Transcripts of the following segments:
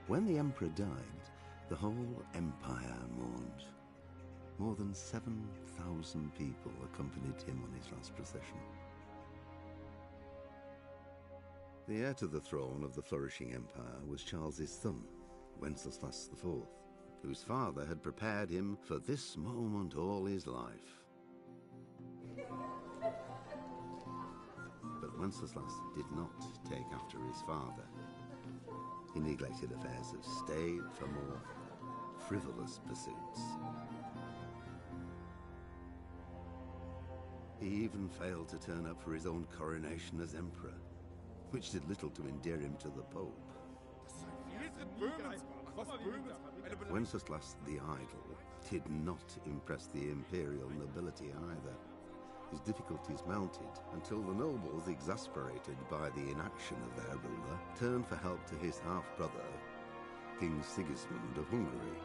When the emperor died, the whole empire mourned. More than 7,000 people accompanied him on his last procession. The heir to the throne of the flourishing empire was Charles's son, Wenceslas IV, whose father had prepared him for this moment all his life. But Wenceslas did not take after his father. He neglected affairs of state for more frivolous pursuits. He even failed to turn up for his own coronation as emperor, which did little to endear him to the Pope. Wenceslas the Idle did not impress the imperial nobility either. His difficulties mounted until the nobles, exasperated by the inaction of their ruler, turned for help to his half-brother, King Sigismund of Hungary.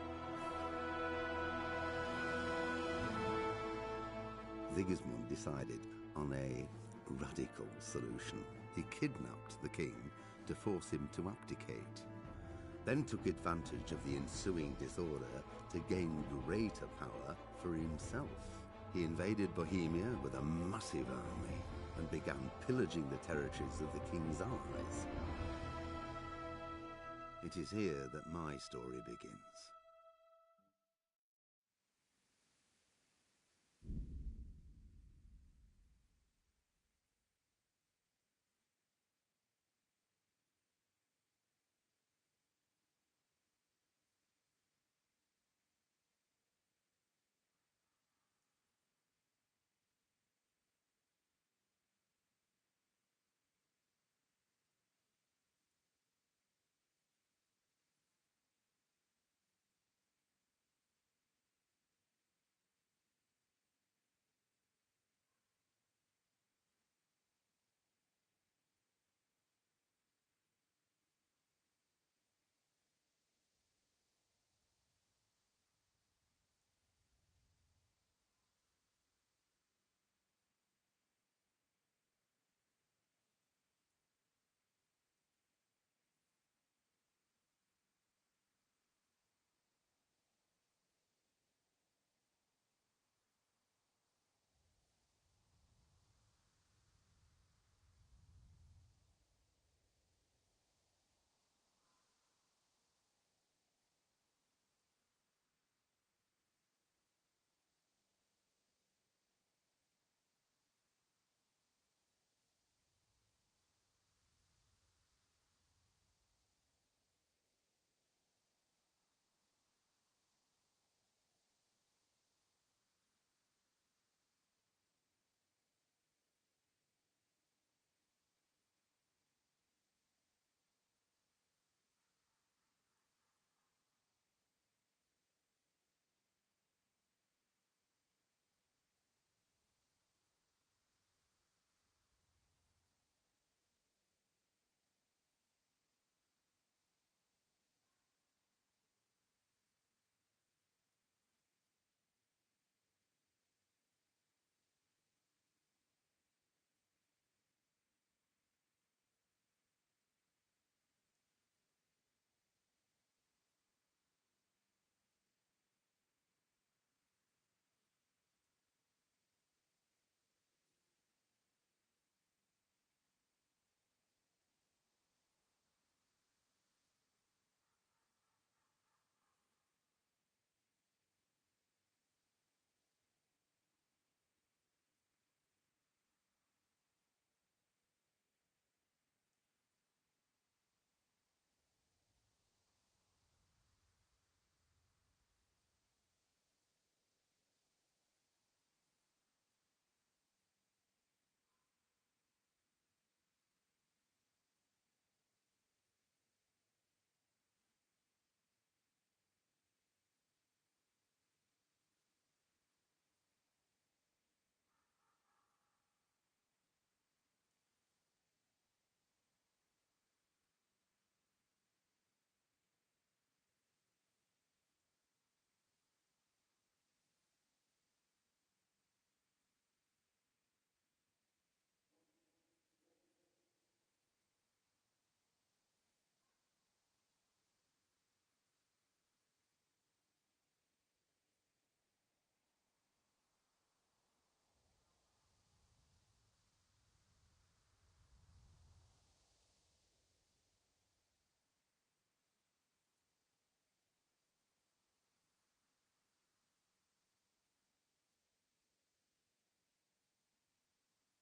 Sigismund decided on a radical solution. He kidnapped the king to force him to abdicate, then took advantage of the ensuing disorder to gain greater power for himself. He invaded Bohemia with a massive army and began pillaging the territories of the king's allies. It is here that my story begins.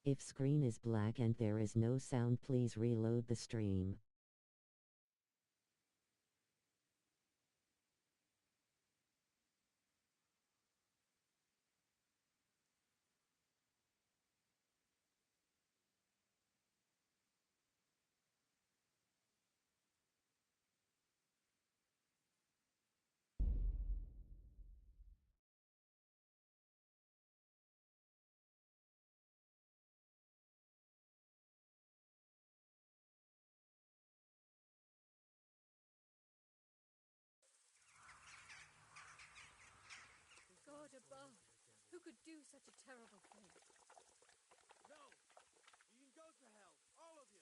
If screen is black and there is no sound, please reload the stream. God above, who could do such a terrible thing? No! You can go to hell, all of you!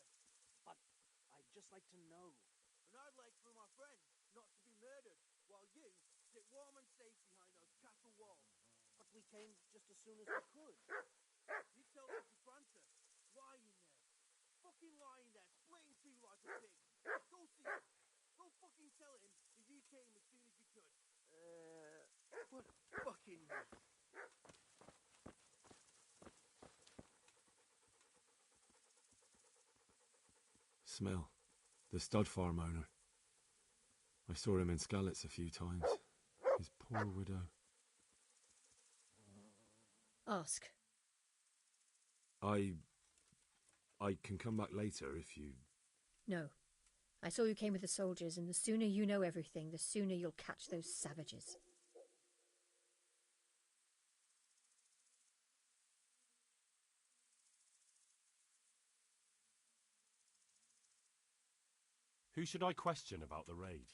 But I'd just like to know. And I'd like for my friend not to be murdered, while you sit warm and safe behind those castle walls. But we came just as soon as we could. You told them to Francis, lying there. Fucking lying there, splitting two like a pig. Go see him. Go fucking tell him that you came as soon as you could. What fucking... Smell. The stud farm owner. I saw him in Skalitz a few times. His poor widow. Ask. I can come back later if you... No. I saw you came with the soldiers, and the sooner you know everything, the sooner you'll catch those savages. Who should I question about the raid?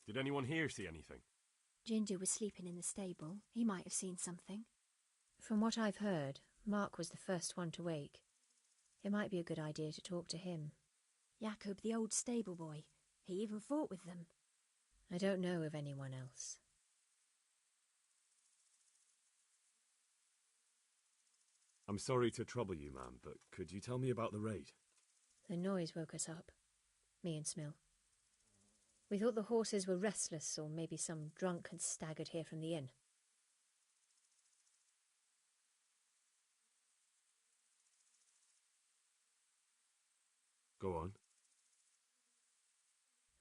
Did anyone here see anything? Ginger was sleeping in the stable. He might have seen something. From what I've heard, Mark was the first one to wake. It might be a good idea to talk to him. Jacob, the old stable boy. He even fought with them. I don't know of anyone else. I'm sorry to trouble you, ma'am, but could you tell me about the raid? The noise woke us up. Me and Smill. We thought the horses were restless, or maybe some drunk had staggered here from the inn. Go on.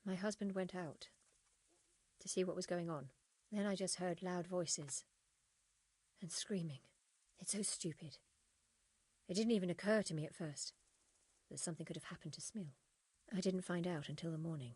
My husband went out to see what was going on. Then I just heard loud voices and screaming. It's so stupid. It didn't even occur to me at first that something could have happened to Smill. I didn't find out until the morning.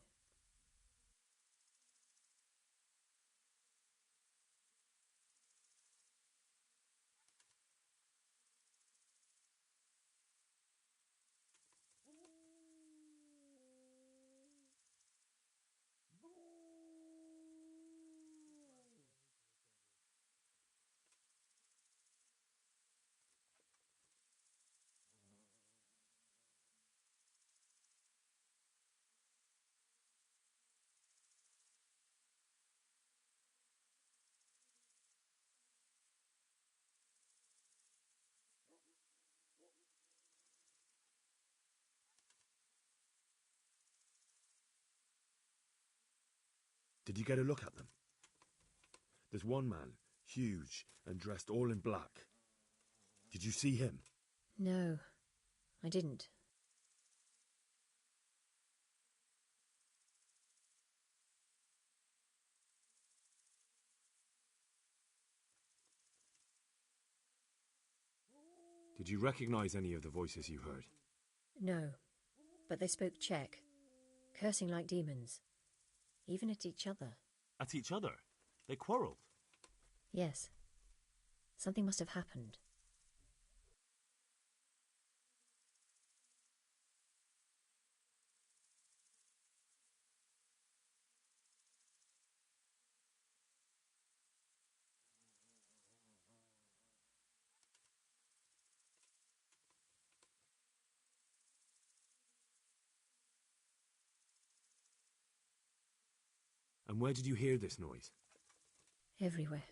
Did you get a look at them? There's one man, huge and dressed all in black. Did you see him? No, I didn't. Did you recognize any of the voices you heard? No, but they spoke Czech, cursing like demons, even at each other. At each other? They quarrelled? Yes. Something must have happened. And where did you hear this noise? Everywhere.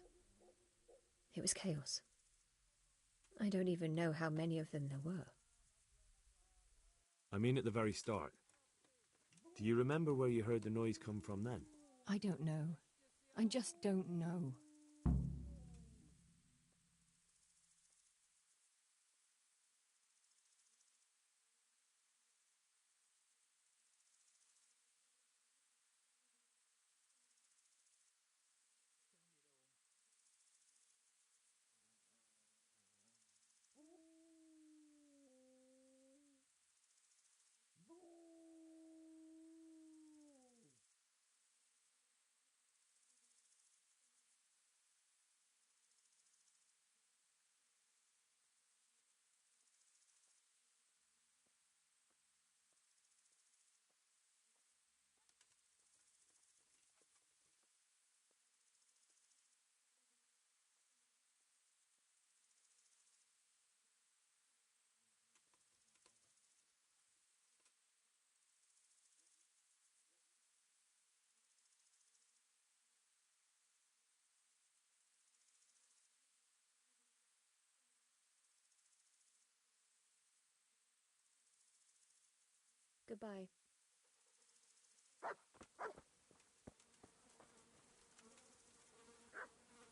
It was chaos. I don't even know how many of them there were. I mean at the very start. Do you remember where you heard the noise come from then? I don't know. I just don't know. Goodbye.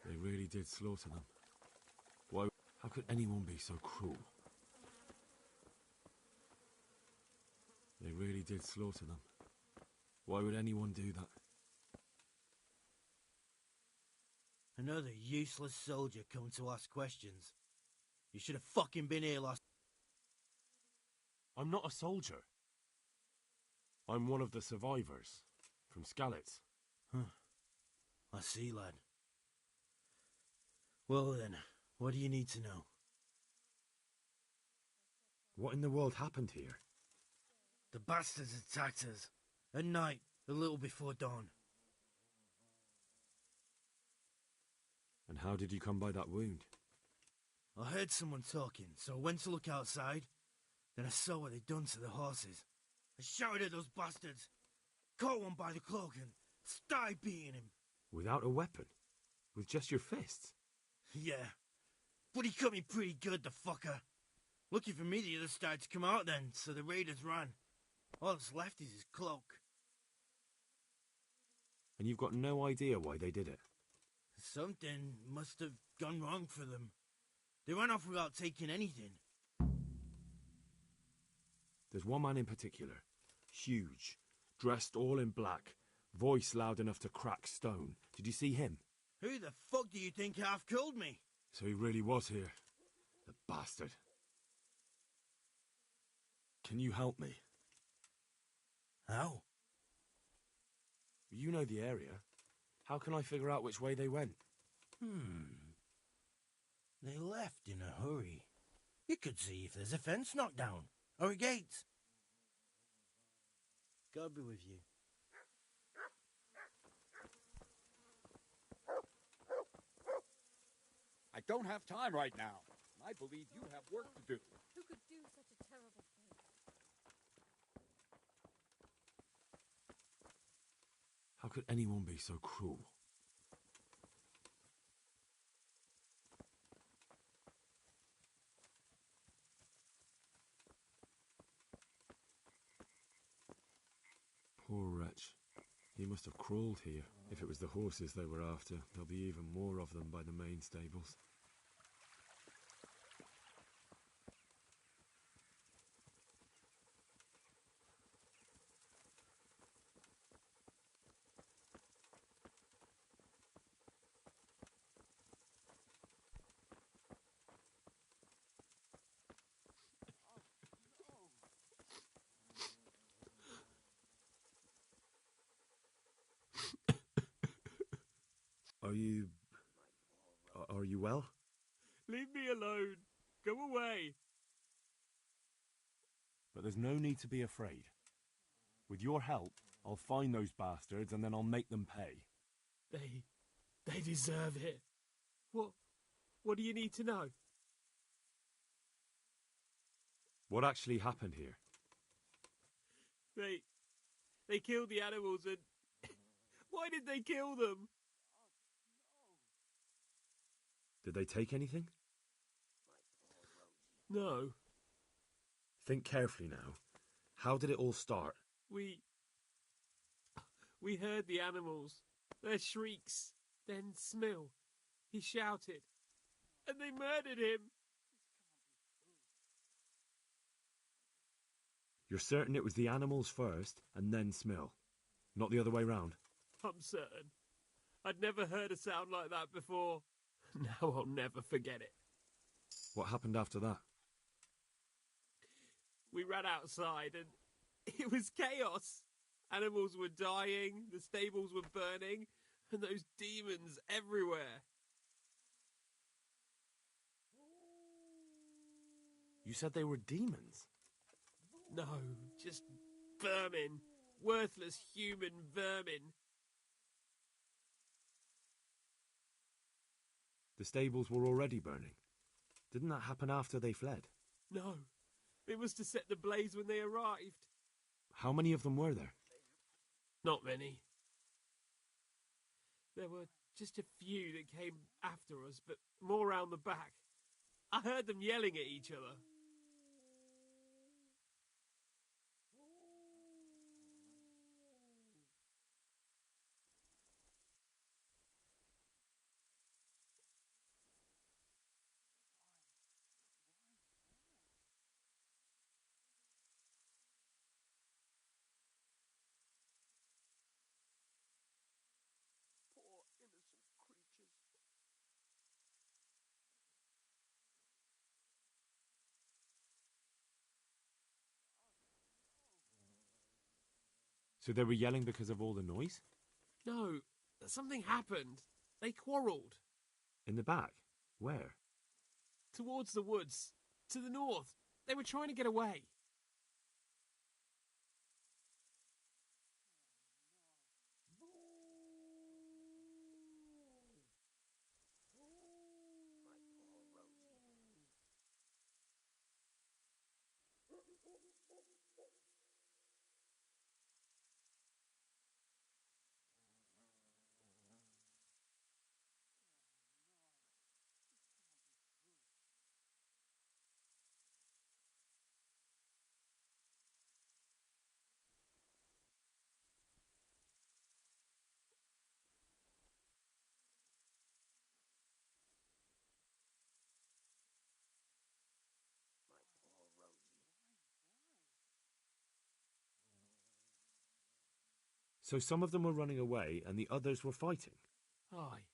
They really did slaughter them. Why? How could anyone be so cruel? They really did slaughter them. Why would anyone do that? Another useless soldier come to ask questions. You should have fucking been here last... I'm not a soldier. I'm one of the survivors from Skalitz. Huh. I see, lad. Well then, what do you need to know? What in the world happened here? The bastards attacked us. At night, a little before dawn. And how did you come by that wound? I heard someone talking, so I went to look outside. Then I saw what they'd done to the horses. I shouted at those bastards, caught one by the cloak and started beating him. Without a weapon? With just your fists? Yeah, but he cut me pretty good, the fucker. Lucky for me, the others started to come out then, so the raiders ran. All that's left is his cloak. And you've got no idea why they did it? Something must have gone wrong for them. They ran off without taking anything. There's one man in particular. Huge. Dressed all in black. Voice loud enough to crack stone. Did you see him? Who the fuck do you think half killed me? So he really was here. The bastard. Can you help me? How? You know the area. How can I figure out which way they went? They left in a hurry. You could see if there's a fence knocked down, or a gate. God be with you. I don't have time right now. I believe you have work to do. Who could do such a terrible thing? How could anyone be so cruel? Poor wretch. He must have crawled here. If it was the horses they were after, there'll be even more of them by the main stables. Are you well? Leave me alone. Go away. But there's no need to be afraid. With your help, I'll find those bastards and then I'll make them pay. They deserve it. What do you need to know? What actually happened here? They killed the animals and... Why did they kill them? Did they take anything? No. Think carefully now. How did it all start? We heard the animals, their shrieks, then Smill. He shouted, and they murdered him. You're certain it was the animals first, and then Smill? Not the other way round? I'm certain. I'd never heard a sound like that before. Now I'll never forget it. What happened after that? We ran outside and it was chaos. Animals were dying, the stables were burning, and those demons everywhere. You said they were demons? No, just vermin. Worthless human vermin. The stables were already burning. Didn't that happen after they fled? No, it was to set the blaze when they arrived. How many of them were there? Not many. There were just a few that came after us, but more round the back. I heard them yelling at each other. So they were yelling because of all the noise? No, something happened. They quarrelled. In the back? Where? Towards the woods. To the north. They were trying to get away. So some of them were running away and the others were fighting? Aye.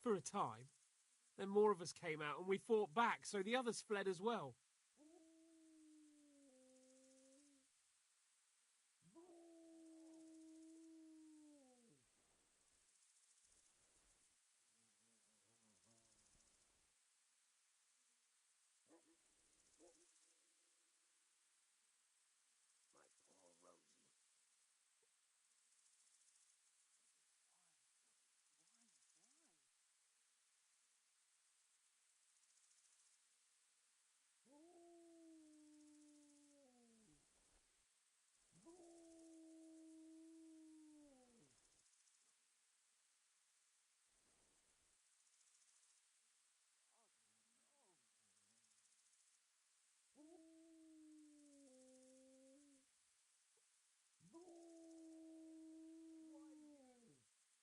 For a time. Then more of us came out and we fought back, so the others fled as well.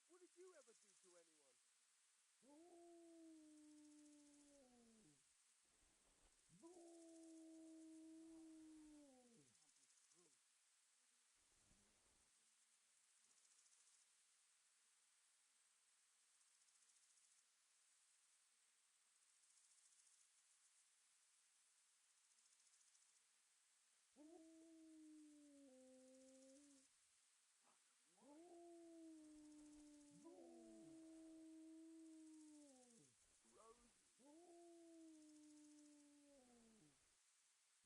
What did you ever do to anyone?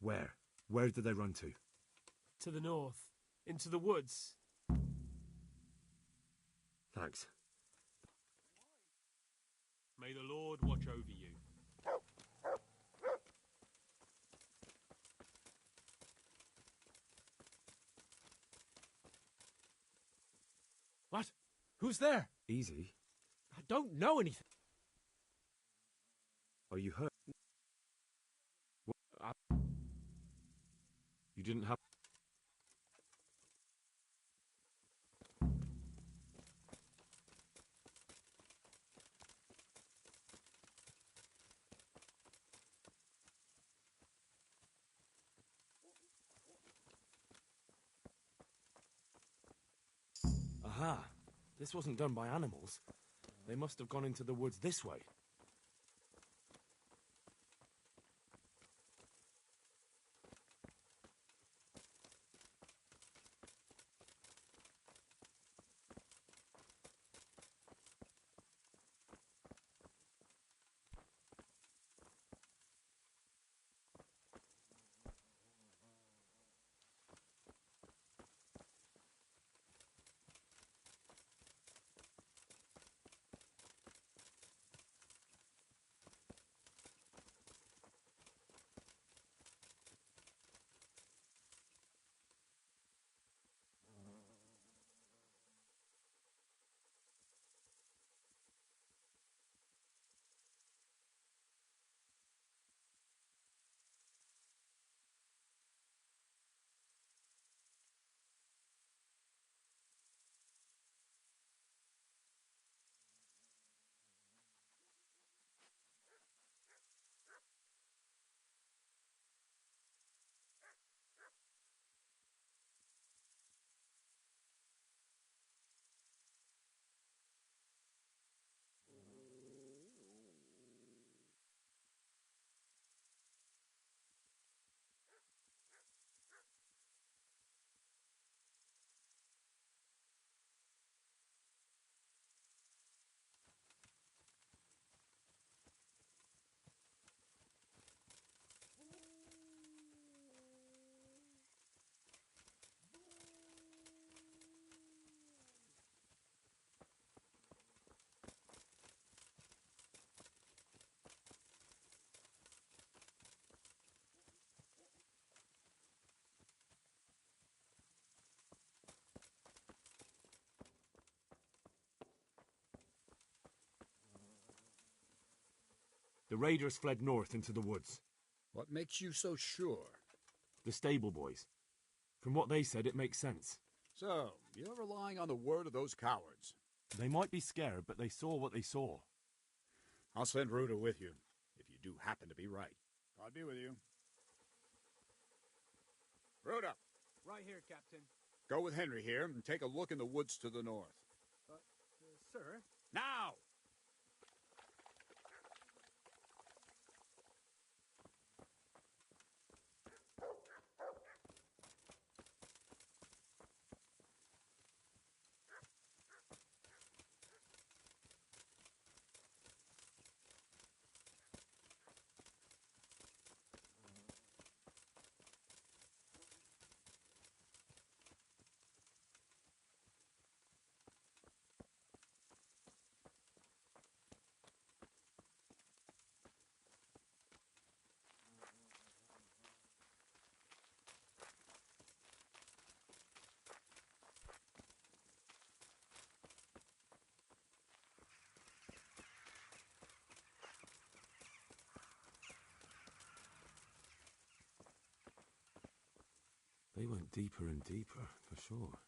Where? Where did they run to? To the north. Into the woods. Thanks. May the Lord watch over you. What? Who's there? Easy. I don't know anything. Are you hurt? What? You didn't have... Aha! This wasn't done by animals. They must have gone into the woods this way. raiders fled north into the woods. What makes you so sure? The stable boys. From what they said, it makes sense. So, you're relying on the word of those cowards. They might be scared, but they saw what they saw. I'll send Ruta with you, if you do happen to be right. God be with you. Ruta! Right here, Captain. Go with Henry here and take a look in the woods to the north. Sir? Now! They went deeper and deeper, for sure. I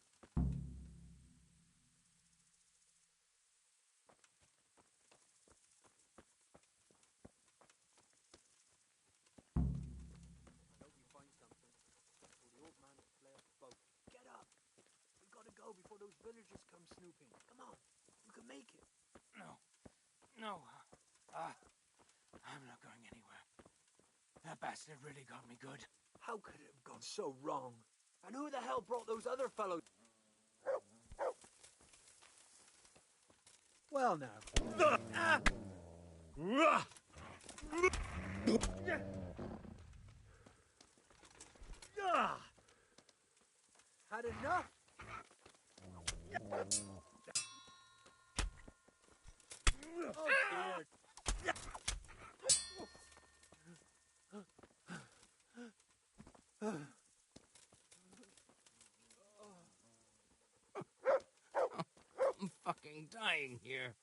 hope you find something, or the old man will flare the boat. Get up! We gotta go before those villagers come snooping. Come on, you can make it. No. I'm not going anywhere. That bastard really got me good. How could it have gone so wrong? And who the hell brought those other fellows? Well now. Had enough? Oh dear. I'm fucking dying here.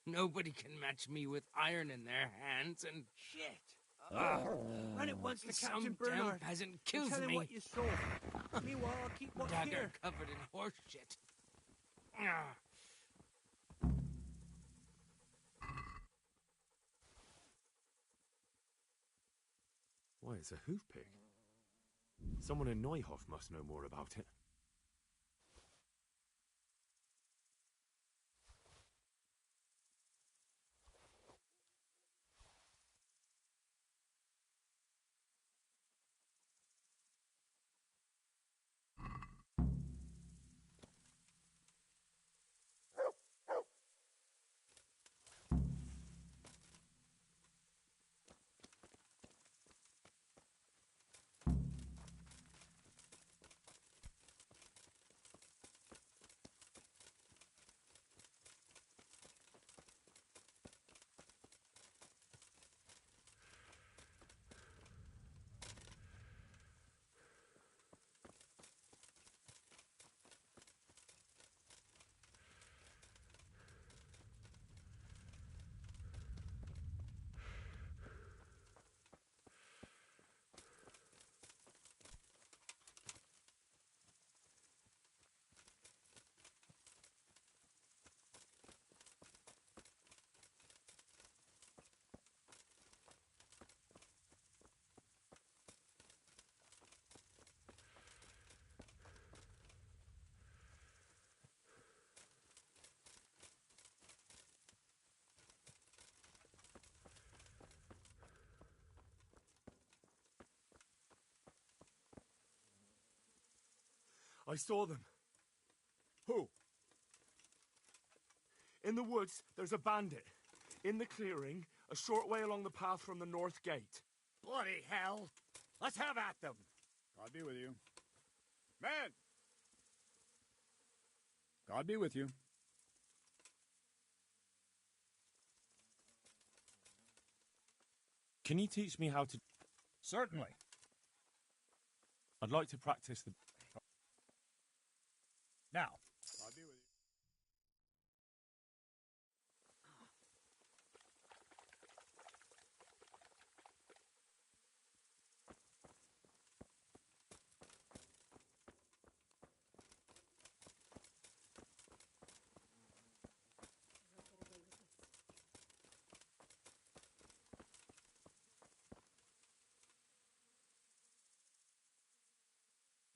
Nobody can match me with iron in their hands and... Shit! Run it once to Captain some Bernard. damn peasant kills Tell him me. what you saw. Meanwhile, I'll keep watch Dagger here. covered in horse shit. Why, it's a hoof pick. Someone in Neuhof must know more about it. I saw them. Who? In the woods, there's a bandit. In the clearing, a short way along the path from the north gate. Bloody hell! Let's have at them! God be with you. Men! God be with you. Can you teach me how to... Certainly. I'd like to practice the... Now. God be with you.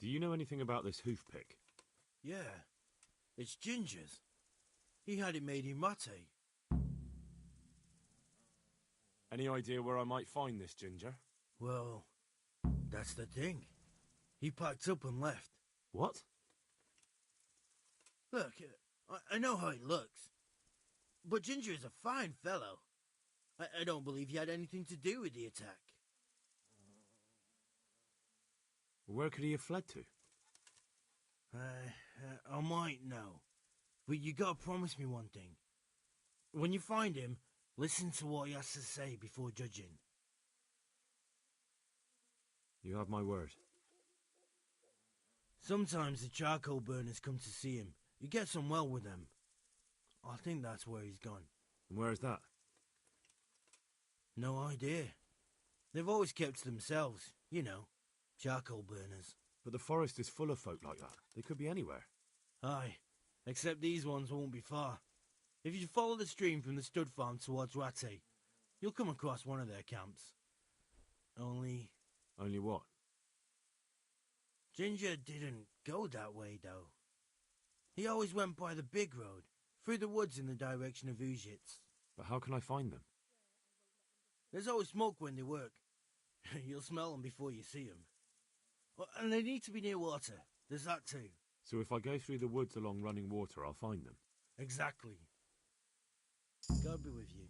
Do you know anything about this hoof pick? Yeah, it's Ginger's. He had it made in Mate. Any idea where I might find this Ginger? Well, that's the thing. He packed up and left. What? Look, I know how he looks. But Ginger is a fine fellow. I don't believe he had anything to do with the attack. Where could he have fled to? I might know. But you gotta promise me one thing. When you find him, listen to what he has to say before judging. You have my word. Sometimes the charcoal burners come to see him. He gets on well with them. I think that's where he's gone. And where is that? No idea. They've always kept to themselves, you know, charcoal burners. But the forest is full of folk like that. They could be anywhere. Aye, except these ones won't be far. If you follow the stream from the stud farm towards Rate, you'll come across one of their camps. Only what? Ginger didn't go that way, though. He always went by the big road, through the woods in the direction of Ujits. But how can I find them? There's always smoke when they work. You'll smell them before you see them. And they need to be near water. There's that too. So if I go through the woods along running water, I'll find them? Exactly. God be with you.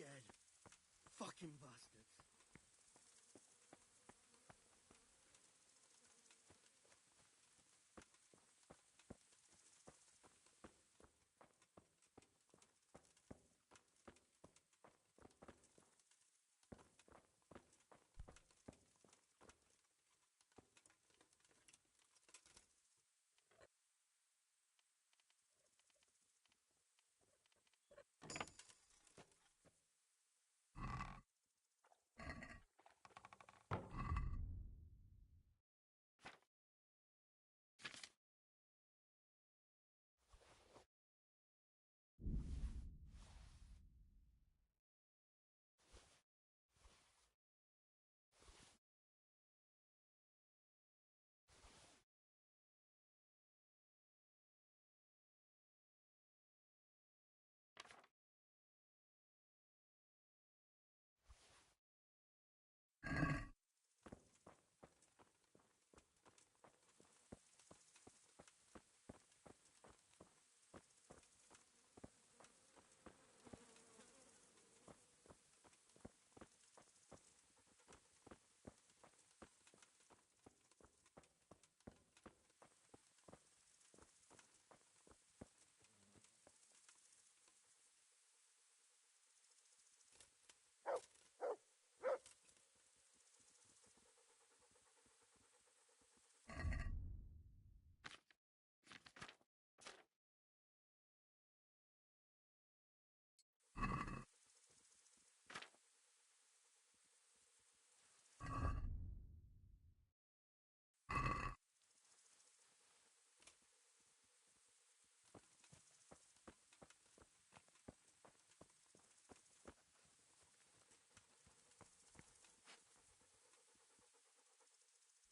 scared. Fucking bastards.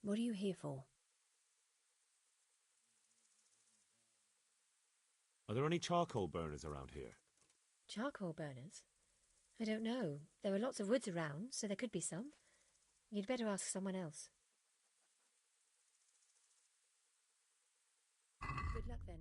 What are you here for? Are there any charcoal burners around here? Charcoal burners? I don't know. There are lots of woods around, so there could be some. You'd better ask someone else. Good luck then.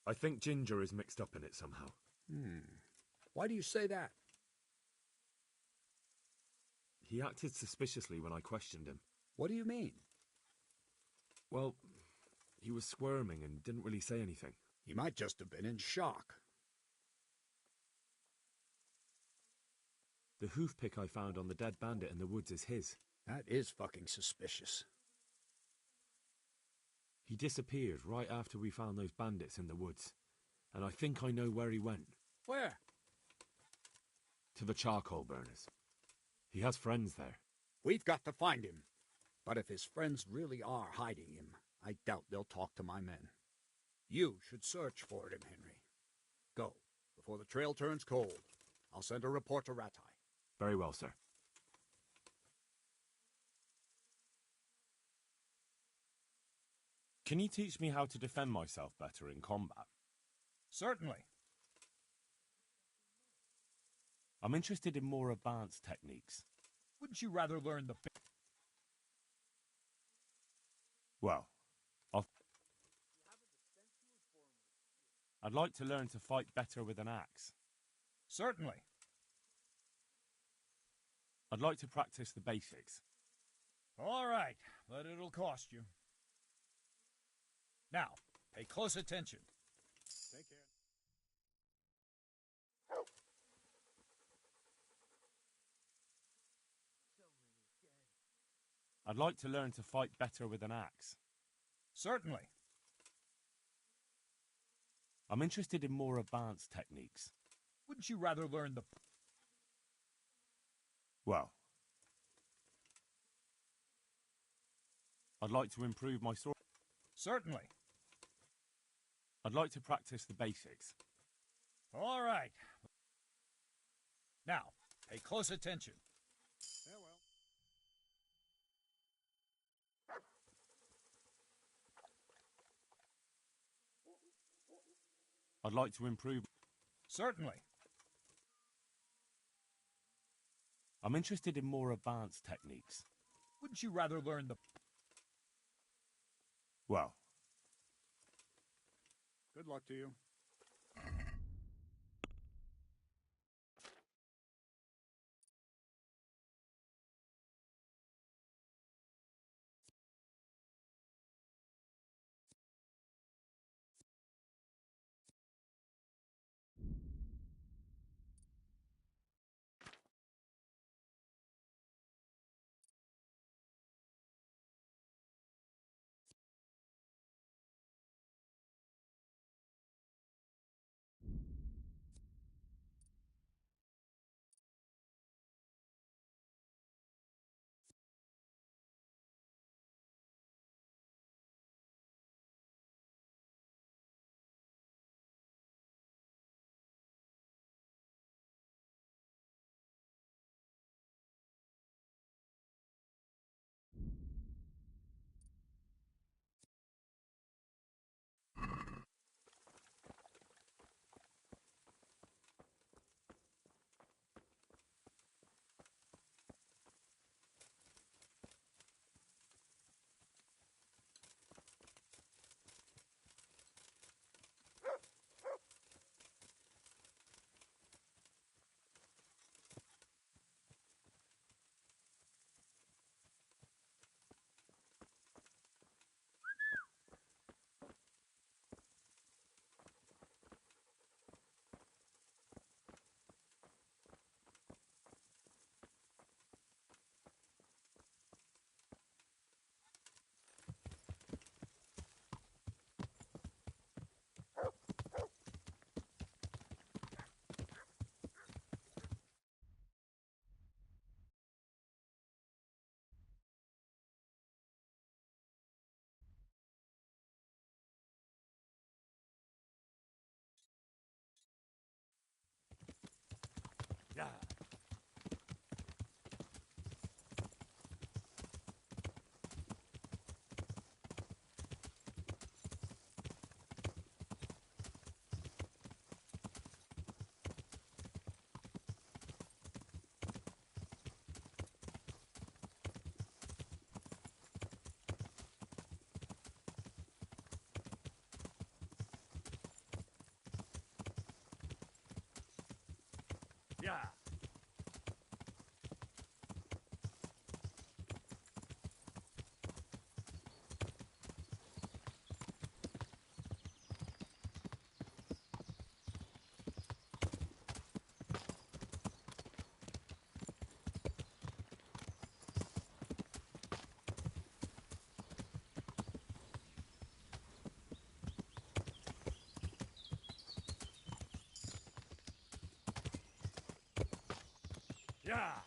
I think Ginger is mixed up in it somehow. Why do you say that? He acted suspiciously when I questioned him. What do you mean? Well, he was squirming and didn't really say anything. He might just have been in shock. The hoof pick I found on the dead bandit in the woods is his. That is fucking suspicious. He disappeared right after we found those bandits in the woods, and I think I know where he went. Where? To the charcoal burners. He has friends there. We've got to find him. But if his friends really are hiding him, I doubt they'll talk to my men. You should search for him, Henry. Go, before the trail turns cold. I'll send a report to Ratai. Very well, sir. Can you teach me how to defend myself better in combat? Certainly. I'm interested in more advanced techniques. Wouldn't you rather learn the... Well, I'd like to learn to fight better with an axe. Certainly. I'd like to practice the basics. All right, but it'll cost you. Now, pay close attention. Take care. I'd like to learn to fight better with an axe. Certainly. I'm interested in more advanced techniques. Wouldn't you rather learn the... Well, I'd like to improve my sword. Certainly. I'd like to practice the basics. All right. Now, pay close attention. Farewell. I'd like to improve. Certainly. I'm interested in more advanced techniques. Wouldn't you rather learn the... Well, good luck to you. yeah. Yeah. Yeah.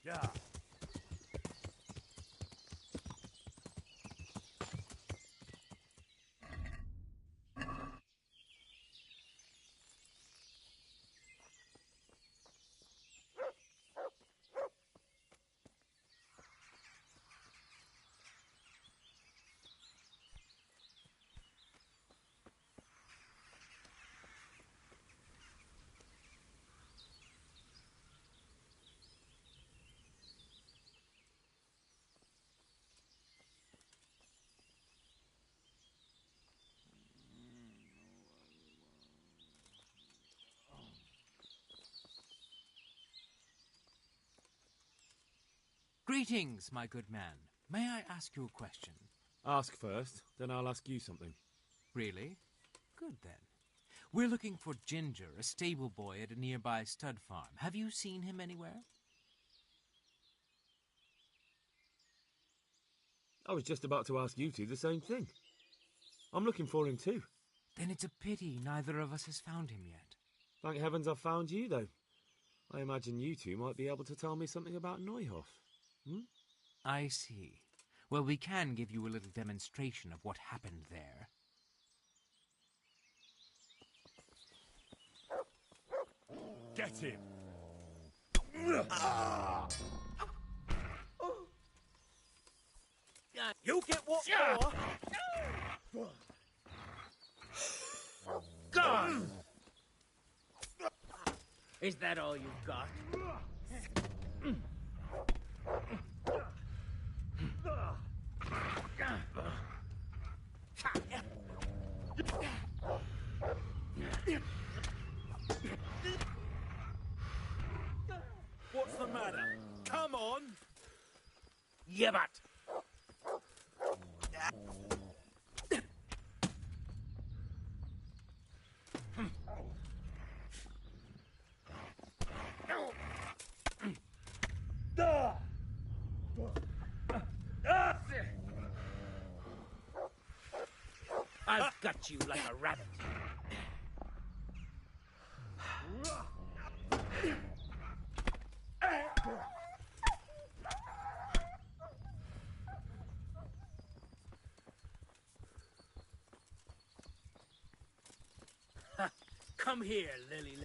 Yeah. Greetings, my good man. May I ask you a question? Ask first, then I'll ask you something. Really? Good then. We're looking for Ginger, a stable boy at a nearby stud farm. Have you seen him anywhere? I was just about to ask you two the same thing. I'm looking for him too. Then it's a pity neither of us has found him yet. Thank heavens I've found you, though. I imagine you two might be able to tell me something about Neuhoff. Hmm? I see. Well, we can give you a little demonstration of what happened there. Get him! You get what for? Gone! Is that all you've got? What's the matter? Come on! Yabbat! I've got you like a rabbit. Come here, Lily.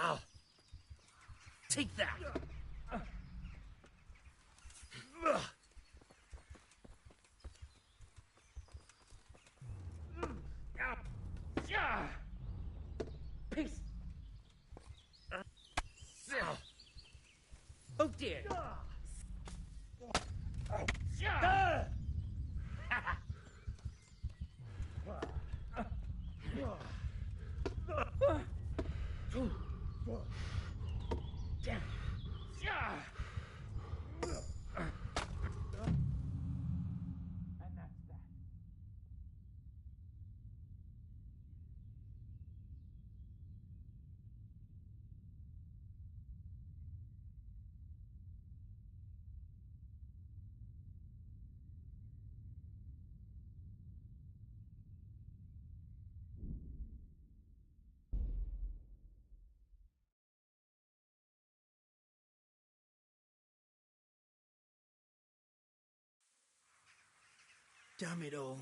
Ow. Take that. Peace. Oh dear. Damn. And that's that. Damn it all.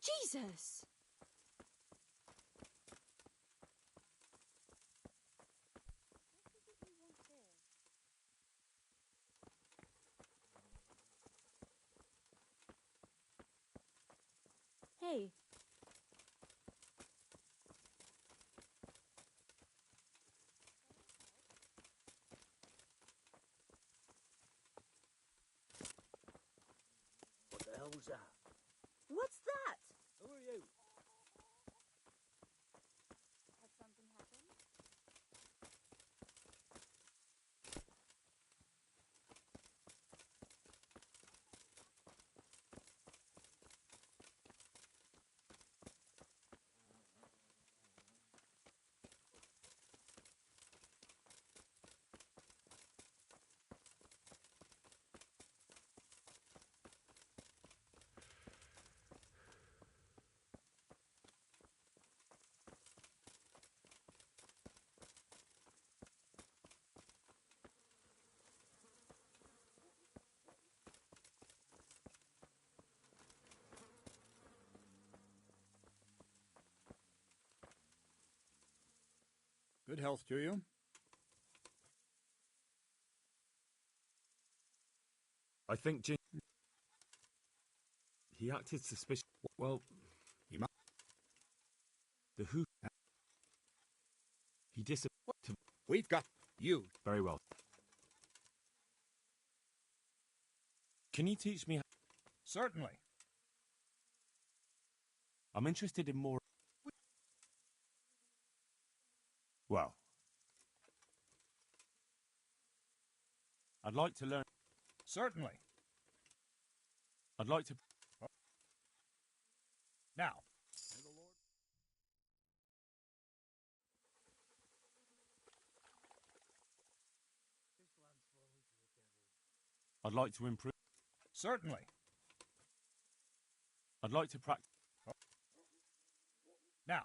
Jesus! Hey. What the hell was that? What's that? Who are you? Has something happened? Good health to you. I think Jin... He acted suspicious. Well... He might... The who... He disappeared. We've got you. Very well. Can you teach me how... Certainly. I'm interested in more... Well... I'd like to learn... Certainly. I'd like to... Now. I'd like to improve... Certainly. I'd like to practice... Now.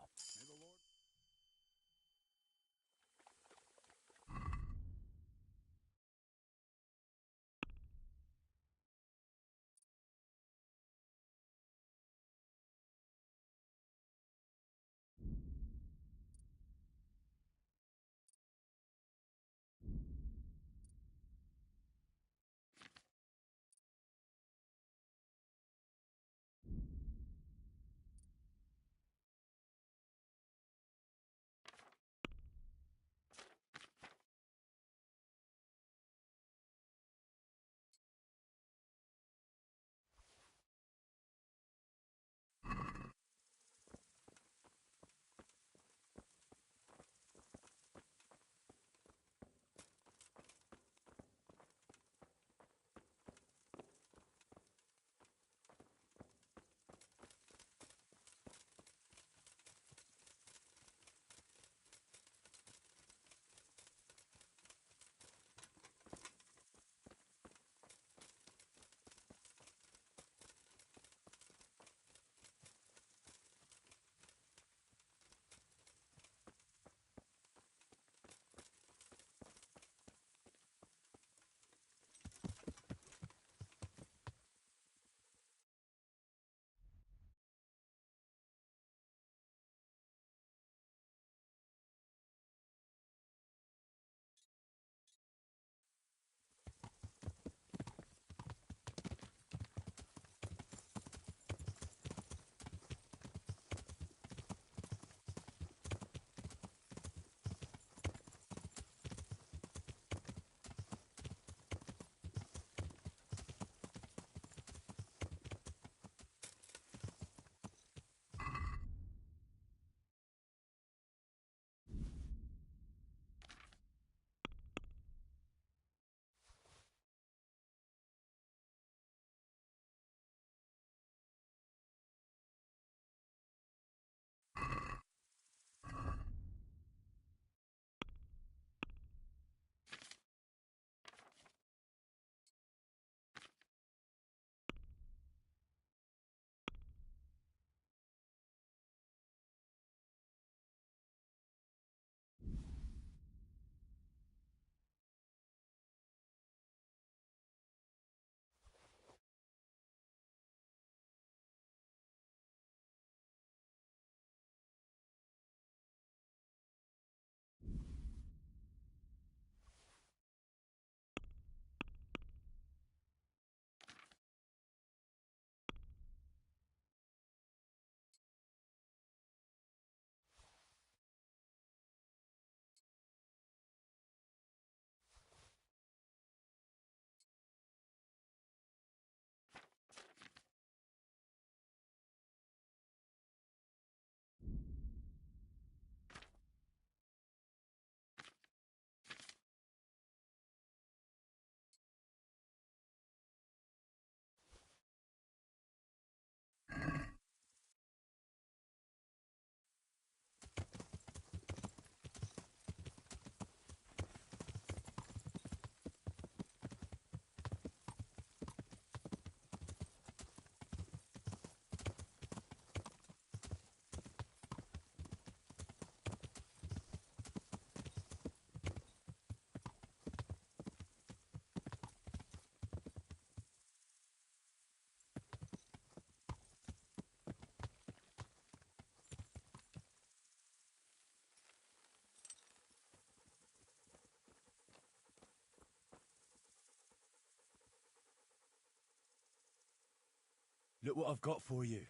Look what I've got for you.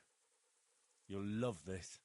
You'll love this.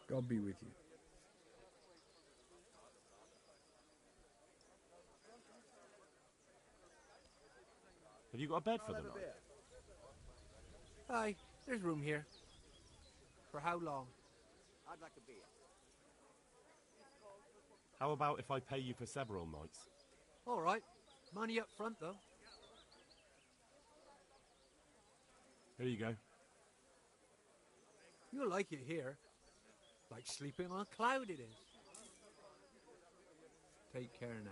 God be with you. Have you got a bed for the night? Aye, there's room here. For how long? I'd like a beer. How about if I pay you for several nights? All right. Money up front, though. Here you go. You'll like it here. Like sleeping on a cloud it is. Take care now.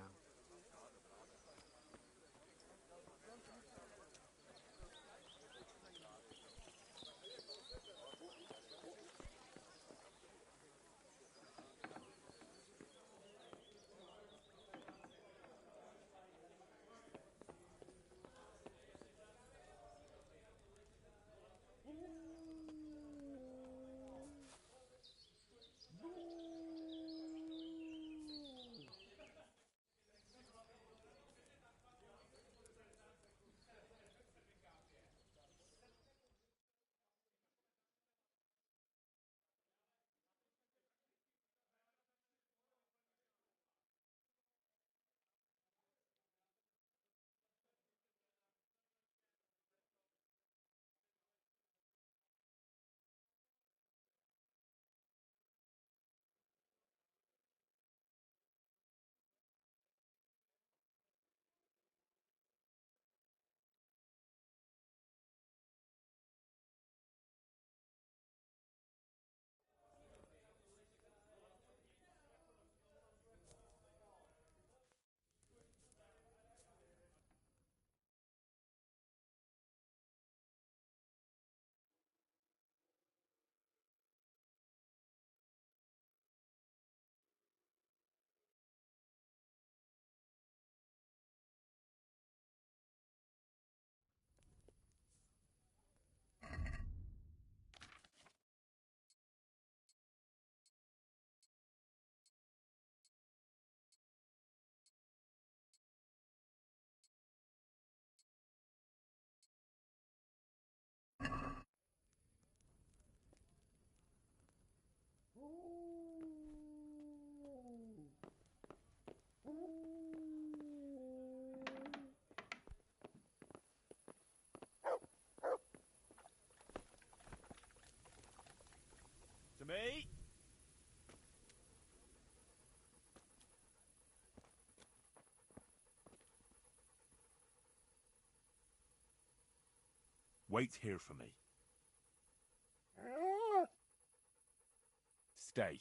To me? Wait here for me. Stay.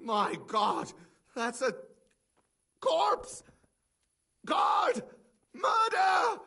My God! That's a corpse! Guard! Murder!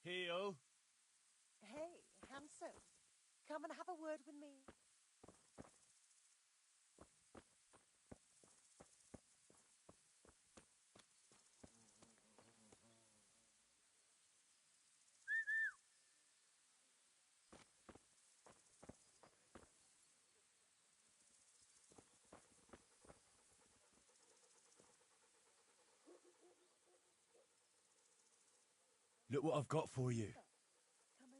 Heel. Hey, handsome. Come and have a word with me. Look what I've got for you.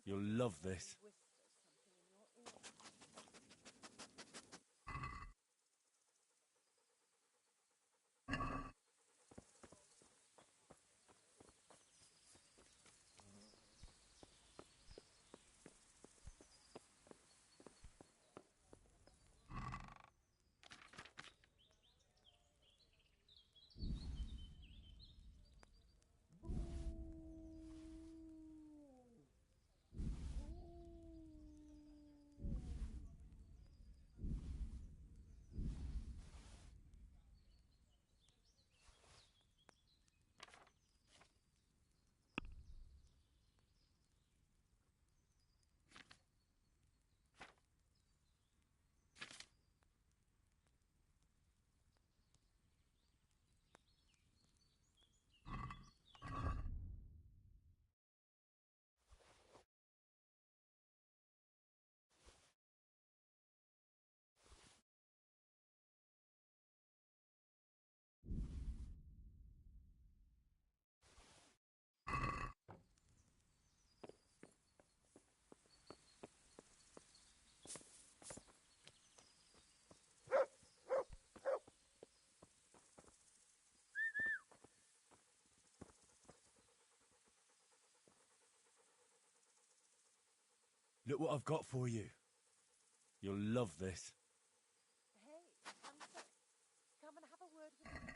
You'll love this. Look what I've got for you. You'll love this. Hey, handsome. Come and have a word with me.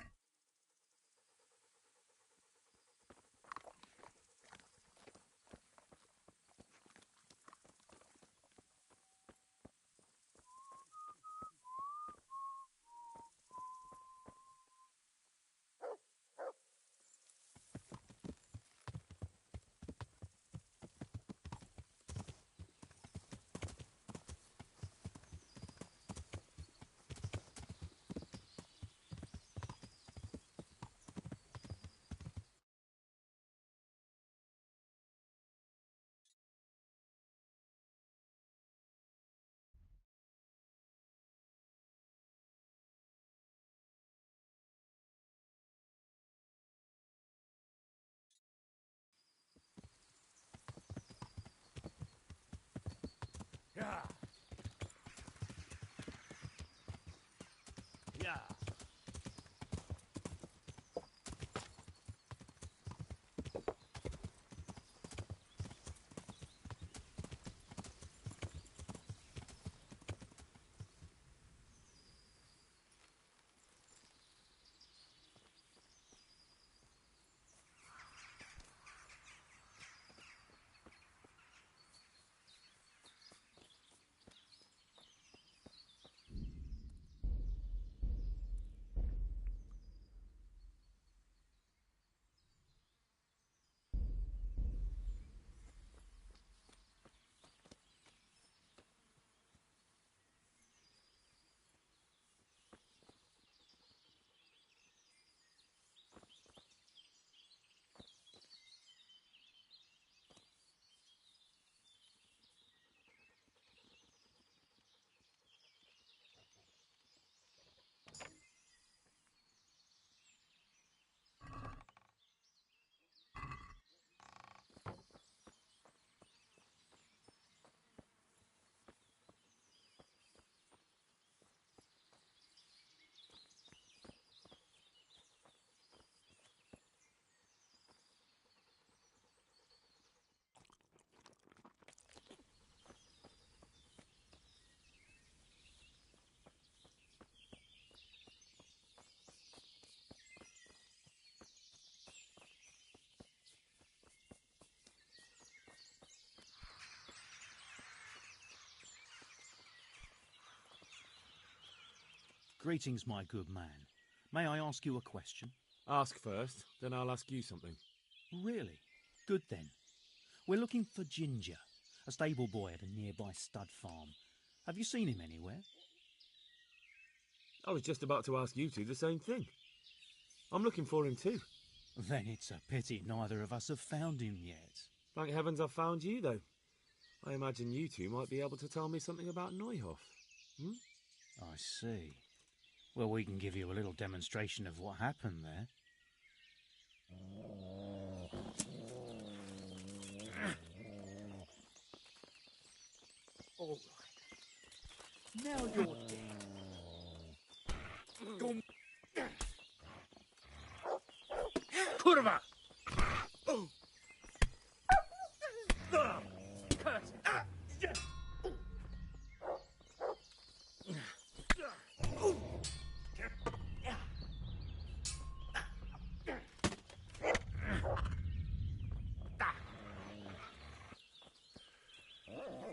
Greetings, my good man. May I ask you a question? Ask first, then I'll ask you something. Really? Good then. We're looking for Ginger, a stable boy at a nearby stud farm. Have you seen him anywhere? I was just about to ask you two the same thing. I'm looking for him too. Then it's a pity neither of us have found him yet. Thank heavens I've found you, though. I imagine you two might be able to tell me something about Neuhoff. Hmm? I see. Well, we can give you a little demonstration of what happened there. All right. Now you're dead. Go. Kurwa! Oh. Curse it.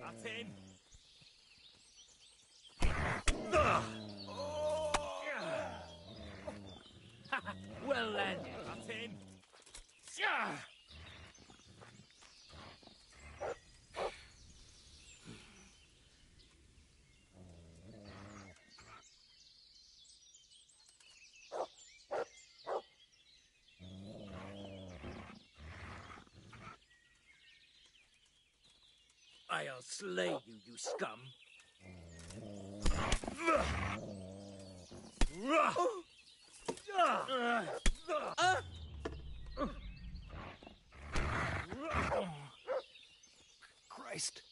That's in. Well landed. That's in. I'll slay you, you scum. Christ.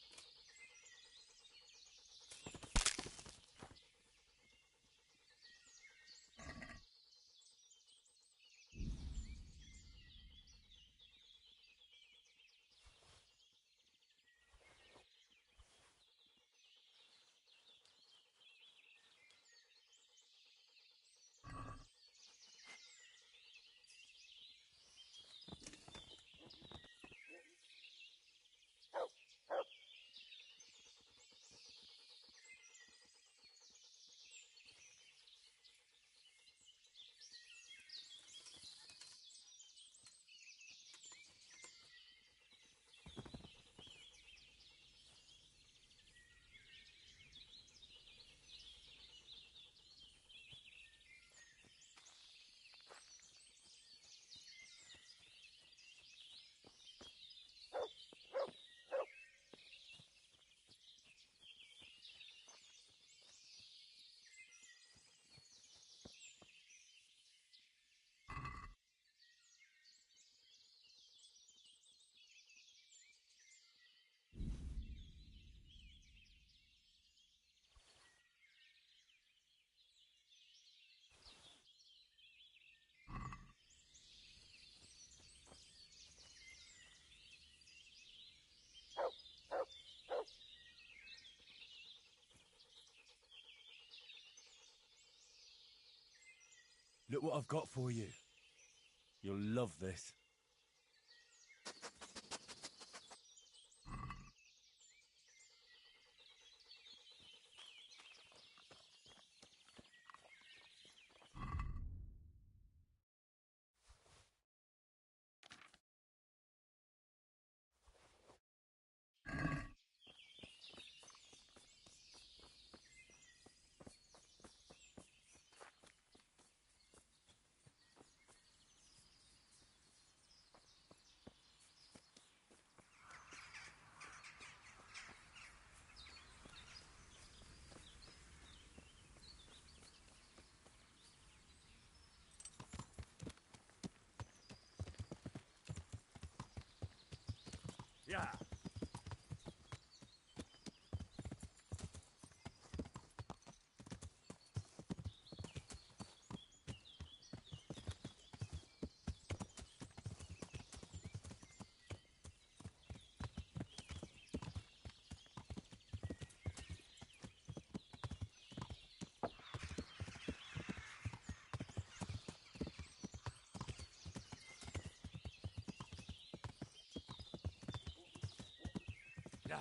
Look what I've got for you. You'll love this. Yeah. Yeah.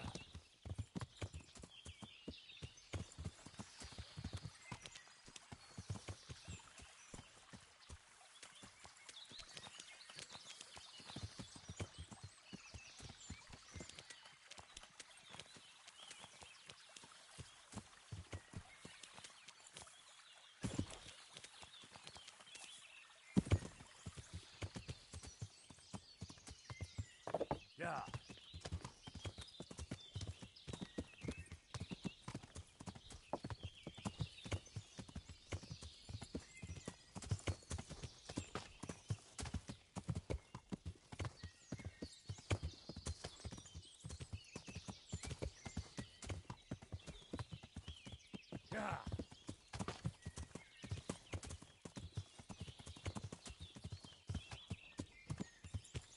Yeah. Yeah.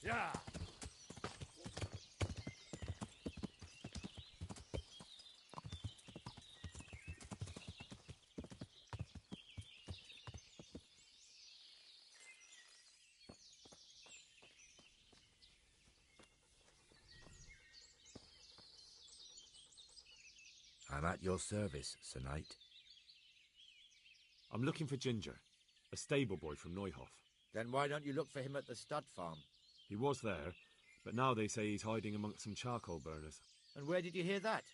Yeah. I'm at your service, Sir Knight. I'm looking for Ginger, a stable boy from Neuhof. Then why don't you look for him at the stud farm? He was there, but now they say he's hiding amongst some charcoal burners. And where did you hear that?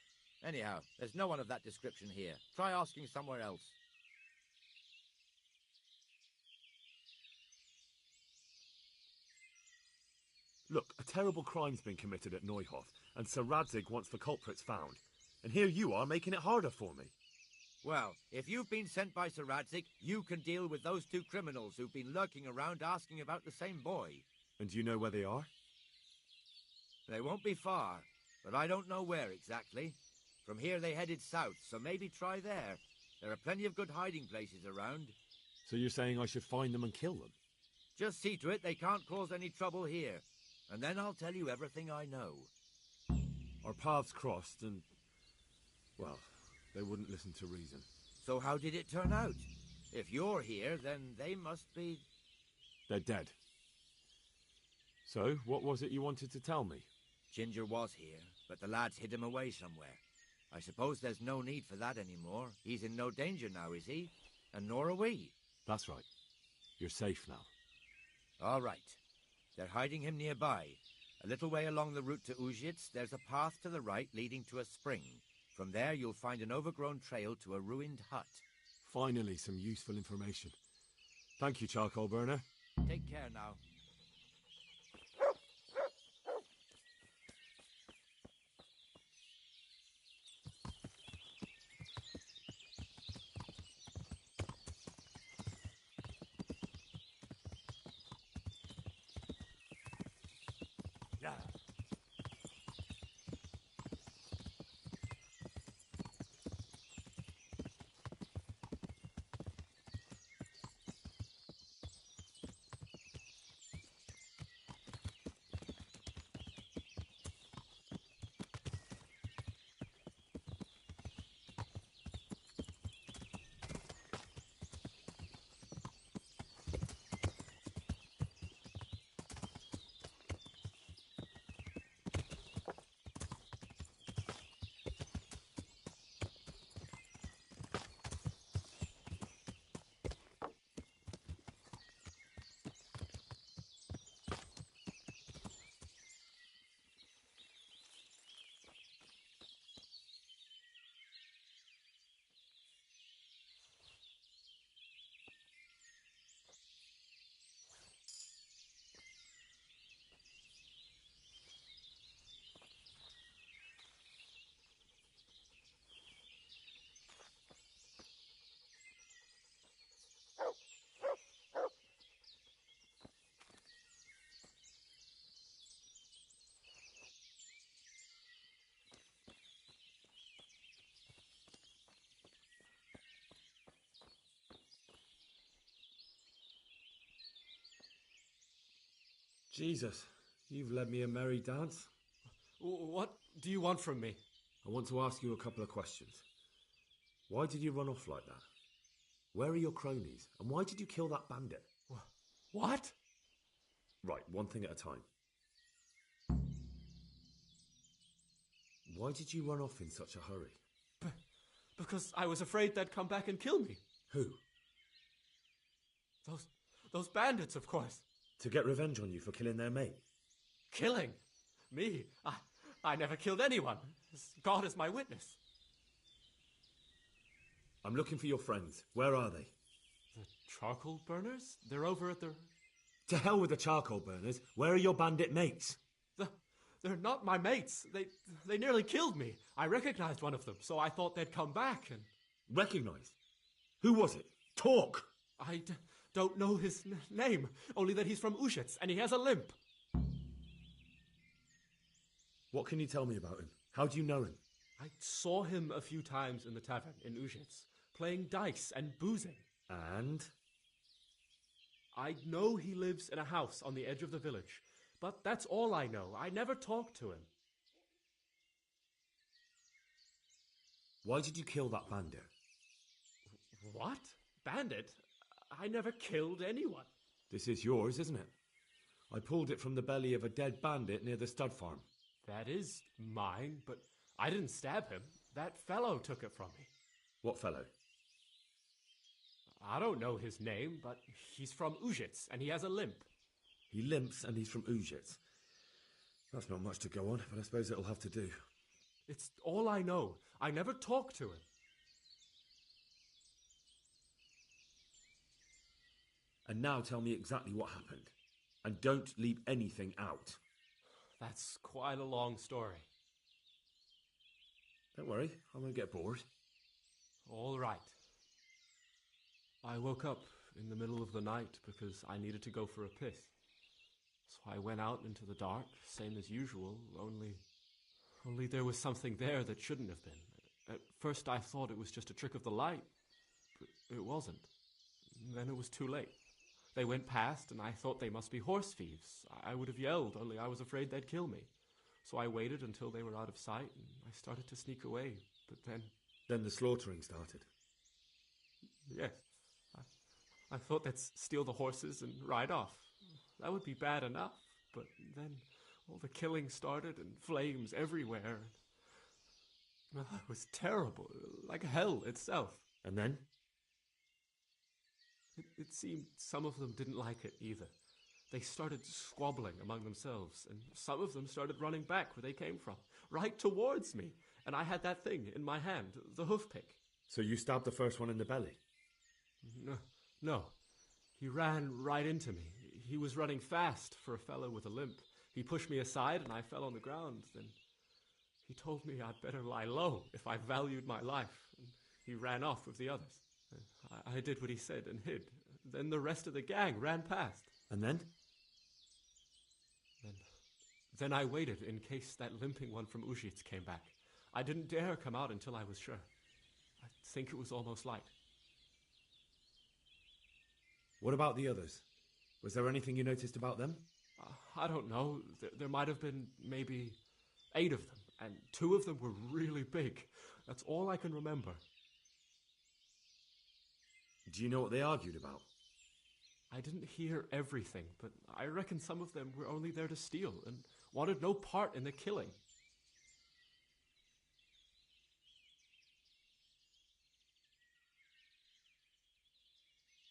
Anyhow, there's no one of that description here. Try asking somewhere else. Look, a terrible crime's been committed at Neuhof, and Sir Radzig wants the culprits found. And here you are making it harder for me. Well, if you've been sent by Sir Radzig, you can deal with those two criminals who've been lurking around asking about the same boy. And do you know where they are? They won't be far, but I don't know where exactly. From here they headed south, so maybe try there. There are plenty of good hiding places around. So you're saying I should find them and kill them? Just see to it they can't cause any trouble here. And then I'll tell you everything I know. Our paths crossed and... well, they wouldn't listen to reason. So how did it turn out? If you're here, then they must be... They're dead. So, what was it you wanted to tell me? Ginger was here, but the lads hid him away somewhere. I suppose there's no need for that anymore. He's in no danger now, is he? And nor are we. That's right. You're safe now. All right. They're hiding him nearby. A little way along the route to Ujits, there's a path to the right leading to a spring. From there, you'll find an overgrown trail to a ruined hut. Finally, some useful information. Thank you, charcoal burner. Take care now. Yeah. Jesus, you've led me a merry dance. What do you want from me? I want to ask you a couple of questions. Why did you run off like that? Where are your cronies? And why did you kill that bandit? What? Right, one thing at a time. Why did you run off in such a hurry? Because I was afraid they'd come back and kill me. Who? Those bandits, of course. To get revenge on you for killing their mate? Killing? Me? I never killed anyone. God is my witness. I'm looking for your friends. Where are they? The charcoal burners? They're over at the... To hell with the charcoal burners. Where are your bandit mates? They're not my mates. They nearly killed me. I recognized one of them, so I thought they'd come back and... Recognized? Who was it? Talk! I don't know his name, only that he's from Ushitz, and he has a limp. What can you tell me about him? How do you know him? I saw him a few times in the tavern in Ushitz, playing dice and boozing. And? I know he lives in a house on the edge of the village, but that's all I know. I never talked to him. Why did you kill that bandit? What? Bandit? I never killed anyone. This is yours, isn't it? I pulled it from the belly of a dead bandit near the stud farm. That is mine, but I didn't stab him. That fellow took it from me. What fellow? I don't know his name, but he's from Ushitz, and he has a limp. He limps and he's from Ushitz. That's not much to go on, but I suppose it'll have to do. It's all I know. I never talked to him. And now tell me exactly what happened. And don't leave anything out. That's quite a long story. Don't worry, I won't get bored. All right. I woke up in the middle of the night because I needed to go for a piss. So I went out into the dark, same as usual, only there was something there that shouldn't have been. At first I thought it was just a trick of the light, but it wasn't. Then it was too late. They went past, and I thought they must be horse thieves. I would have yelled, only I was afraid they'd kill me. So I waited until they were out of sight, and I started to sneak away, but then... Then the slaughtering started? Yes. I thought they'd steal the horses and ride off. That would be bad enough, but then all the killing started and flames everywhere. It was terrible, like hell itself. And then? It seemed some of them didn't like it either. They started squabbling among themselves, and some of them started running back where they came from, right towards me. And I had that thing in my hand, the hoof pick. So you stabbed the first one in the belly? No. He ran right into me. He was running fast for a fellow with a limp. He pushed me aside and I fell on the ground. Then he told me I'd better lie low if I valued my life. And he ran off with the others. I did what he said and hid. Then the rest of the gang ran past. And then? Then I waited in case that limping one from Ushitz came back. I didn't dare come out until I was sure. I think it was almost light. What about the others? Was there anything you noticed about them? I don't know. There might have been maybe 8 of them, and 2 of them were really big. That's all I can remember. Do you know what they argued about? I didn't hear everything, but I reckon some of them were only there to steal and wanted no part in the killing.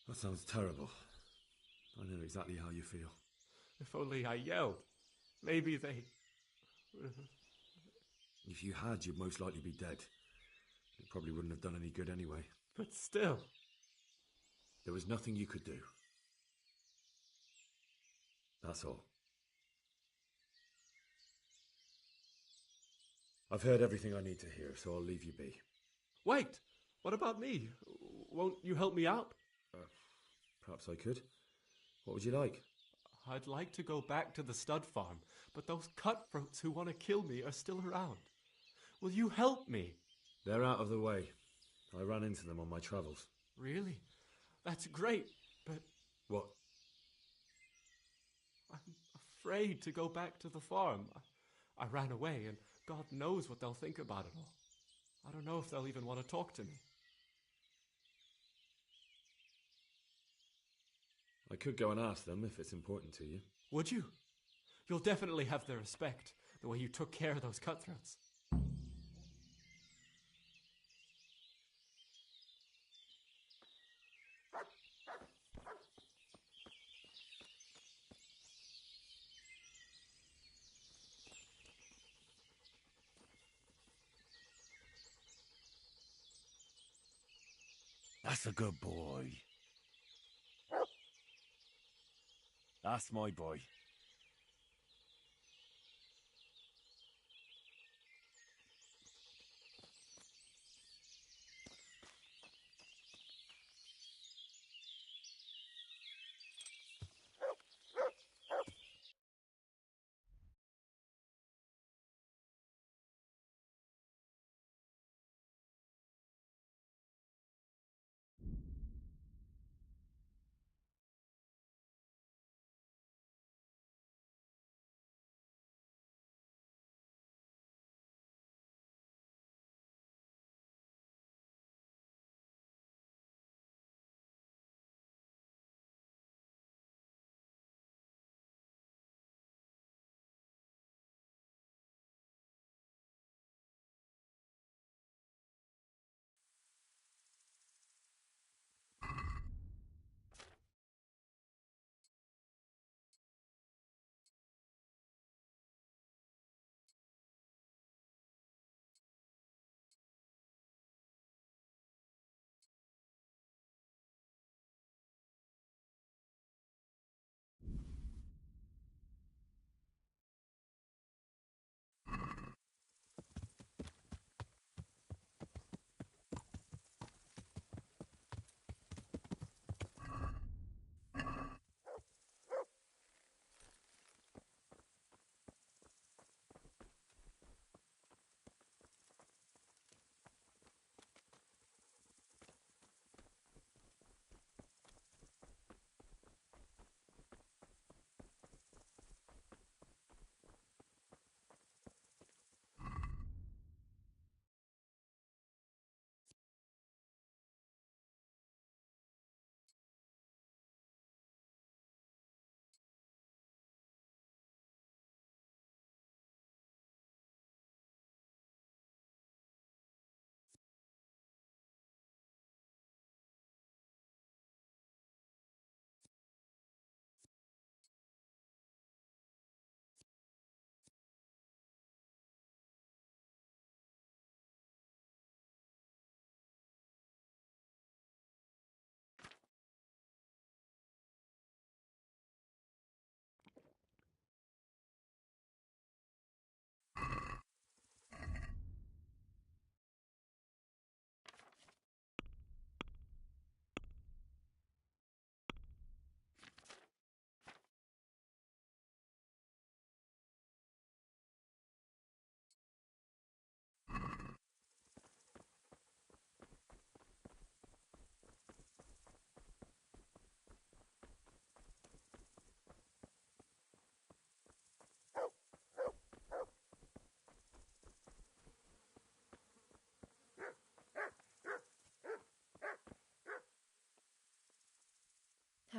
That sounds terrible. I know exactly how you feel. If only I yelled. Maybe they... If you had, you'd most likely be dead. It probably wouldn't have done any good anyway. But still... There was nothing you could do. That's all. I've heard everything I need to hear, so I'll leave you be. Wait! What about me? Won't you help me out? Perhaps I could. What would you like? I'd like to go back to the stud farm, but those cutthroats who want to kill me are still around. Will you help me? They're out of the way. I ran into them on my travels. Really? That's great, but... What? I'm afraid to go back to the farm. I ran away, and God knows what they'll think about it all. I don't know if they'll even want to talk to me. I could go and ask them if it's important to you. Would you? You'll definitely have their respect, the way you took care of those cutthroats. That's a good boy. That's my boy.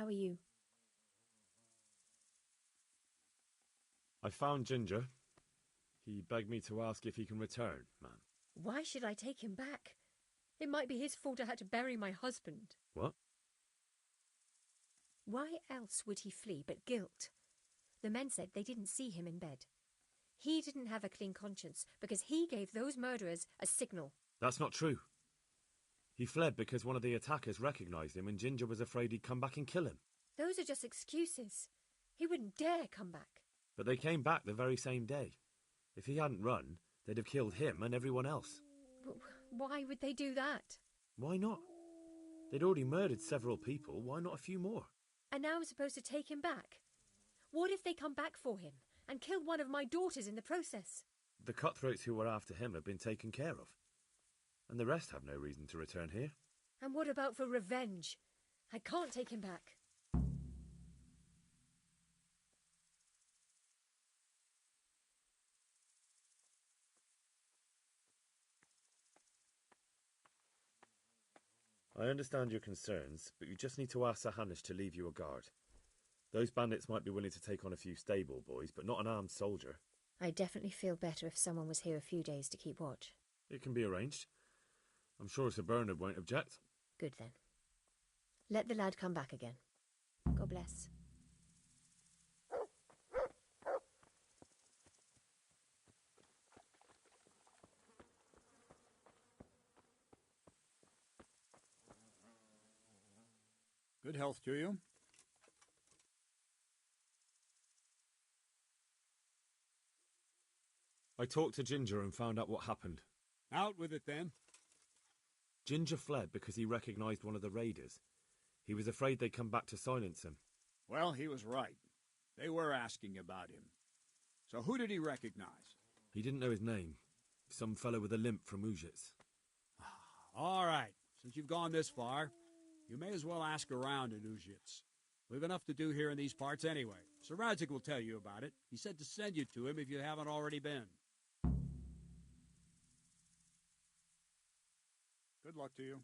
are you? I found Ginger. He begged me to ask if he can return, man. Why should I take him back? It might be his fault I had to bury my husband. What? Why else would he flee but guilt? The men said they didn't see him in bed. He didn't have a clean conscience because he gave those murderers a signal. That's not true. He fled because one of the attackers recognised him and Ginger was afraid he'd come back and kill him. Those are just excuses. He wouldn't dare come back. But they came back the very same day. If he hadn't run, they'd have killed him and everyone else. Why would they do that? Why not? They'd already murdered several people. Why not a few more? And now I'm supposed to take him back? What if they come back for him and kill one of my daughters in the process? The cutthroats who were after him have been taken care of. And the rest have no reason to return here. And what about for revenge? I can't take him back. I understand your concerns, but you just need to ask Sir Hanish to leave you a guard. Those bandits might be willing to take on a few stable boys, but not an armed soldier. I'd definitely feel better if someone was here a few days to keep watch. It can be arranged. I'm sure Sir Bernard won't object. Good then. Let the lad come back again. God bless. Good health to you. I talked to Ginger and found out what happened. Out with it, then. Ginger fled because he recognised one of the raiders. He was afraid they'd come back to silence him. Well, he was right. They were asking about him. So who did he recognize? He didn't know his name. Some fellow with a limp from Ujits. All right. Since you've gone this far, you may as well ask around in Ujits. We've enough to do here in these parts anyway. Sir Radzik will tell you about it. He said to send you to him if you haven't already been. Good luck to you.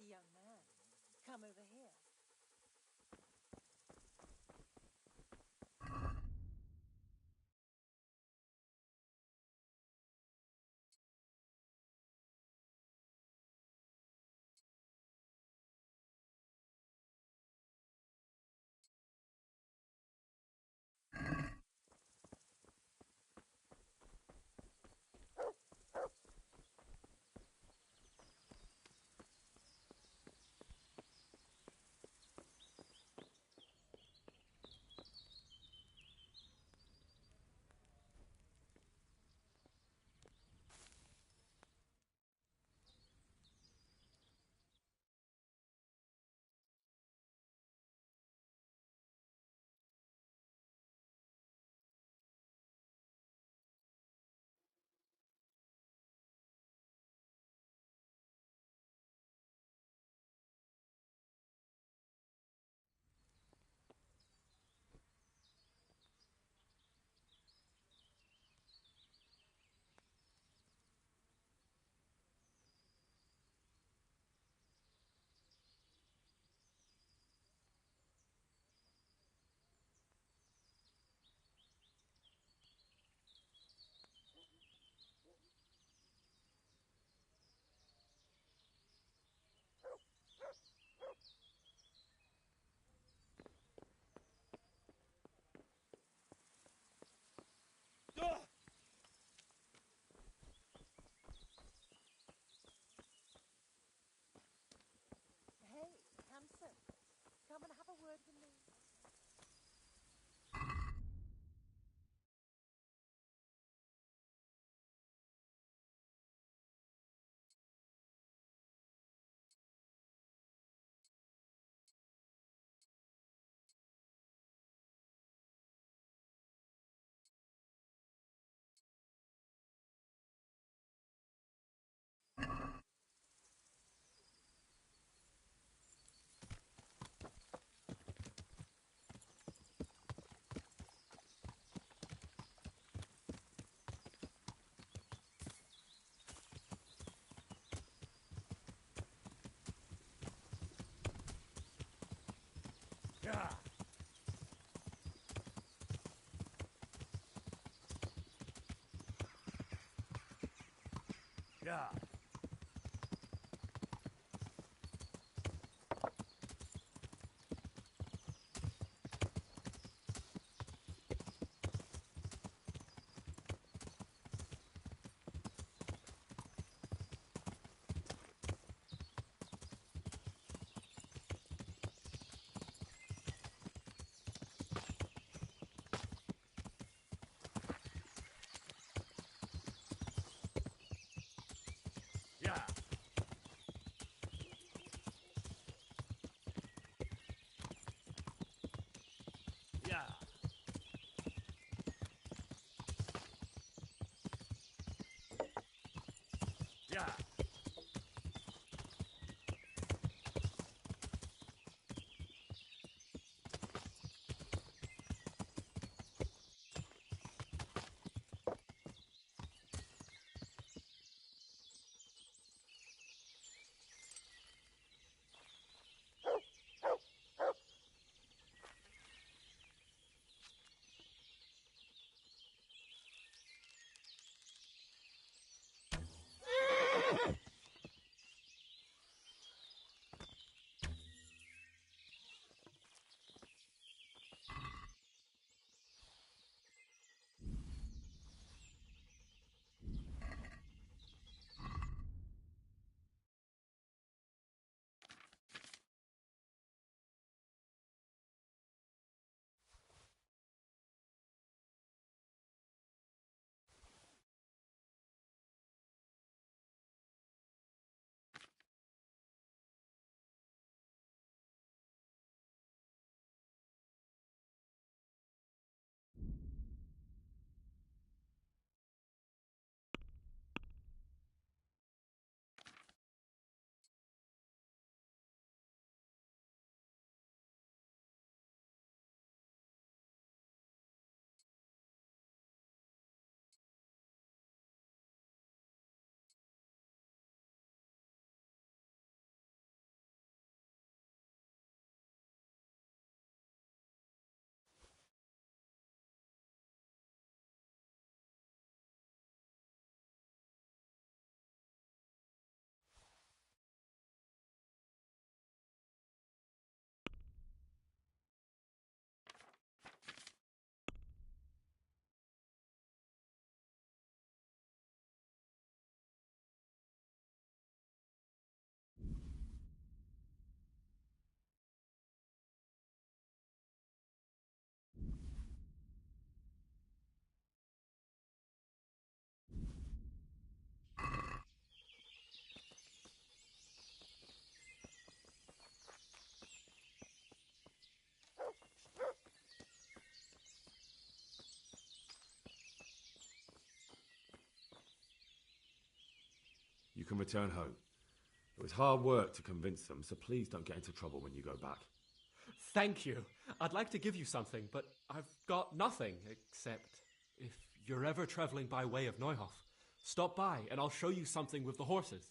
Young man, come over here. Yeah. Yeah. Yeah. Yeah. Yeah. You can return home. It was hard work to convince them, so please don't get into trouble when you go back. Thank you. I'd like to give you something, but I've got nothing except if you're ever traveling by way of Neuhof, stop by and I'll show you something with the horses.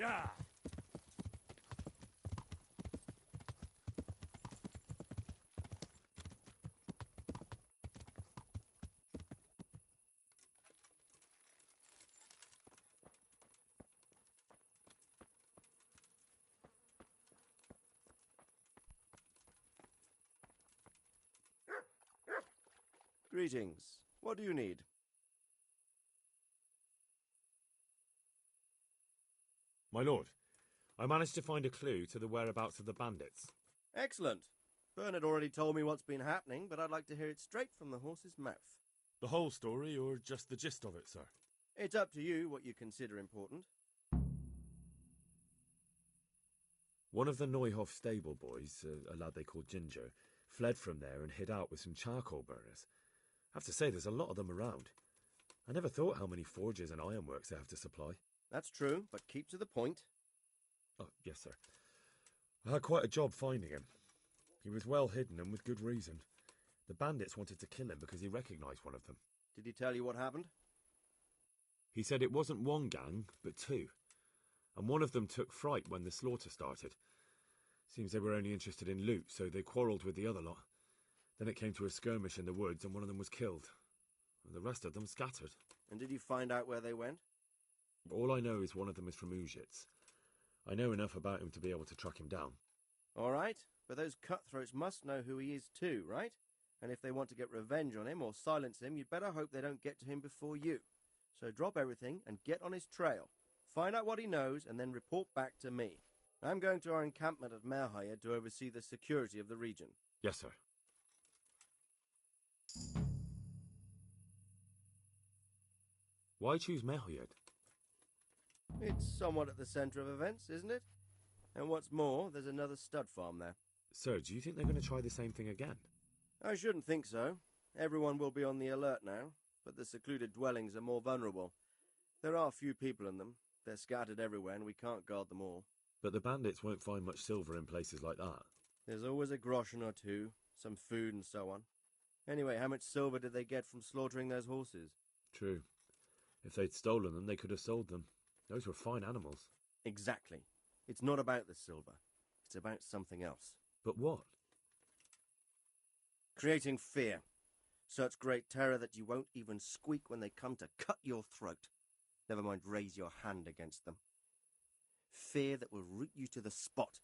Yeah. Greetings. What do you need? My lord, I managed to find a clue to the whereabouts of the bandits. Excellent. Bernard already told me what's been happening, but I'd like to hear it straight from the horse's mouth. The whole story, or just the gist of it, sir? It's up to you what you consider important. One of the Neuhoff stable boys, a lad they called Ginger, fled from there and hid out with some charcoal burners. I have to say, there's a lot of them around. I never thought how many forges and ironworks they have to supply. That's true, but keep to the point. Oh, yes, sir. I had quite a job finding him. He was well hidden and with good reason. The bandits wanted to kill him because he recognised one of them. Did he tell you what happened? He said it wasn't one gang, but two. And one of them took fright when the slaughter started. Seems they were only interested in loot, so they quarrelled with the other lot. Then it came to a skirmish in the woods and one of them was killed. And the rest of them scattered. And did you find out where they went? All I know is one of them is from Uzhitz. I know enough about him to be able to track him down. All right, but those cutthroats must know who he is too, right? And if they want to get revenge on him or silence him, you'd better hope they don't get to him before you. So drop everything and get on his trail. Find out what he knows and then report back to me. I'm going to our encampment at Merhayed to oversee the security of the region. Yes, sir. Why choose Merhayed? It's somewhat at the centre of events, isn't it? And what's more, there's another stud farm there. Sir, do you think they're going to try the same thing again? I shouldn't think so. Everyone will be on the alert now, but the secluded dwellings are more vulnerable. There are few people in them. They're scattered everywhere and we can't guard them all. But the bandits won't find much silver in places like that. There's always a groschen or two, some food and so on. Anyway, how much silver did they get from slaughtering those horses? True. If they'd stolen them, they could have sold them. Those were fine animals. Exactly. It's not about the silver. It's about something else. But what? Creating fear. Such great terror that you won't even squeak when they come to cut your throat. Never mind raise your hand against them. Fear that will root you to the spot,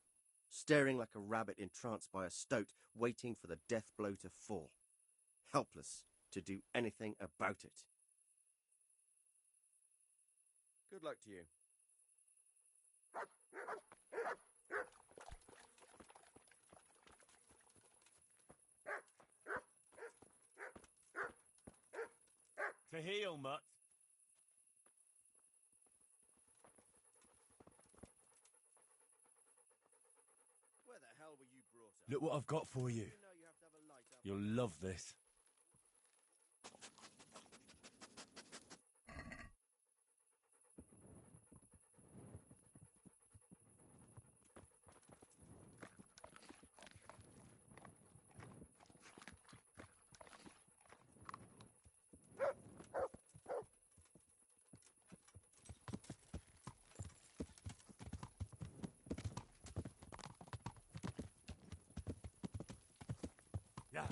staring like a rabbit entranced by a stoat, waiting for the death blow to fall. Helpless to do anything about it. Good luck to you. To heel, mutt. Where the hell were you brought up? Look what I've got for you. You know you have to have a light up. You'll love this. Yeah.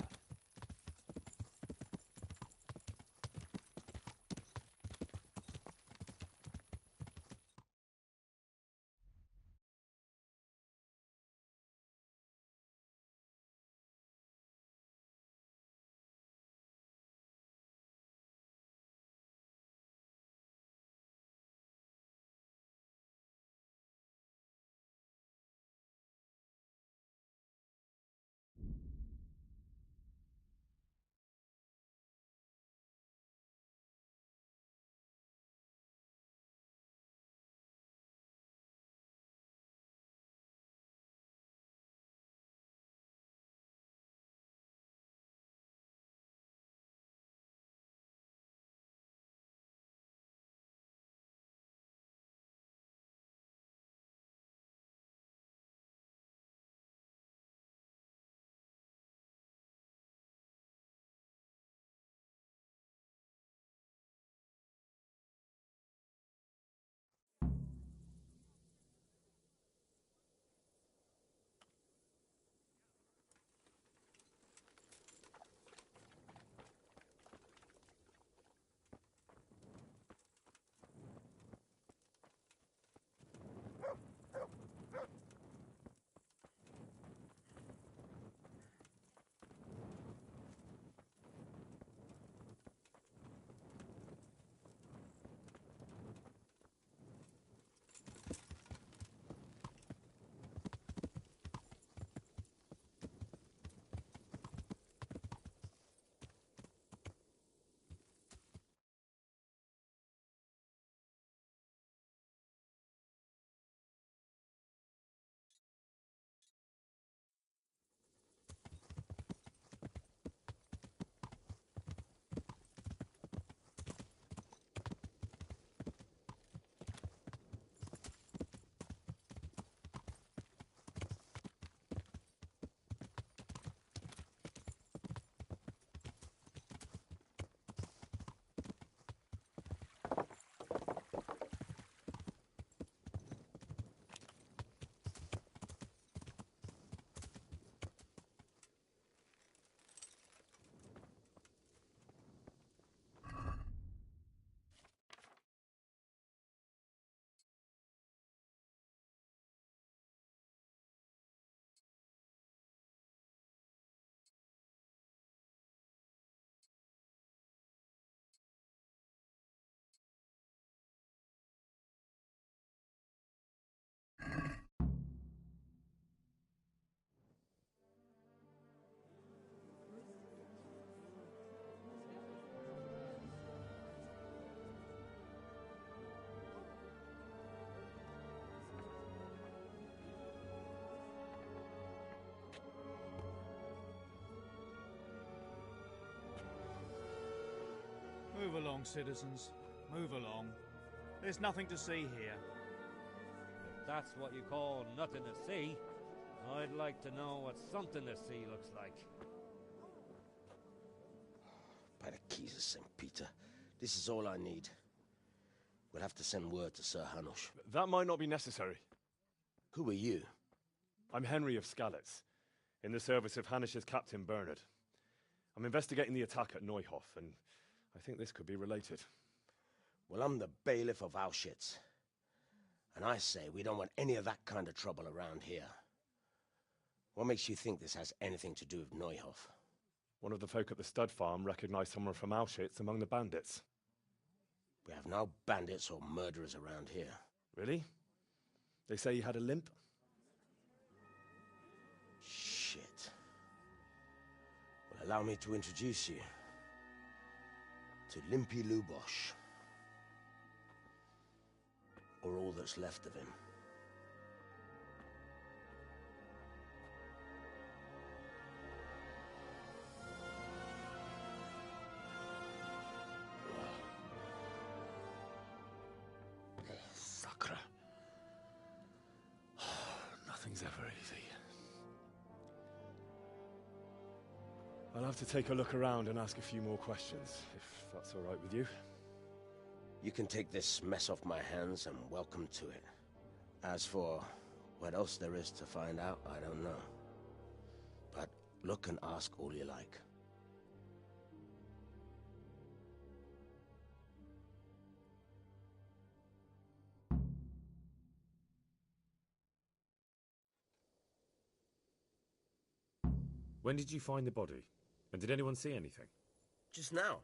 Move along, citizens. Move along. There's nothing to see here. If that's what you call nothing to see, I'd like to know what something to see looks like. By the keys of St. Peter, this is all I need. We'll have to send word to Sir Hanush. That might not be necessary. Who are you? I'm Henry of Skalitz, in the service of Hanush's Captain Bernard. I'm investigating the attack at Neuhof, and I think this could be related. Well, I'm the bailiff of Auschwitz. And I say we don't want any of that kind of trouble around here. What makes you think this has anything to do with Neuhof? One of the folk at the stud farm recognized someone from Auschwitz among the bandits. We have no bandits or murderers around here. Really? They say he had a limp? Shit. Well, allow me to introduce you to Limpy Lubosh. Or all that's left of him. Sacre. Nothing's ever easy. I'll have to take a look around and ask a few more questions, if that's all right with you. You can take this mess off my hands and welcome to it. As for what else there is to find out, I don't know. But look and ask all you like. When did you find the body? And did anyone see anything? Just now.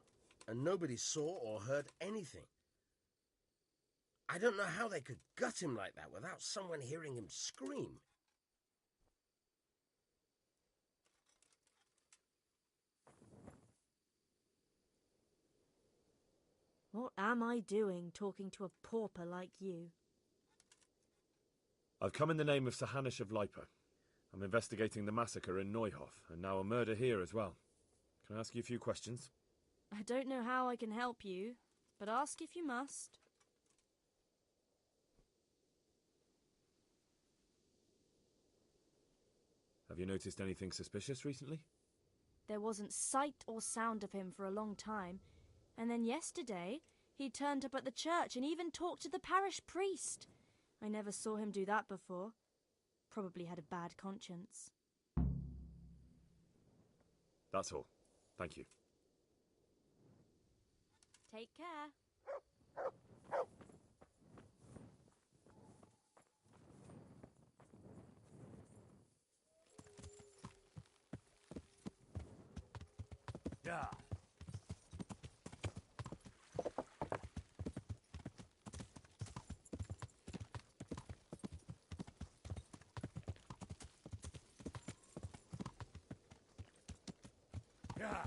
And nobody saw or heard anything. I don't know how they could gut him like that without someone hearing him scream. What am I doing talking to a pauper like you? I've come in the name of Sir Hanush of Lipa. I'm investigating the massacre in Neuhof, and now a murder here as well. Can I ask you a few questions? I don't know how I can help you, but ask if you must. Have you noticed anything suspicious recently? There wasn't sight or sound of him for a long time, and then yesterday he turned up at the church and even talked to the parish priest. I never saw him do that before. Probably had a bad conscience. That's all. Thank you. Take care. Yeah. Yeah.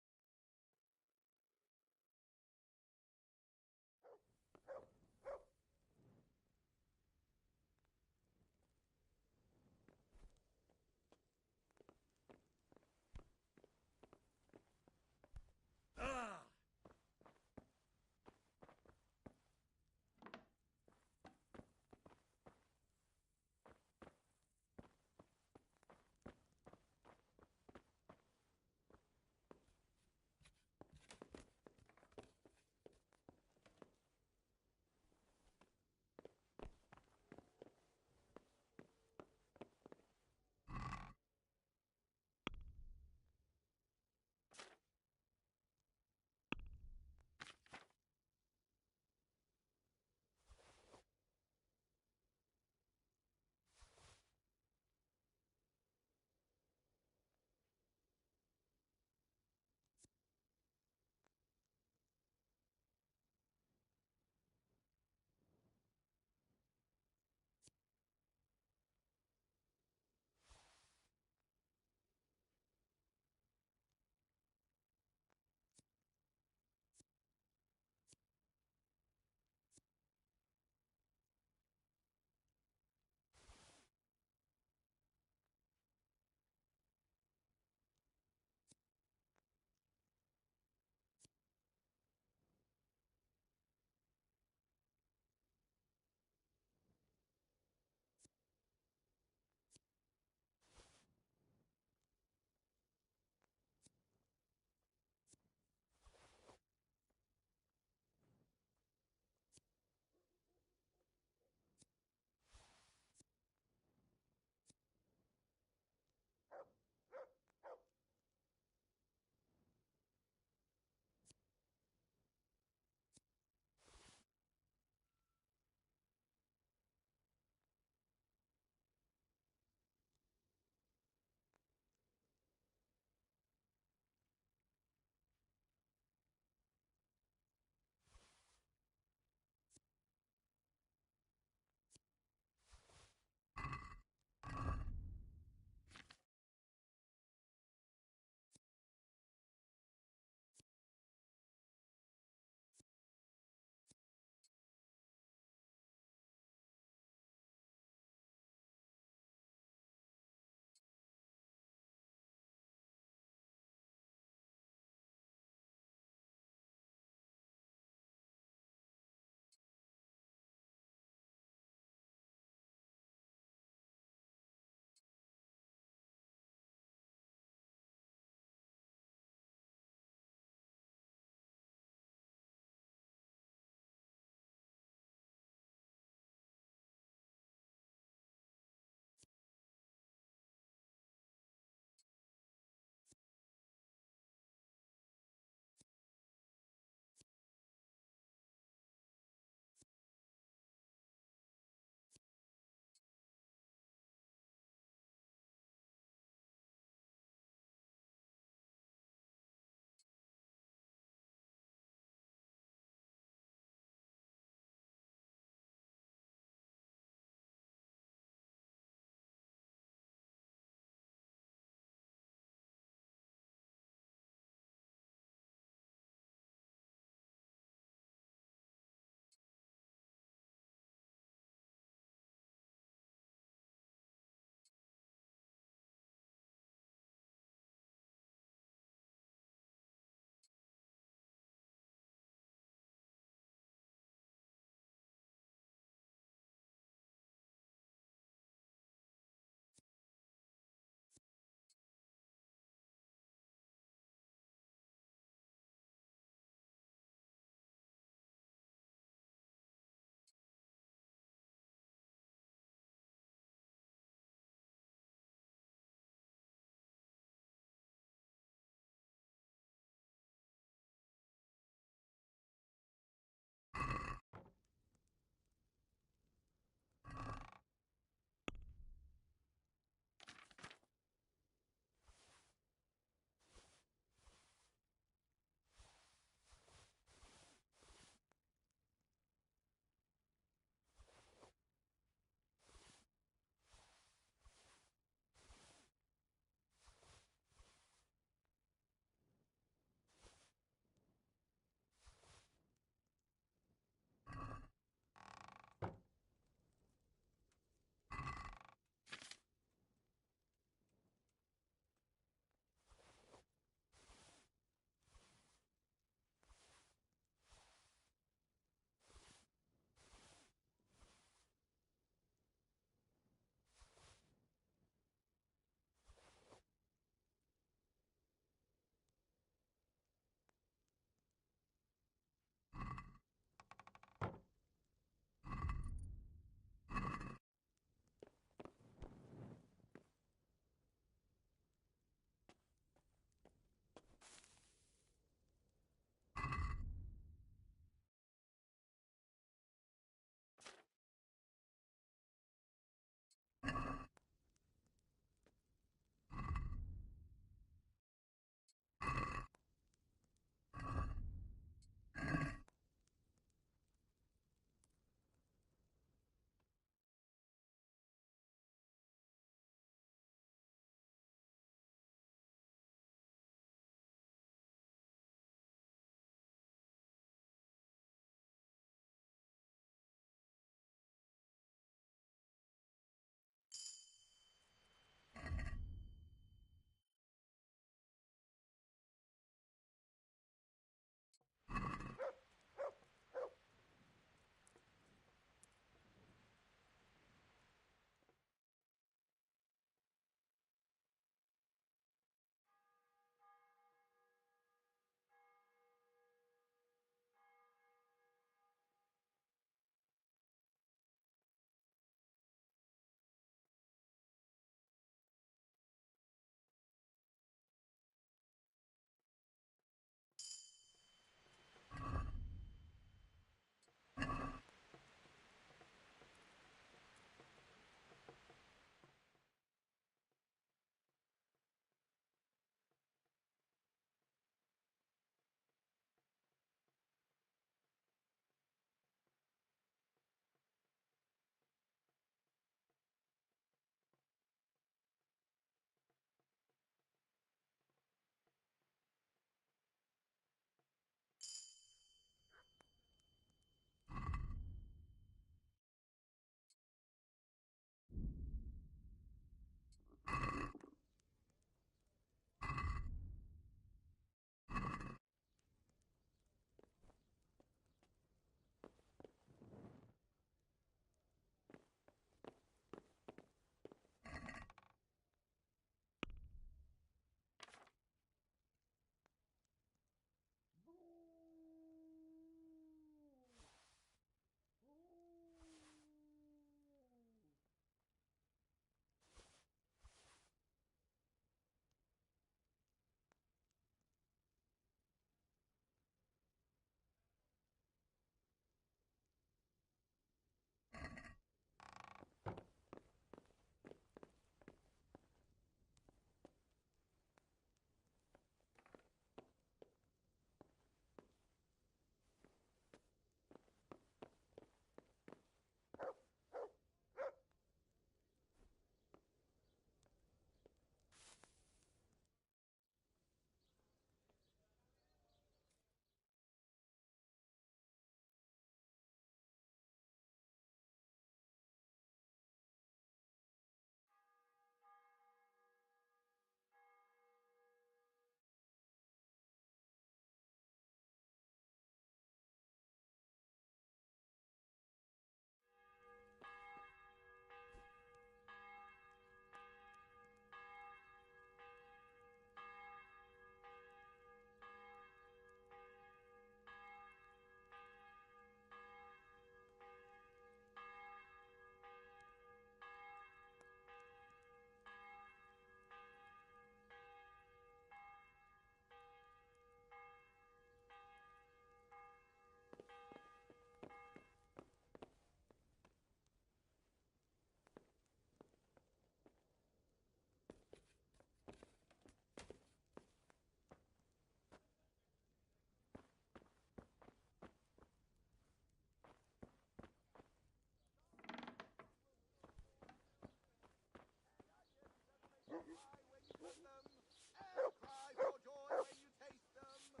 Cry for joy when you taste them.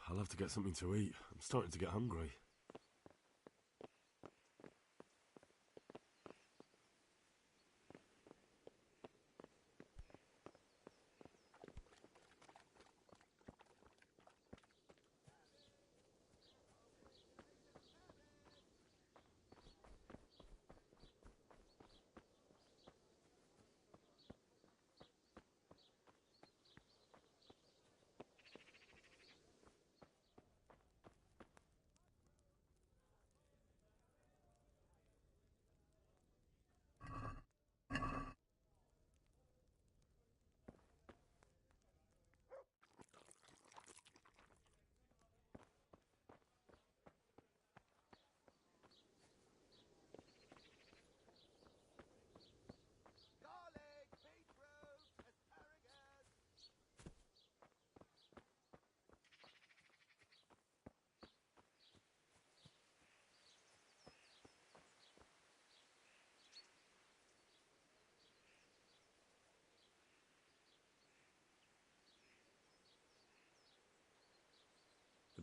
I'll have to get something to eat. I'm starting to get hungry.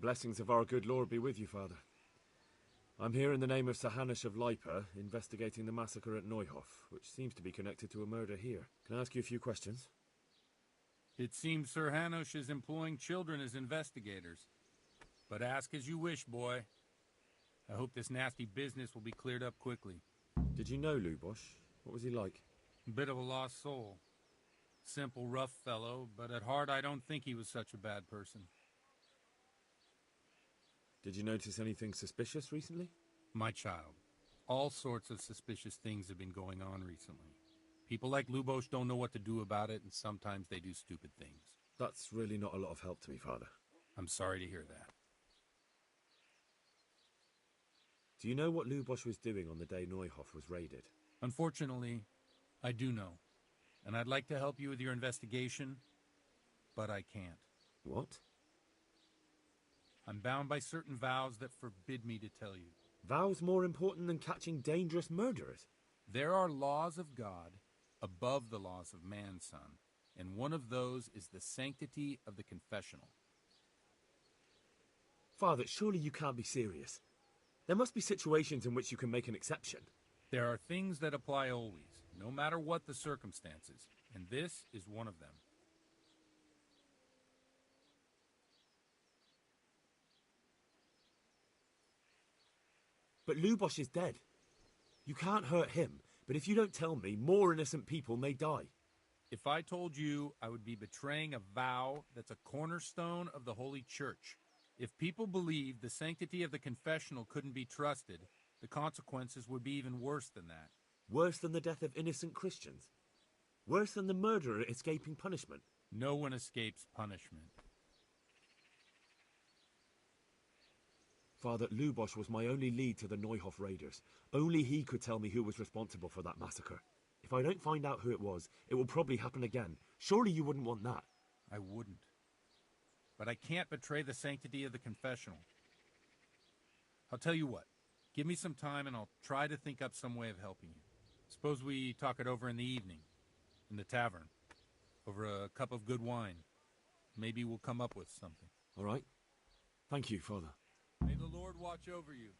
The blessings of our good Lord be with you, Father. I'm here in the name of Sir Hanush of Lipa, investigating the massacre at Neuhof, which seems to be connected to a murder here. Can I ask you a few questions? It seems Sir Hanush is employing children as investigators. But ask as you wish, boy. I hope this nasty business will be cleared up quickly. Did you know Lubosh? What was he like? A bit of a lost soul. Simple, rough fellow, but at heart I don't think he was such a bad person. Did you notice anything suspicious recently? My child, all sorts of suspicious things have been going on recently. People like Lubosh don't know what to do about it, and sometimes they do stupid things. That's really not a lot of help to me, Father. I'm sorry to hear that. Do you know what Lubosh was doing on the day Neuhof was raided? Unfortunately, I do know. And I'd like to help you with your investigation, but I can't. What? I'm bound by certain vows that forbid me to tell you. Vows more important than catching dangerous murderers? There are laws of God above the laws of man, son, and one of those is the sanctity of the confessional. Father, surely you can't be serious. There must be situations in which you can make an exception. There are things that apply always, no matter what the circumstances, and this is one of them. But Lubosh is dead. You can't hurt him, but if you don't tell me, more innocent people may die. If I told you, I would be betraying a vow that's a cornerstone of the Holy Church. If people believed the sanctity of the confessional couldn't be trusted, the consequences would be even worse than that. Worse than the death of innocent Christians? Worse than the murderer escaping punishment? No one escapes punishment. Father, Lubosh was my only lead to the Neuhof raiders. Only he could tell me who was responsible for that massacre. If I don't find out who it was, it will probably happen again. Surely you wouldn't want that. I wouldn't. But I can't betray the sanctity of the confessional. I'll tell you what. Give me some time and I'll try to think up some way of helping you. Suppose we talk it over in the evening, in the tavern, over a cup of good wine. Maybe we'll come up with something. All right. Thank you, Father. May the Lord watch over you.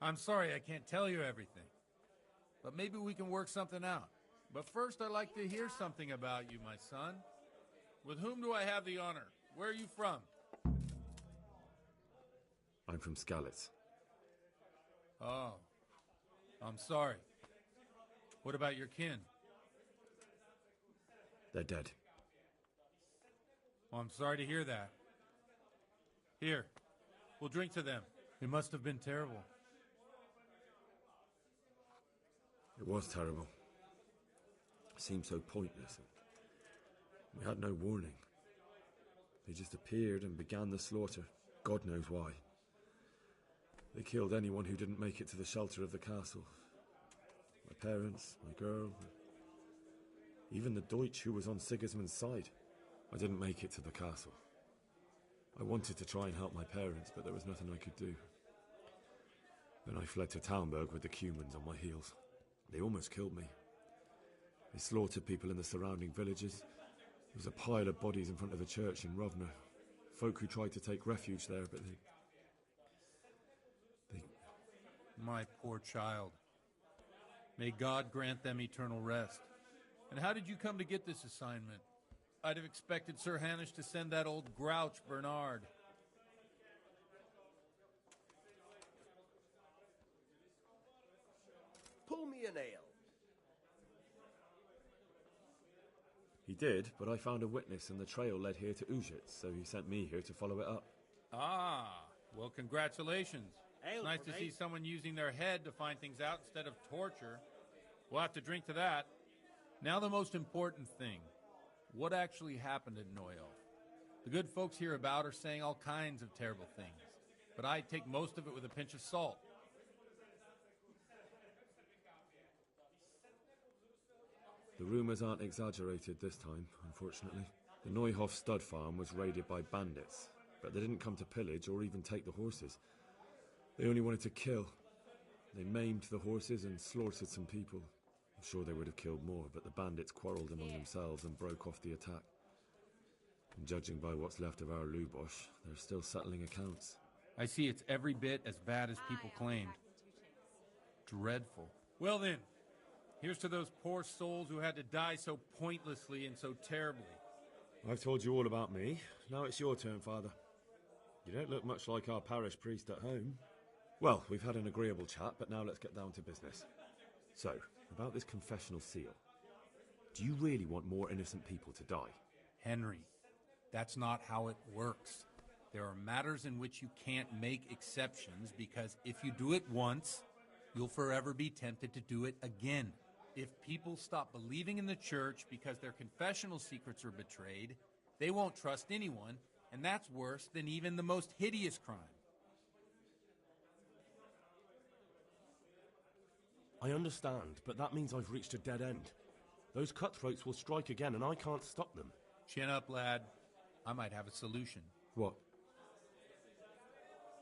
I'm sorry I can't tell you everything. But maybe we can work something out. But first I'd like to hear something about you, my son. With whom do I have the honor? Where are you from? I'm from Skalitz. Oh, I'm sorry. What about your kin? They're dead. Well, I'm sorry to hear that. Here, we'll drink to them. It must have been terrible. It was terrible. It seemed so pointless. We had no warning. They just appeared and began the slaughter. God knows why. They killed anyone who didn't make it to the shelter of the castle. My parents, my girl, even the Deutsch who was on Sigismund's side. I didn't make it to the castle. I wanted to try and help my parents, but there was nothing I could do. Then I fled to Talmberg with the Cumans on my heels. They almost killed me. They slaughtered people in the surrounding villages. There was a pile of bodies in front of a church in Rovna. Folk who tried to take refuge there, but they... My poor child. May God grant them eternal rest. And how did you come to get this assignment? I'd have expected Sir Hanish to send that old grouch, Bernard. Pull me an ale. He did, but I found a witness and the trail led here to Ujits, so he sent me here to follow it up. Ah, well, congratulations. Ale Nice for to me. see someone using their head to find things out instead of torture. We'll have to drink to that. Now the most important thing. What actually happened at Neuhof? The good folks hereabout are saying all kinds of terrible things, but I take most of it with a pinch of salt. The rumours aren't exaggerated this time, unfortunately. The Neuhof stud farm was raided by bandits, but they didn't come to pillage or even take the horses. They only wanted to kill. They maimed the horses and slaughtered some people. I'm sure they would have killed more, but the bandits quarrelled among themselves and broke off the attack. And judging by what's left of our Lubosh, they're still settling accounts. I see it's every bit as bad as people claimed. Dreadful. Well then, here's to those poor souls who had to die so pointlessly and so terribly. I've told you all about me. Now it's your turn, Father. You don't look much like our parish priest at home. Well, we've had an agreeable chat, but now let's get down to business. So, about this confessional seal. Do you really want more innocent people to die? Henry, that's not how it works. There are matters in which you can't make exceptions because if you do it once, you'll forever be tempted to do it again. If people stop believing in the church because their confessional secrets are betrayed, they won't trust anyone, and that's worse than even the most hideous crime. I understand, but that means I've reached a dead end. Those cutthroats will strike again, and I can't stop them. Chin up, lad. I might have a solution. What?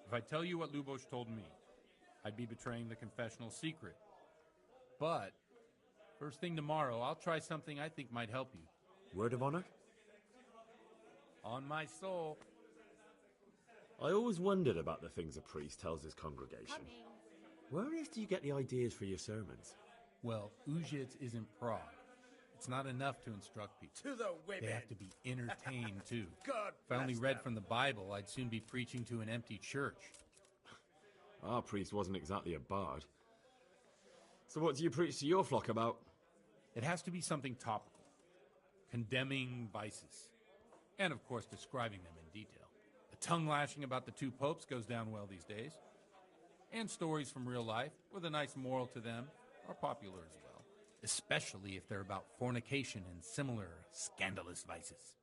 If I tell you what Lubosh told me, I'd be betraying the confessional secret. But, first thing tomorrow, I'll try something I think might help you. Word of honor? On my soul. I always wondered about the things a priest tells his congregation. Where on earth do you get the ideas for your sermons? Well, Ujits isn't Prague. It's not enough to instruct people. To the women. They have to be entertained, too. God If I only bless read them. from the Bible, I'd soon be preaching to an empty church. Our priest wasn't exactly a bard. So what do you preach to your flock about? It has to be something topical. Condemning vices. And, of course, describing them in detail. The tongue-lashing about the two popes goes down well these days. And stories from real life, with a nice moral to them, are popular as well. Especially if they're about fornication and similar scandalous vices.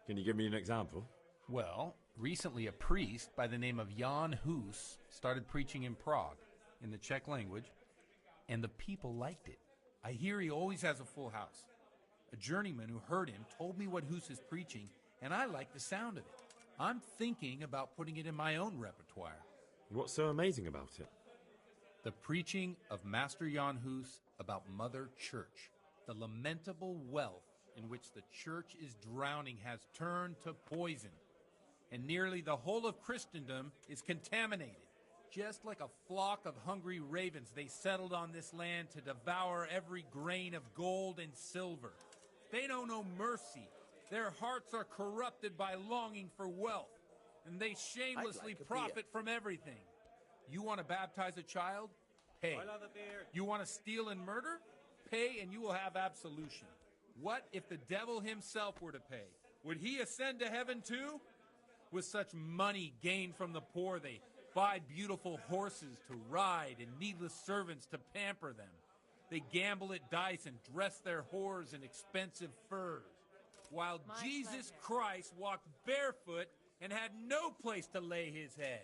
Can you give me an example? Well, recently a priest by the name of Jan Hus started preaching in Prague, in the Czech language, and the people liked it. I hear he always has a full house. A journeyman who heard him told me what Hus is preaching, and I like the sound of it. I'm thinking about putting it in my own repertoire. What's so amazing about it? The preaching of Master Jan Hus about Mother Church. The lamentable wealth in which the church is drowning has turned to poison, and nearly the whole of Christendom is contaminated. Just like a flock of hungry ravens, they settled on this land to devour every grain of gold and silver. They know no mercy. Their hearts are corrupted by longing for wealth, and they shamelessly profit from everything. You want to baptize a child? Pay. You want to steal and murder? Pay and you will have absolution. What if the devil himself were to pay? Would he ascend to heaven too? With such money gained from the poor, they buy beautiful horses to ride and needless servants to pamper them. They gamble at dice and dress their whores in expensive furs, while Jesus Christ walked barefoot and had no place to lay his head.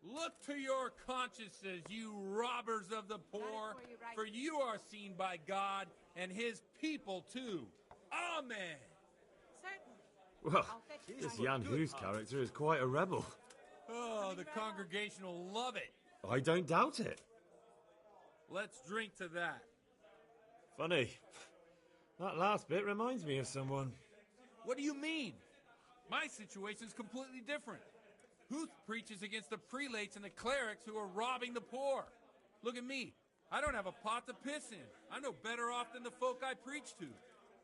Look to your consciences, you robbers of the poor, for you are seen by God and his people too. Amen. Well, this Jan Hus character is quite a rebel. Oh, the congregation will love it. I don't doubt it. Let's drink to that. Funny. That last bit reminds me of someone. What do you mean? My situation's completely different. Huth preaches against the prelates and the clerics who are robbing the poor. Look at me. I don't have a pot to piss in. I'm no better off than the folk I preach to.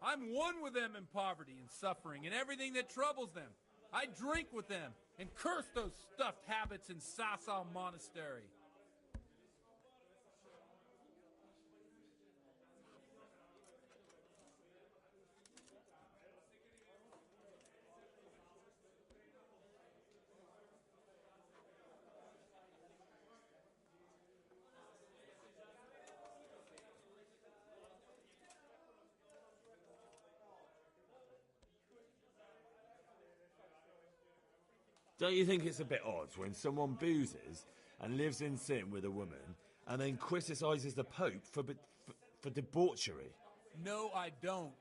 I'm one with them in poverty and suffering and everything that troubles them. I drink with them and curse those stuffed habits in Sasau Monastery. Don't you think it's a bit odd when someone boozes and lives in sin with a woman and then criticises the Pope for debauchery? No, I don't.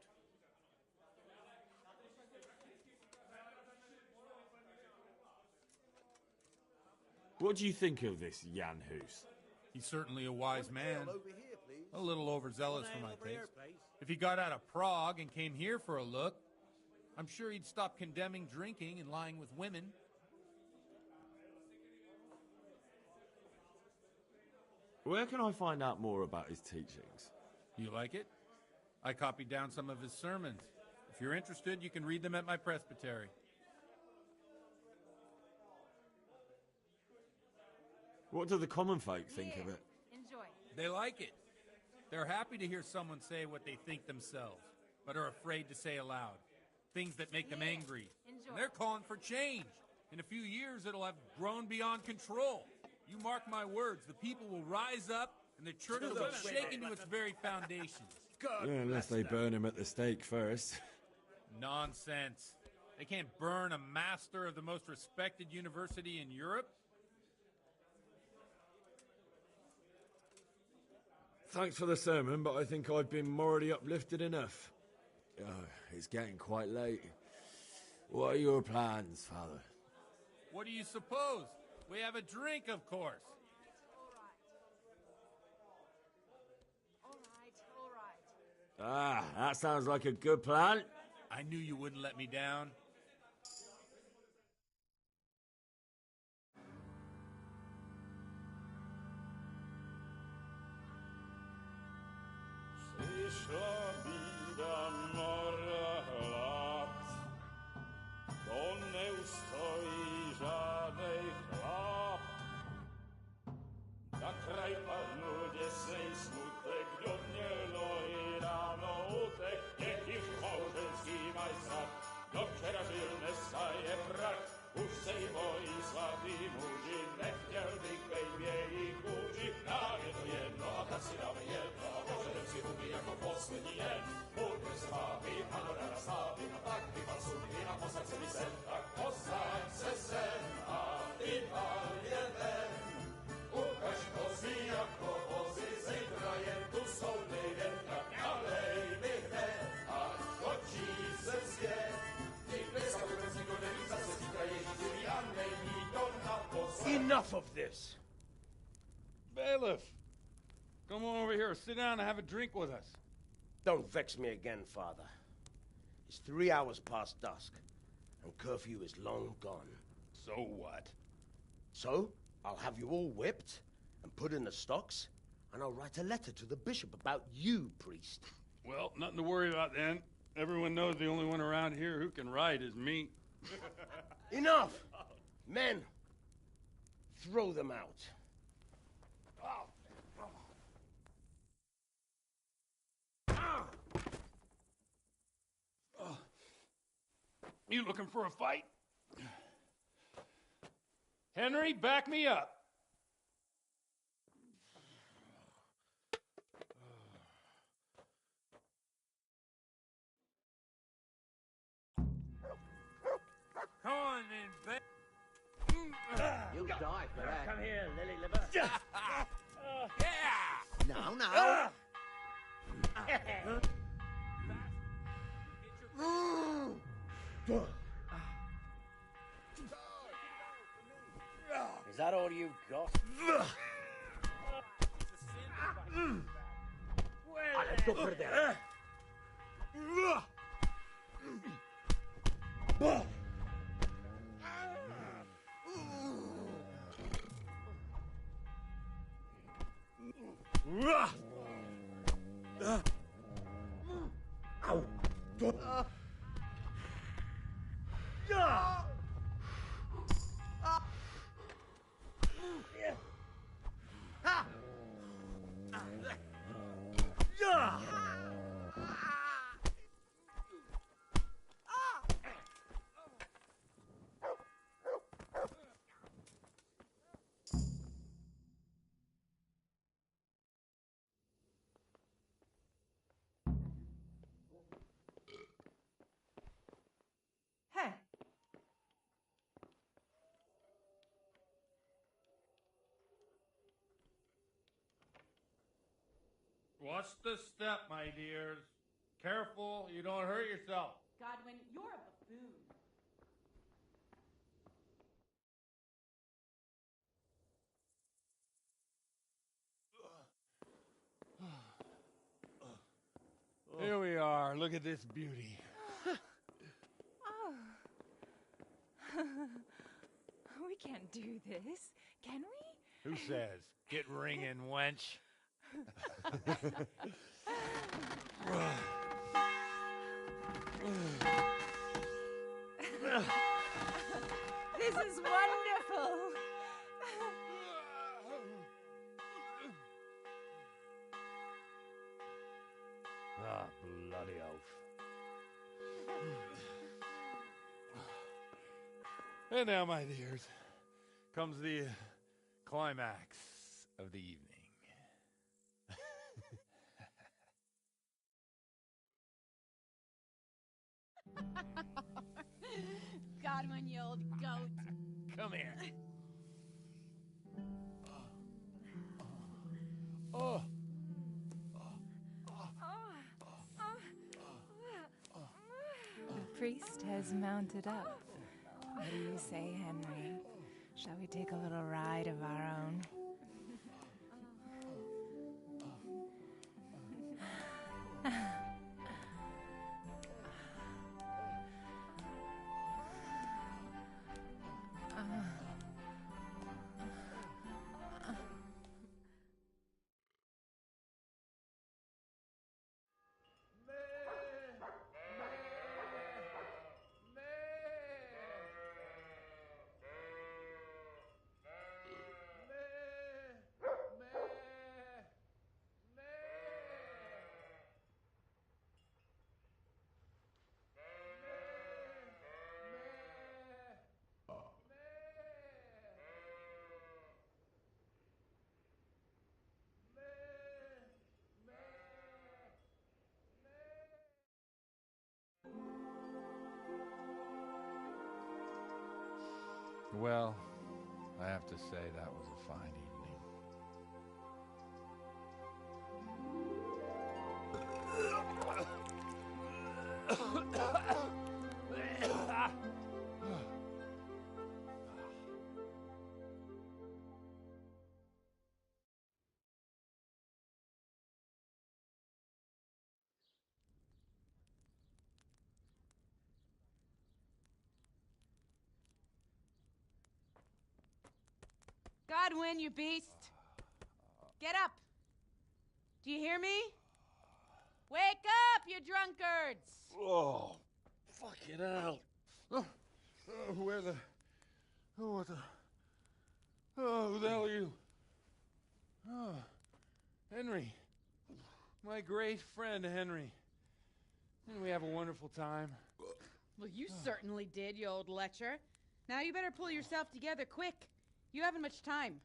What do you think of this Jan Hus? He's certainly a wise man. A little overzealous for my taste. If he got out of Prague and came here for a look, I'm sure he'd stop condemning drinking and lying with women. Where can I find out more about his teachings? You like it? I copied down some of his sermons. If you're interested, you can read them at my presbytery. What do the common folk think of it? Enjoy. They like it. They're happy to hear someone say what they think themselves, but are afraid to say aloud. Things that make them angry. Enjoy. And they're calling for change. In a few years, it'll have grown beyond control. You mark my words, the people will rise up and the church will be shaken to its very foundations. Yeah, unless they burn him at the stake first. Nonsense. They can't burn a master of the most respected university in Europe. Thanks for the sermon, but I think I've been morally uplifted enough. It's getting quite late. What are your plans, Father? What do you suppose? We have a drink, of course. All right. That sounds like a good plan. I knew you wouldn't let me down. Enough of this! Bailiff! Come on over here, sit down and have a drink with us. Don't vex me again, Father. It's 3 hours past dusk, and curfew is long gone. So what? So? I'll have you all whipped and put in the stocks, and I'll write a letter to the bishop about you, priest. Well, nothing to worry about then. Everyone knows the only one around here who can write is me. Enough! Men, throw them out. You looking for a fight? Henry, back me up. Come on then, babe. You'll die for that. Come here, lily liver. Yeah! Now, now. Is that all you've got? Alex, perder. Hey. Watch the step, my dears. Careful, you don't hurt yourself. Godwin, you're a buffoon. Here we are. Look at this beauty. Oh. We can't do this, can we? Who says? Get ringing, wench. This is wonderful. Ah, bloody oath. And now, my dears, comes the climax of the evening. Godwin, you old goat. Come here. Oh. The priest has mounted up. What do you say, Henry? Shall we take a little ride of our own? Well, I have to say that was a fine evening. Godwin, you beast! Get up! Do you hear me? Wake up, you drunkards! Oh, fucking hell. Where the... Oh, what the... Oh, who the hell are you? Oh, Henry. My great friend, Henry. Didn't we have a wonderful time? Well, you certainly did, you old lecher. Now you better pull yourself together quick. You haven't much time.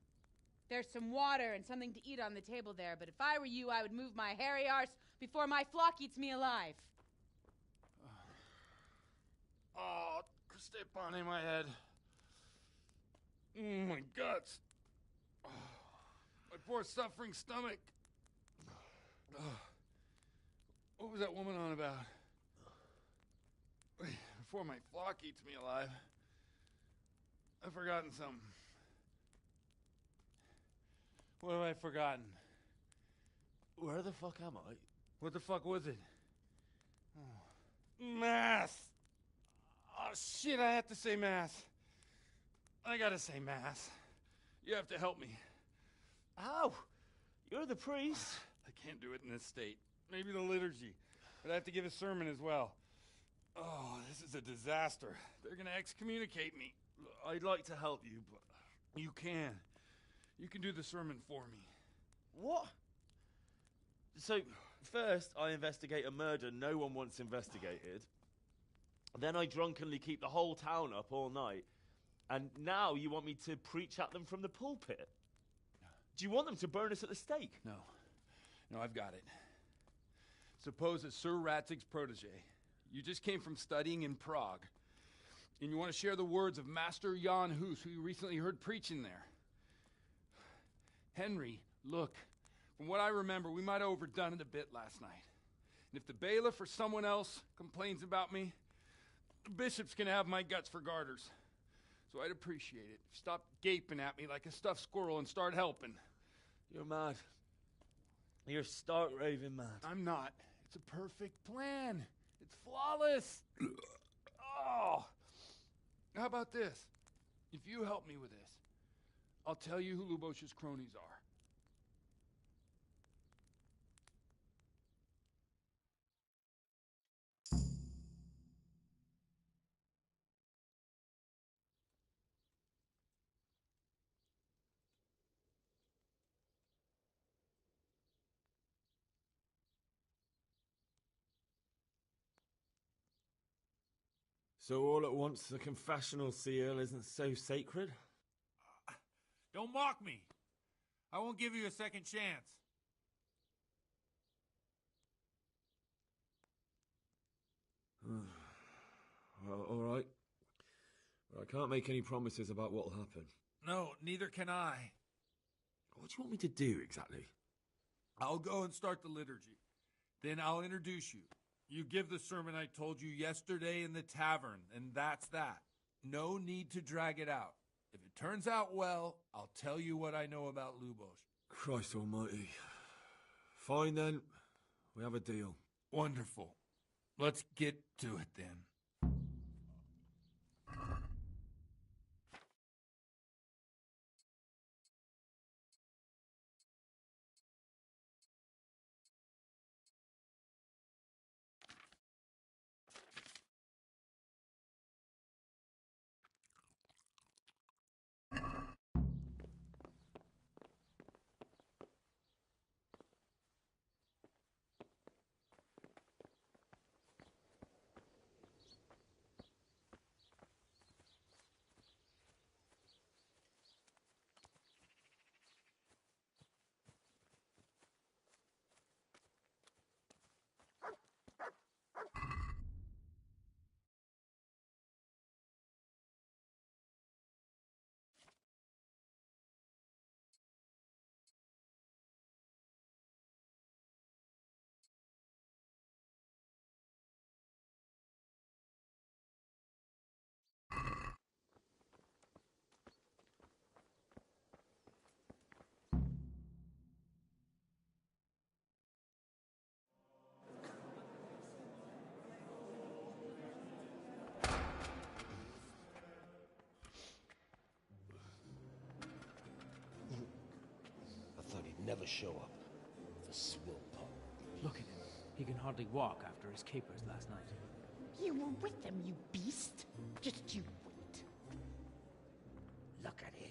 There's some water and something to eat on the table there, but if I were you, I would move my hairy arse before my flock eats me alive. Oh, step on in my head. My guts. Oh, my poor suffering stomach. Oh, what was that woman on about? Before my flock eats me alive. I've forgotten something. What have I forgotten? Where the fuck am I? What the fuck was it? Oh. Mass! Oh, shit, I have to say mass. I gotta say mass. You have to help me. How? You're the priest. I can't do it in this state. Maybe the liturgy. But I have to give a sermon as well. Oh, this is a disaster. They're gonna excommunicate me. I'd like to help you, but... You can. You can do the sermon for me. What? So, first I investigate a murder no one wants investigated. Then I drunkenly keep the whole town up all night. And now you want me to preach at them from the pulpit? Do you want them to burn us at the stake? No. No, I've got it. Suppose that Sir Ratzig's protege. You just came from studying in Prague. And you want to share the words of Master Jan Hus, who you recently heard preaching there. Henry, look. From what I remember, we might have overdone it a bit last night. And if the bailiff or someone else complains about me, the bishop's gonna have my guts for garters. So I'd appreciate it. Stop gaping at me like a stuffed squirrel and start helping. You're mad. You're stark raving mad. I'm not. It's a perfect plan. It's flawless. Oh. How about this? If you help me with this, I'll tell you who Lubosh's cronies are. So all at once the confessional seal isn't so sacred? Don't mock me. I won't give you a second chance. Well, all right. But I can't make any promises about what'll happen. No, neither can I. What do you want me to do exactly? I'll go and start the liturgy. Then I'll introduce you. You give the sermon I told you yesterday in the tavern, and that's that. No need to drag it out. If it turns out well, I'll tell you what I know about Lubosh. Christ almighty. Fine then. We have a deal. Wonderful. Let's get to it then. never show up. The swill pot. Look at him. He can hardly walk after his capers last night. You were with them, you beast. Just you wait. Look at him.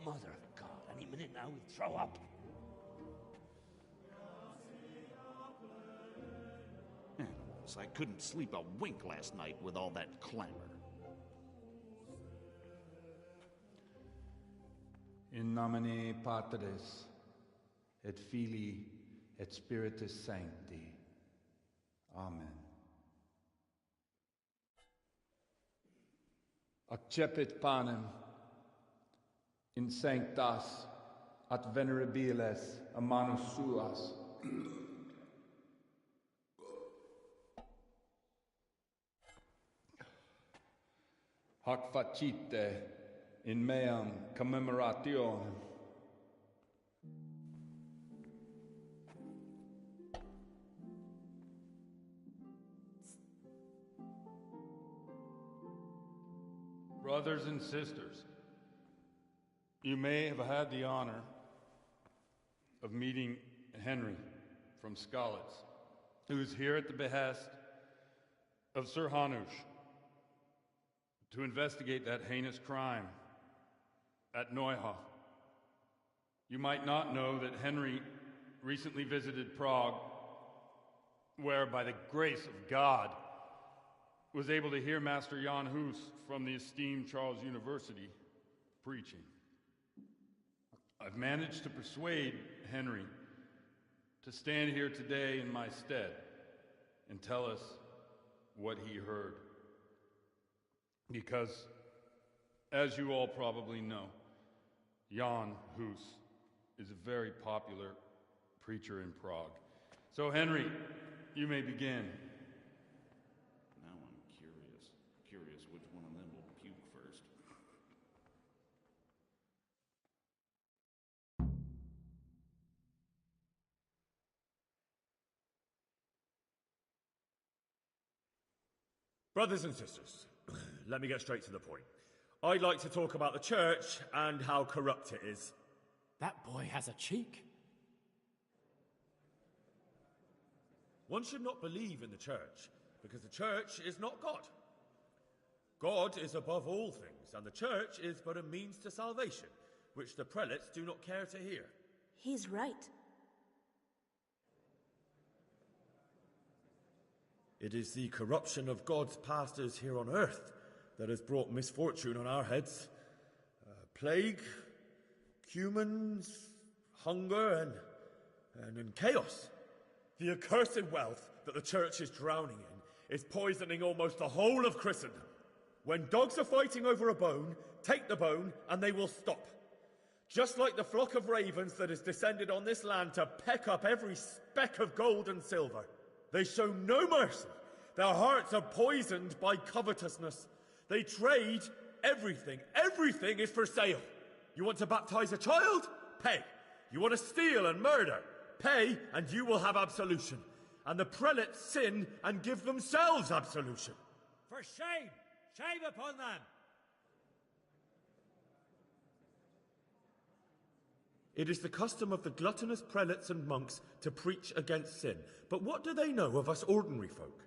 Mother of God, any minute now he'll throw up. Animals, I couldn't sleep a wink last night with all that clamor. In nomine Patris, et Filii, et Spiritus Sancti. Amen. Accepit panem in sanctas at venerabiles a manus suas. Hac facite in meam commemorationem. Brothers and sisters, you may have had the honor of meeting Henry from Skalitz, who is here at the behest of Sir Hanush to investigate that heinous crime at Neuhof. You might not know that Henry recently visited Prague, where, by the grace of God, was able to hear Master Jan Hus from the esteemed Charles University preaching. I've managed to persuade Henry to stand here today in my stead and tell us what he heard. Because, as you all probably know, Jan Hus is a very popular preacher in Prague. So, Henry, you may begin. Now I'm curious which one of them will puke first. Brothers and sisters, let me get straight to the point. I'd like to talk about the church and how corrupt it is. That boy has a cheek. One should not believe in the church, because the church is not God. God is above all things, and the church is but a means to salvation, which the prelates do not care to hear. He's right. It is the corruption of God's pastors here on earth that has brought misfortune on our heads. Plague, cumens, hunger, and chaos. The accursed wealth that the church is drowning in is poisoning almost the whole of Christendom. When dogs are fighting over a bone, take the bone and they will stop. Just like the flock of ravens that has descended on this land to peck up every speck of gold and silver. They show no mercy. Their hearts are poisoned by covetousness. They trade everything. Everything is for sale. You want to baptize a child? Pay. You want to steal and murder? Pay, and you will have absolution. And the prelates sin and give themselves absolution. For shame! Shame upon them! It is the custom of the gluttonous prelates and monks to preach against sin. But what do they know of us ordinary folk?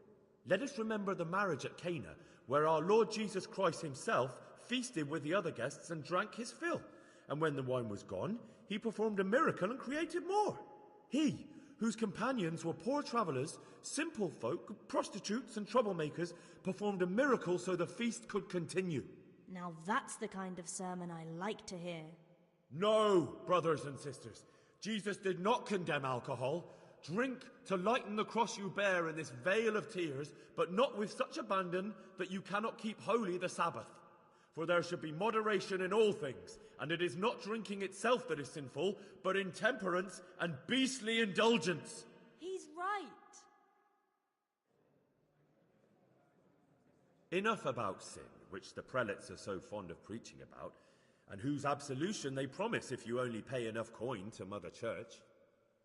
Let us remember the marriage at Cana, where our Lord Jesus Christ himself feasted with the other guests and drank his fill. And when the wine was gone, he performed a miracle and created more. He, whose companions were poor travellers, simple folk, prostitutes and troublemakers, performed a miracle so the feast could continue. Now that's the kind of sermon I like to hear. No, brothers and sisters, Jesus did not condemn alcohol. Drink to lighten the cross you bear in this vale of tears, but not with such abandon that you cannot keep holy the Sabbath. For there should be moderation in all things, and it is not drinking itself that is sinful, but intemperance and beastly indulgence. He's right. Enough about sin, which the prelates are so fond of preaching about, and whose absolution they promise if you only pay enough coin to Mother Church.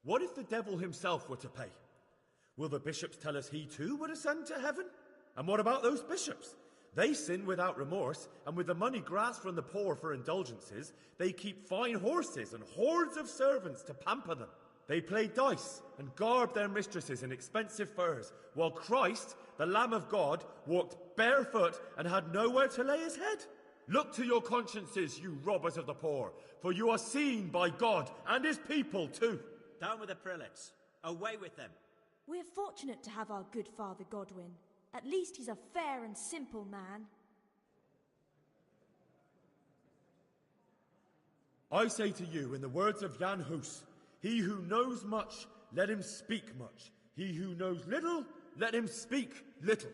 What if the devil himself were to pay? Will the bishops tell us he too would ascend to heaven? And what about those bishops? They sin without remorse, and with the money grasped from the poor for indulgences, they keep fine horses and hordes of servants to pamper them. They play dice and garb their mistresses in expensive furs, while Christ, the Lamb of God, walked barefoot and had nowhere to lay his head. Look to your consciences, you robbers of the poor, for you are seen by God and his people too. Down with the prelates. Away with them. We're fortunate to have our good father Godwin. At least he's a fair and simple man. I say to you, in the words of Jan Hus, he who knows much, let him speak much. He who knows little, let him speak little.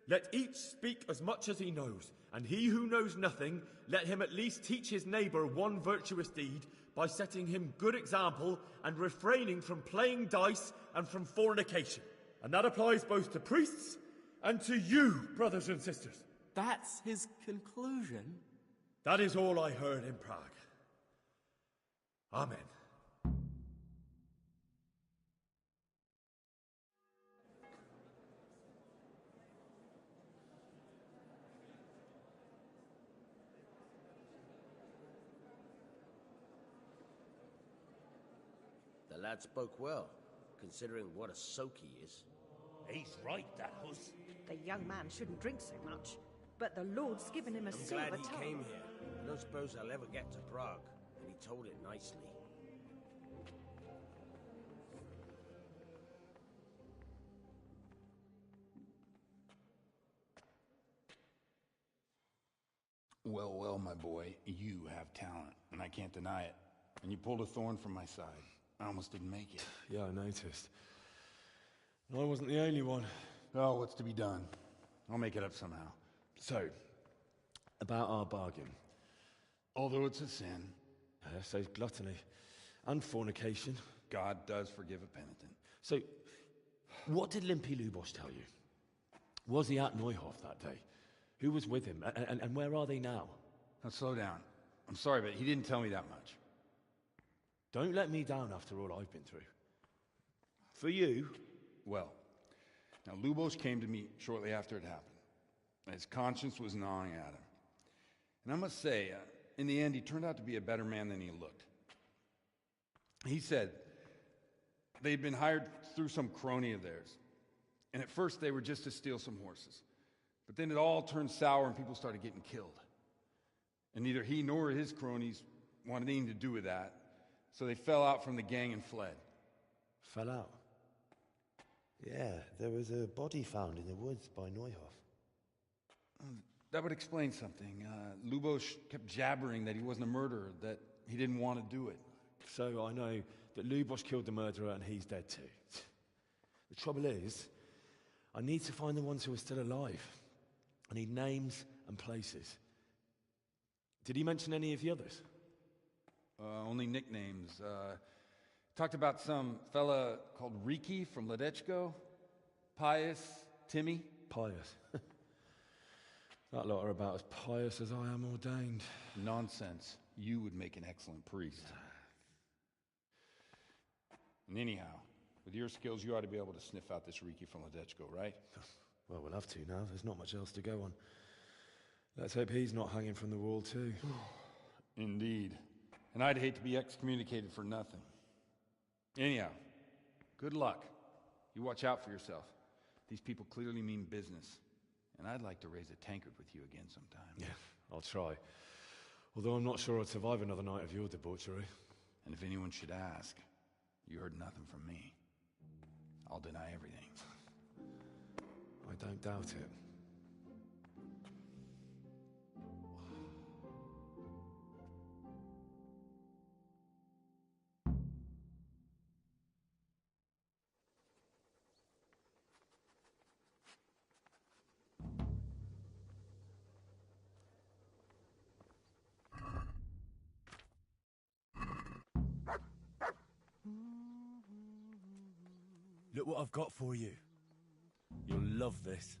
Let each speak as much as he knows, and he who knows nothing, let him at least teach his neighbour one virtuous deed by setting him good example and refraining from playing dice and from fornication. And that applies both to priests and to you, brothers and sisters. That's his conclusion? That is all I heard in Prague. Amen. The lad spoke well, considering what a soak he is. He's right, that Hus. The young man shouldn't drink so much, but the Lord's given him a I'm silver glad he tongue. came here. I don't suppose I'll ever get to Prague, and he told it nicely. Well, well, my boy, you have talent, and I can't deny it. And you pulled a thorn from my side. I almost didn't make it. Yeah, I noticed. And I wasn't the only one. Oh, what's to be done? I'll make it up somehow. So, about our bargain. Although it's a sin. So gluttony and fornication. God does forgive a penitent. So, what did Limpy Lubosh tell you? Was he at Neuhof that day? Who was with him? And where are they now? Now, slow down. I'm sorry, but he didn't tell me that much. Don't let me down after all I've been through. For you... Well, now Lubosh came to me shortly after it happened. His conscience was gnawing at him. And I must say, in the end, he turned out to be a better man than he looked. He said they'd been hired through some crony of theirs. And at first they were just to steal some horses. But then it all turned sour and people started getting killed. And neither he nor his cronies wanted anything to do with that. So they fell out from the gang and fled. Fell out? Yeah, there was a body found in the woods by Neuhof. That would explain something. Lubosh kept jabbering that he wasn't a murderer, that he didn't want to do it. So I know that Lubosh killed the murderer and he's dead too. The trouble is, I need to find the ones who are still alive. I need names and places. Did he mention any of the others? Only nicknames. Talked about some fella called Riki from Ledechko. Pius, Timmy. Pius. That lot are about as pious as I am ordained. Nonsense. You would make an excellent priest. And anyhow, with your skills, you ought to be able to sniff out this Riki from Ledechko, right? Well, we'll have to now. There's not much else to go on. Let's hope he's not hanging from the wall too. Indeed. And I'd hate to be excommunicated for nothing. Anyhow, good luck. You watch out for yourself. These people clearly mean business. And I'd like to raise a tankard with you again sometime. Yeah, I'll try. Although I'm not sure I'd survive another night of your debauchery. And if anyone should ask, you heard nothing from me. I'll deny everything. I don't doubt it. Look what I've got for you. You'll love this.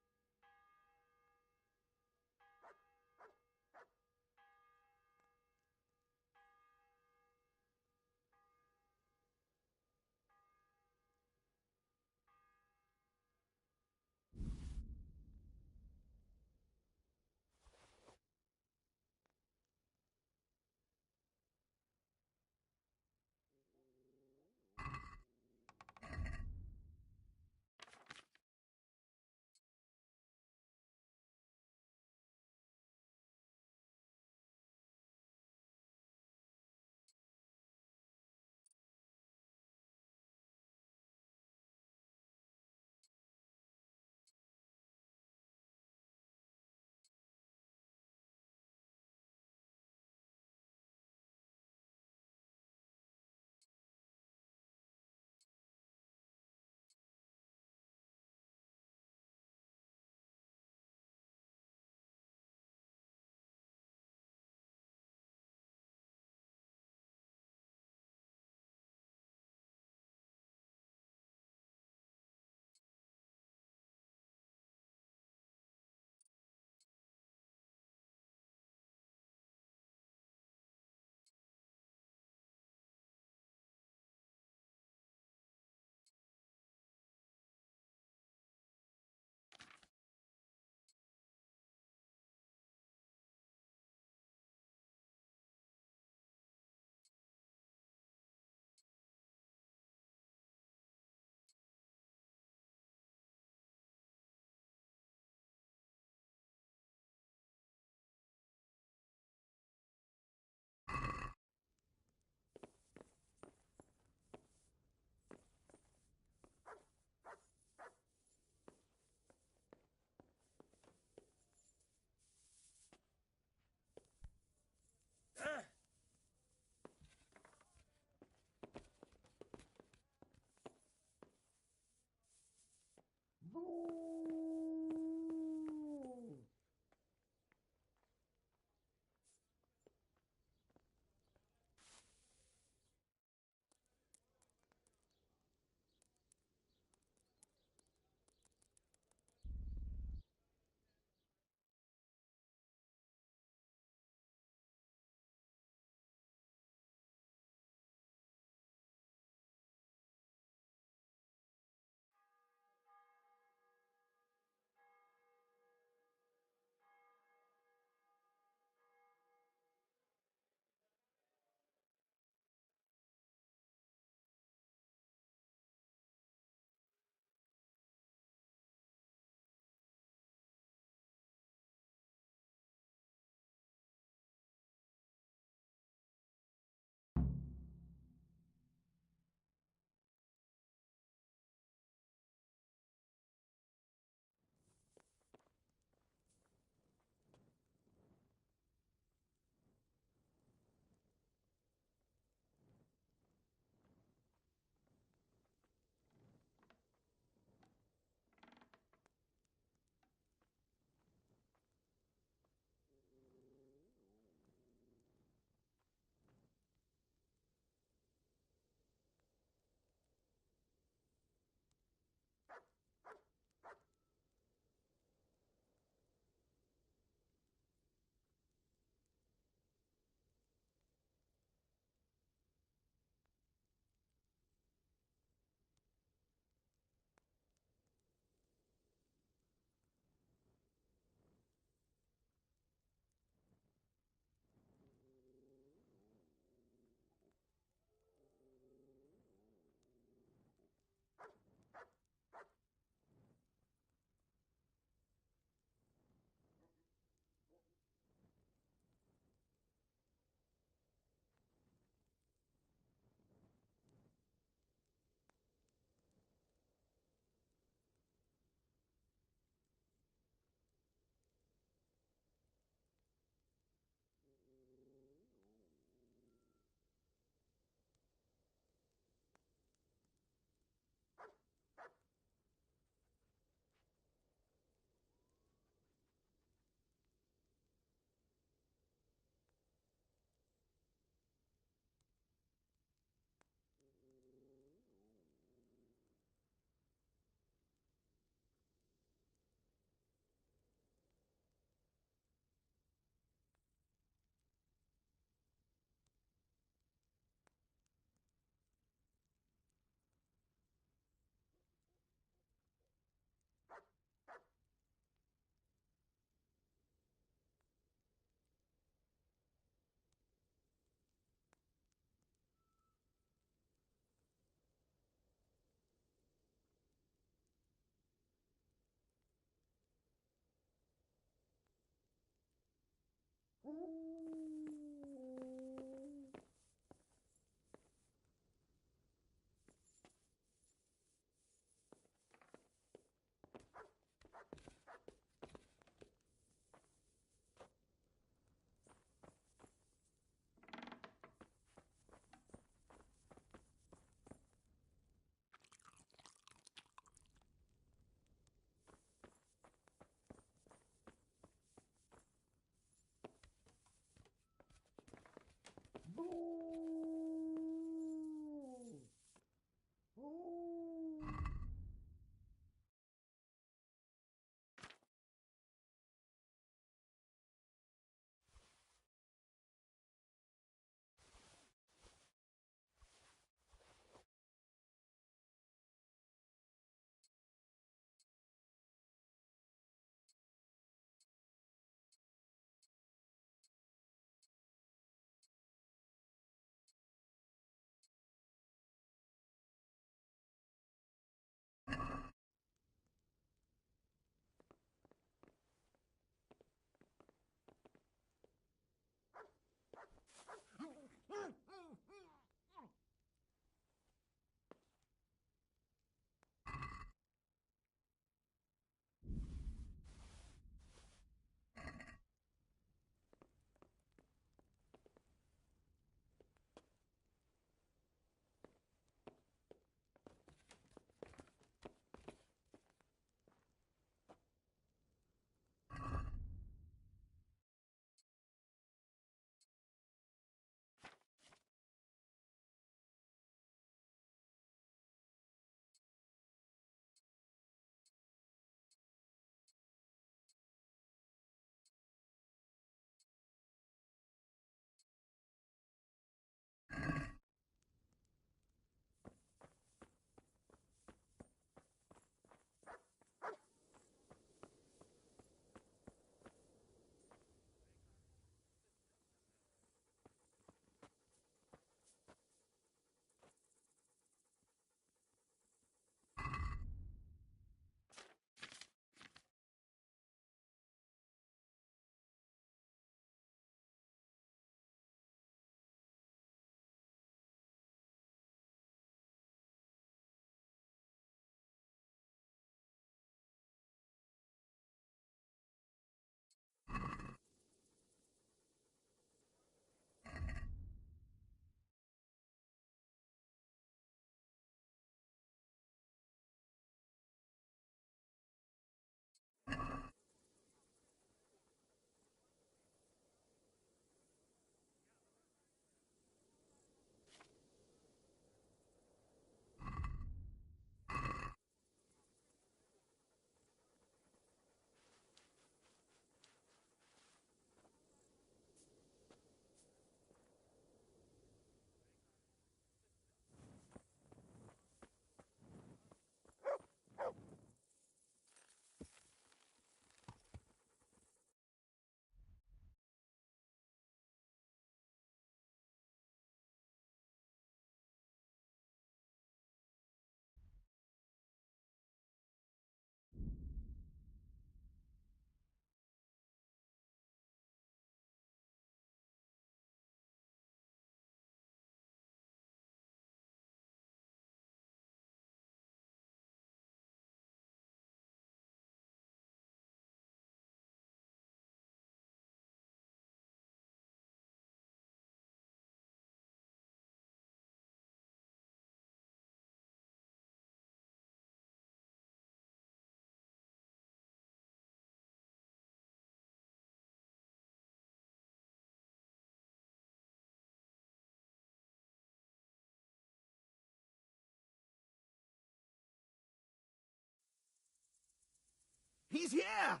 He's here!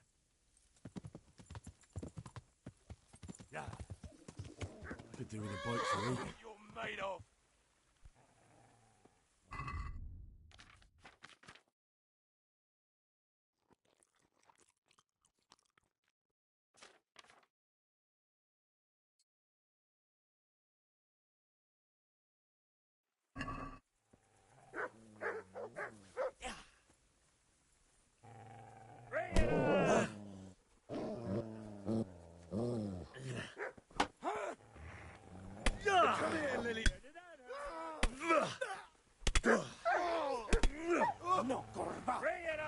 Yeah. Could do with a bite to eat. You're made of! Come here, Lily. No, Corva. Bring it on!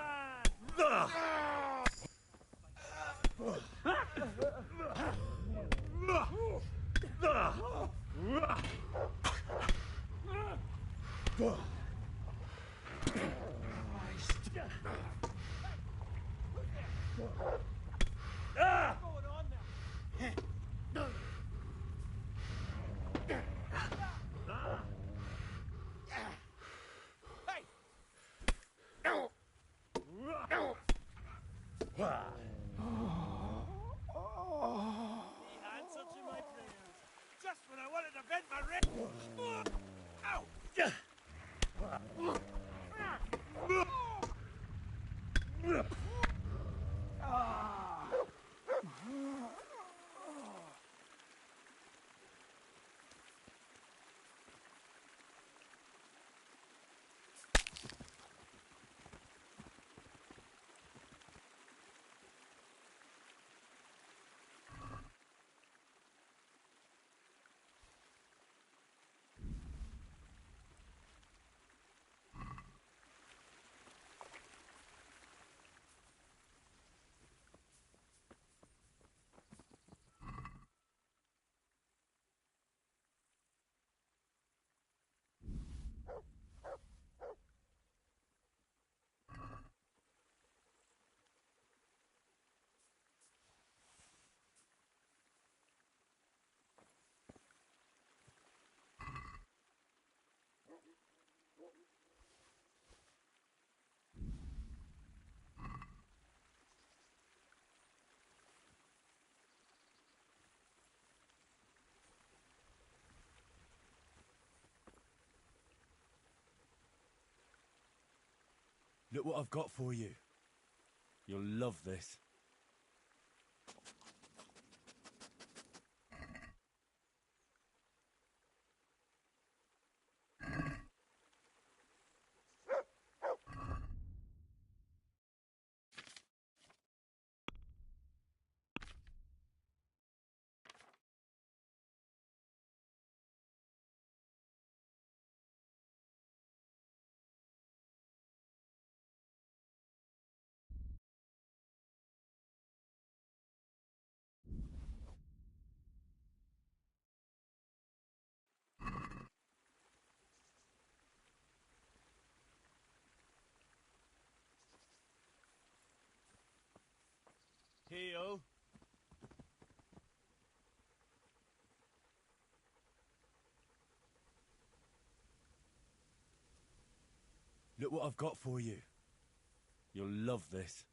Just when I wanted to bend my wrist. Ow! Look what I've got for you. You'll love this. Heel. Look what I've got for you. You'll love this.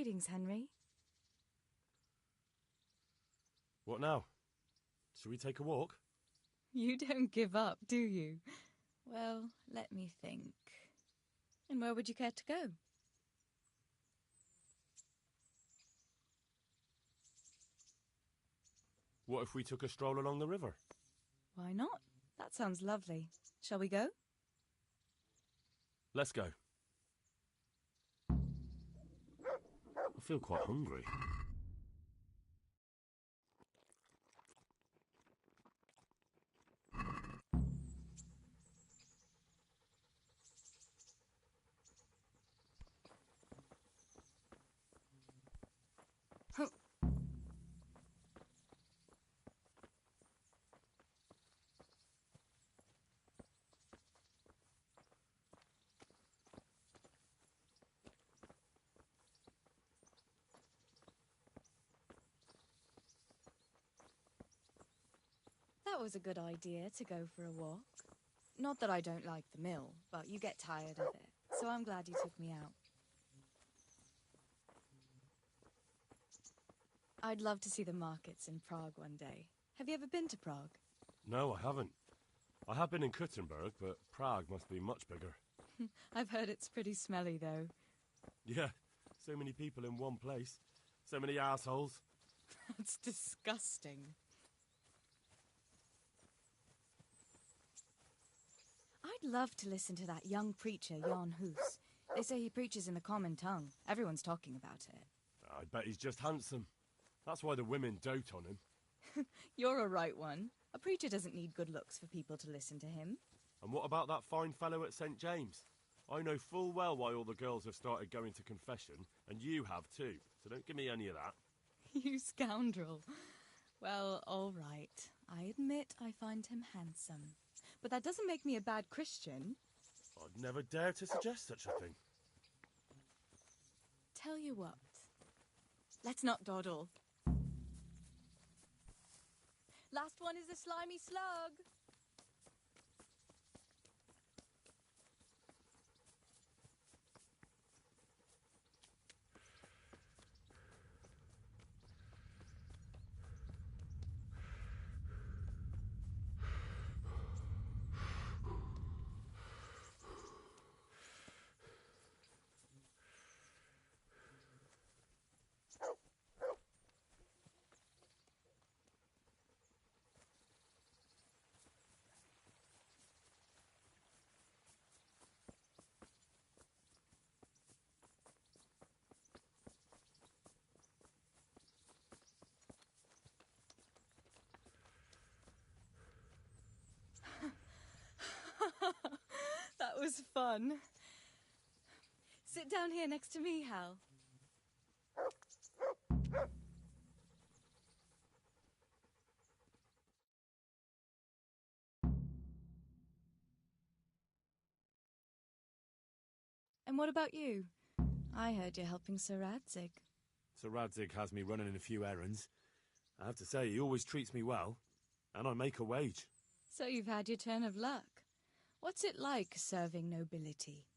Tidings, Henry. What now? Shall we take a walk? You don't give up, do you? Well, let me think. And where would you care to go? What if we took a stroll along the river? Why not? That sounds lovely. Shall we go? Let's go. I feel quite hungry. That was a good idea, to go for a walk. Not that I don't like the mill, but you get tired of it, so I'm glad you took me out. I'd love to see the markets in Prague one day. Have you ever been to Prague? No, I haven't. I have been in Kuttenberg, but Prague must be much bigger. I've heard it's pretty smelly, though. Yeah, so many people in one place. So many assholes. That's disgusting. I'd love to listen to that young preacher, Jan Hus. They say he preaches in the common tongue. Everyone's talking about it. I bet he's just handsome. That's why the women dote on him. You're a right one. A preacher doesn't need good looks for people to listen to him. And what about that fine fellow at St. James? I know full well why all the girls have started going to confession, and you have too, so don't give me any of that. You scoundrel. Well, all right. I admit I find him handsome. But that doesn't make me a bad Christian. I'd never dare to suggest such a thing. Tell you what. Let's not dawdle. Last one is a slimy slug. That was fun. Sit down here next to me, Hal. And what about you? I heard you're helping Sir Radzig. Sir Radzig has me running a few errands. I have to say, he always treats me well, and I make a wage. So you've had your turn of luck. What's it like serving nobility?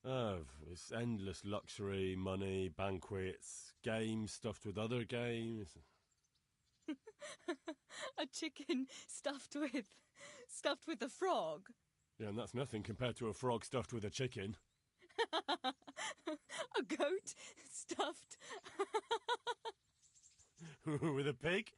Oh, it's endless luxury, money, banquets, games stuffed with other games. A chicken stuffed with a frog? Yeah, and that's nothing compared to a frog stuffed with a chicken. A goat stuffed... with a pig?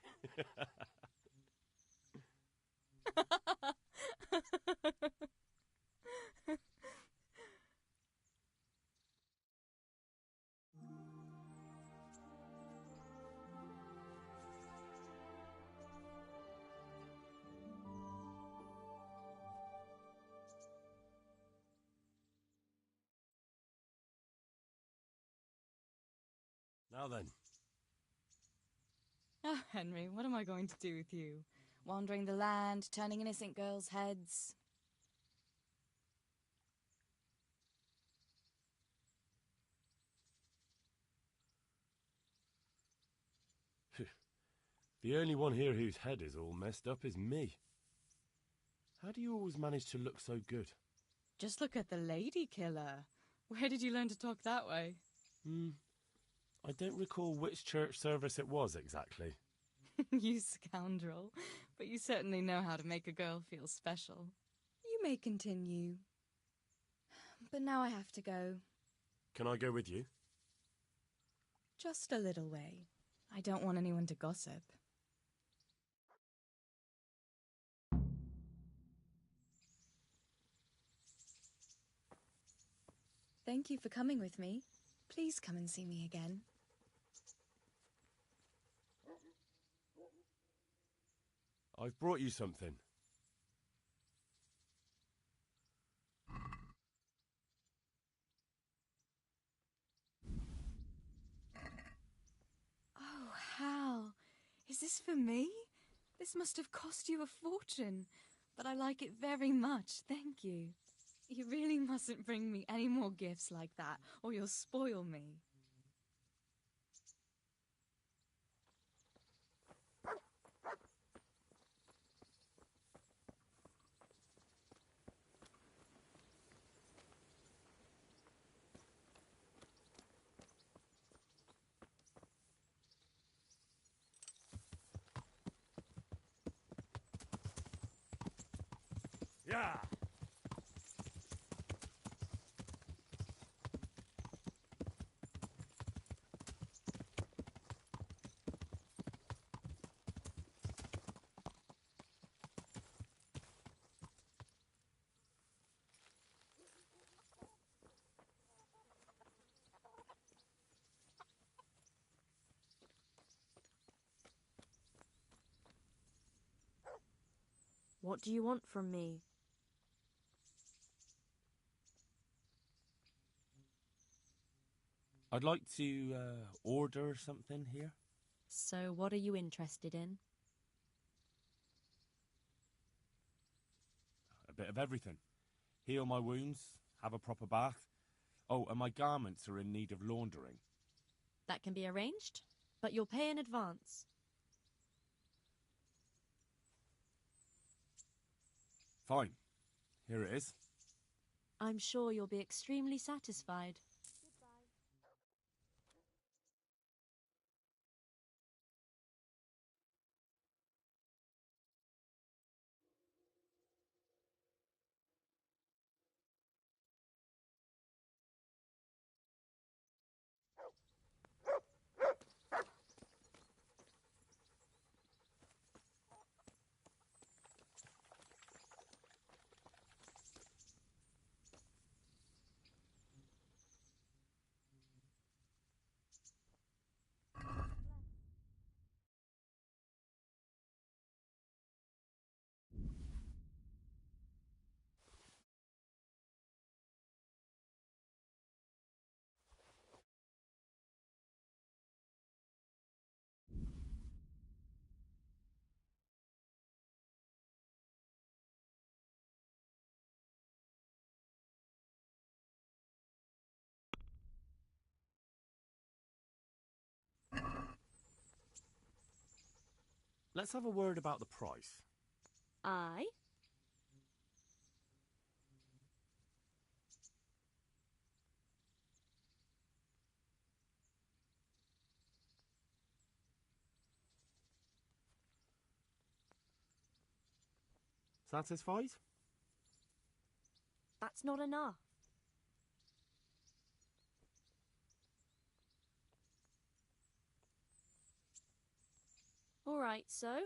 Now then. Oh, Henry, what am I going to do with you? Wandering the land, turning innocent girls' heads. The only one here whose head is all messed up is me. How do you always manage to look so good? Just look at the lady killer. Where did you learn to talk that way? I don't recall which church service it was exactly. You scoundrel. But you certainly know how to make a girl feel special. You may continue. But now I have to go. Can I go with you? Just a little way. I don't want anyone to gossip. Thank you for coming with me. Please come and see me again. I've brought you something. Oh, Hal. Is this for me? This must have cost you a fortune. But I like it very much, thank you. You really mustn't bring me any more gifts like that, or you'll spoil me. Yeah! What do you want from me? I'd like to order something here. So what are you interested in? A bit of everything. Heal my wounds, have a proper bath. Oh, and my garments are in need of laundering. That can be arranged, but you'll pay in advance. Fine. Here it is. I'm sure you'll be extremely satisfied. Let's have a word about the price. Aye? Satisfied? That's not enough. All right, so?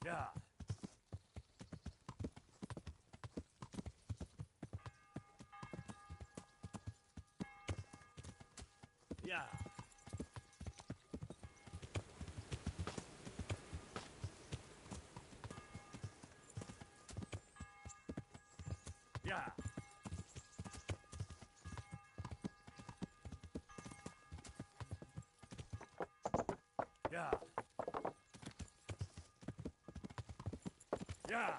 Yeah. Yeah. Yeah. Yeah. Yeah.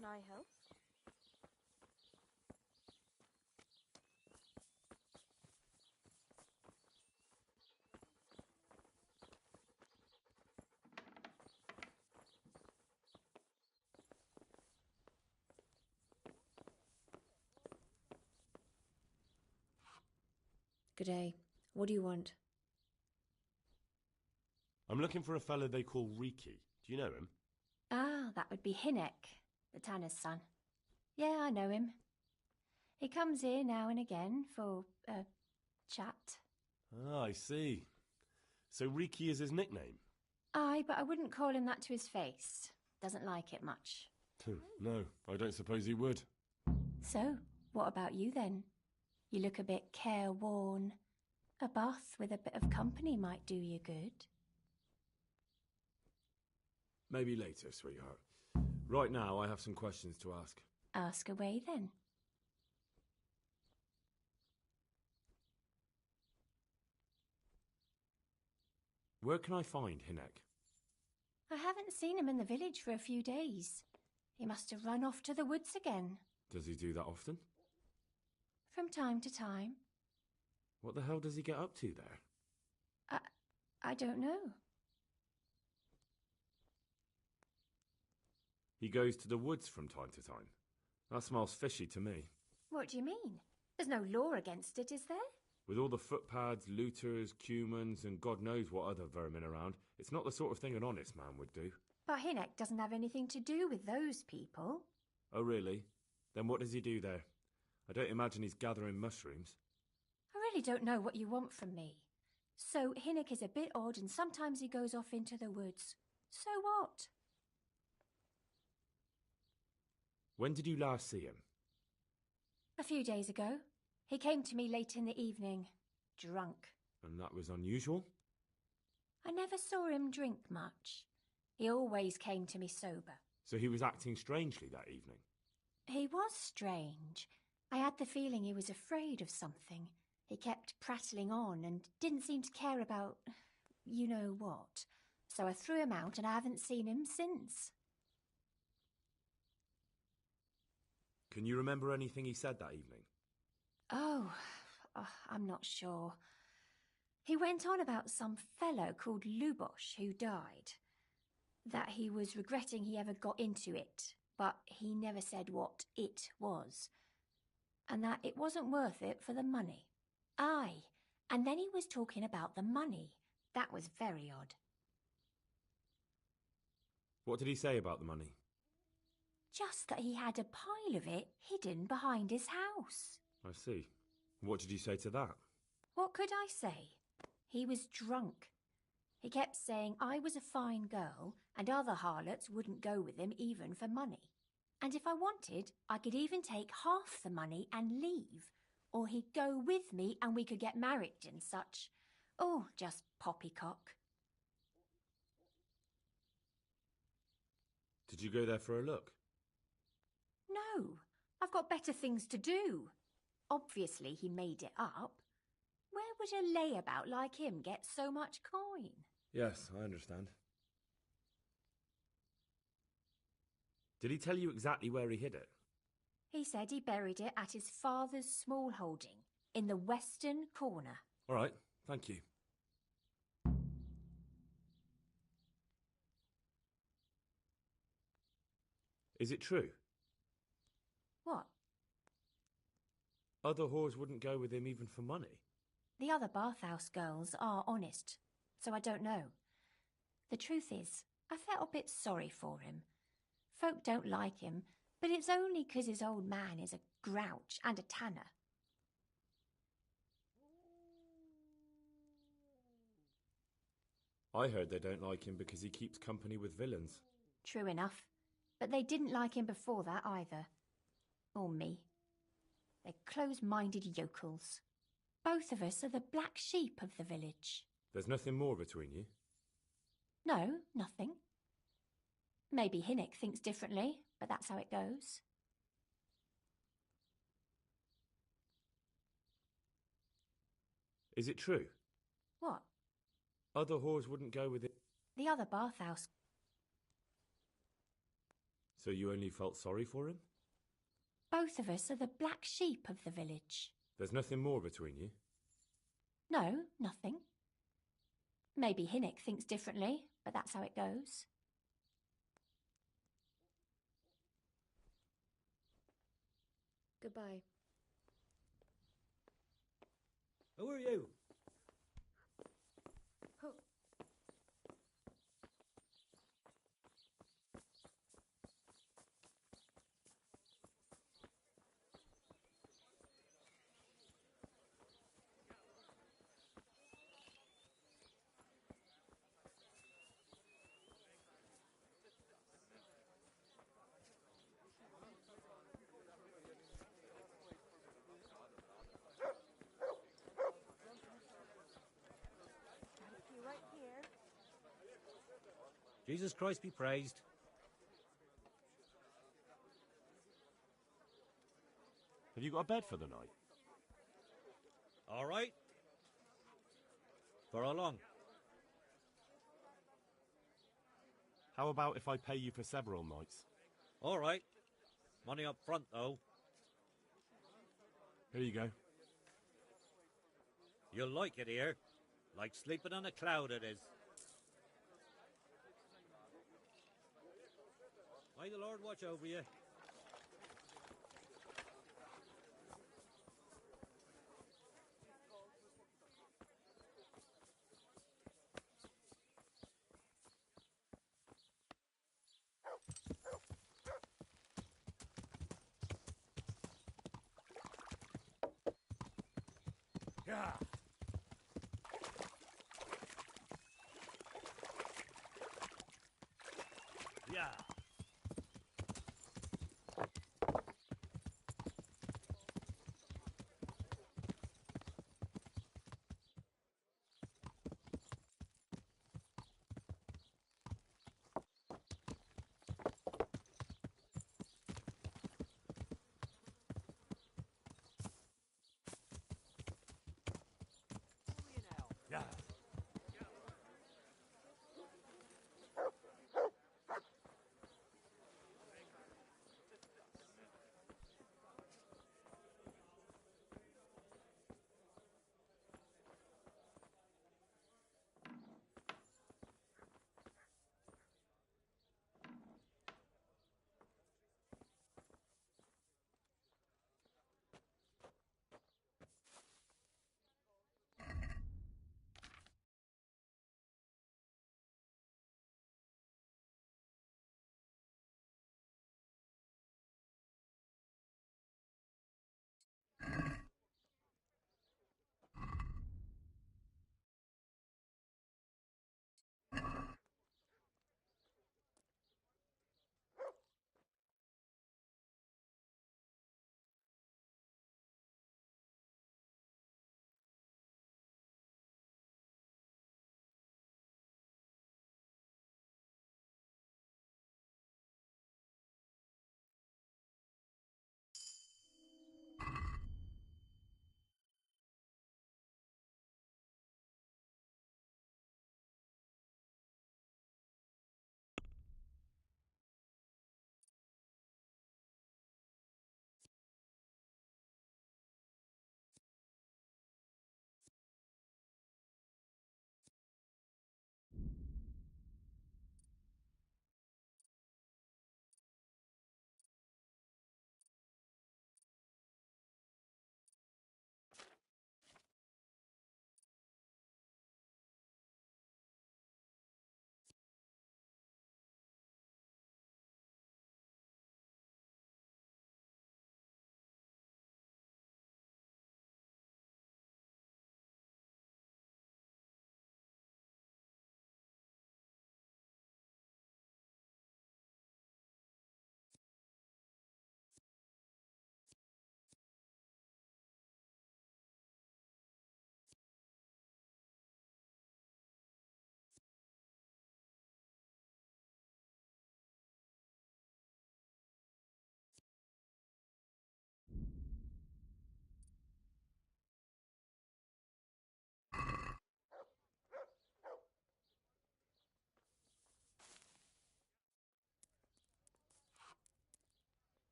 Can I help? Good day. What do you want? I'm looking for a fellow they call Riki. Do you know him? Ah, that would be Hinek, the tanner's son. Yeah, I know him. He comes here now and again for a chat. Ah, I see. So Riki is his nickname? Aye, but I wouldn't call him that to his face. Doesn't like it much. No, I don't suppose he would. So, what about you then? You look a bit careworn. A bath with a bit of company might do you good. Maybe later, sweetheart. Right now, I have some questions to ask. Ask away then. Where can I find Hinek? I haven't seen him in the village for a few days. He must have run off to the woods again. Does he do that often? From time to time. What the hell does he get up to there? I don't know. He goes to the woods from time to time. That smells fishy to me. What do you mean? There's no law against it, is there? With all the footpads, looters, cumans, and God knows what other vermin around, it's not the sort of thing an honest man would do. But Hinnock doesn't have anything to do with those people. Oh, really? Then what does he do there? I don't imagine he's gathering mushrooms. I really don't know what you want from me. So Hinnock is a bit odd and sometimes he goes off into the woods. So what? When did you last see him? A few days ago. He came to me late in the evening, drunk. And that was unusual? I never saw him drink much. He always came to me sober. So he was acting strangely that evening? He was strange. I had the feeling he was afraid of something. He kept prattling on and didn't seem to care about you know what. So I threw him out and I haven't seen him since. Can you remember anything he said that evening? Oh, I'm not sure. He went on about some fellow called Lubosh who died. That he was regretting he ever got into it, but he never said what it was. And that it wasn't worth it for the money. Aye, and then he was talking about the money. That was very odd. What did he say about the money? Just that he had a pile of it hidden behind his house. I see. What did you say to that? What could I say? He was drunk. He kept saying I was a fine girl and other harlots wouldn't go with him even for money. And if I wanted, I could even take half the money and leave. Or he'd go with me and we could get married and such. Oh, just poppycock. Did you go there for a look? No, I've got better things to do. Obviously he made it up. Where would a layabout like him get so much coin? Yes, I understand. Did he tell you exactly where he hid it? He said he buried it at his father's small holding, in the western corner. All right, thank you. Is it true? What? Other whores wouldn't go with him even for money. The other bathhouse girls are honest, so I don't know. The truth is, I felt a bit sorry for him. Folk don't like him, but it's only 'cause his old man is a grouch and a tanner. I heard they don't like him because he keeps company with villains. True enough, but they didn't like him before that either. Or me. They're close-minded yokels. Both of us are the black sheep of the village. There's nothing more between you? No, nothing. Maybe Hinnock thinks differently, but that's how it goes. Is it true? What? Other whores wouldn't go with it. The other bathhouse. So you only felt sorry for him? Both of us are the black sheep of the village. There's nothing more between you? No, nothing. Maybe Hinnock thinks differently, but that's how it goes. Goodbye. Who are you? Jesus Christ be praised. Have you got a bed for the night? All right. For how long? How about if I pay you for several nights? All right. Money up front, though. Here you go. You'll like it here. Like sleeping on a cloud it is. May the Lord watch over you. Yeah. Yeah. Yeah.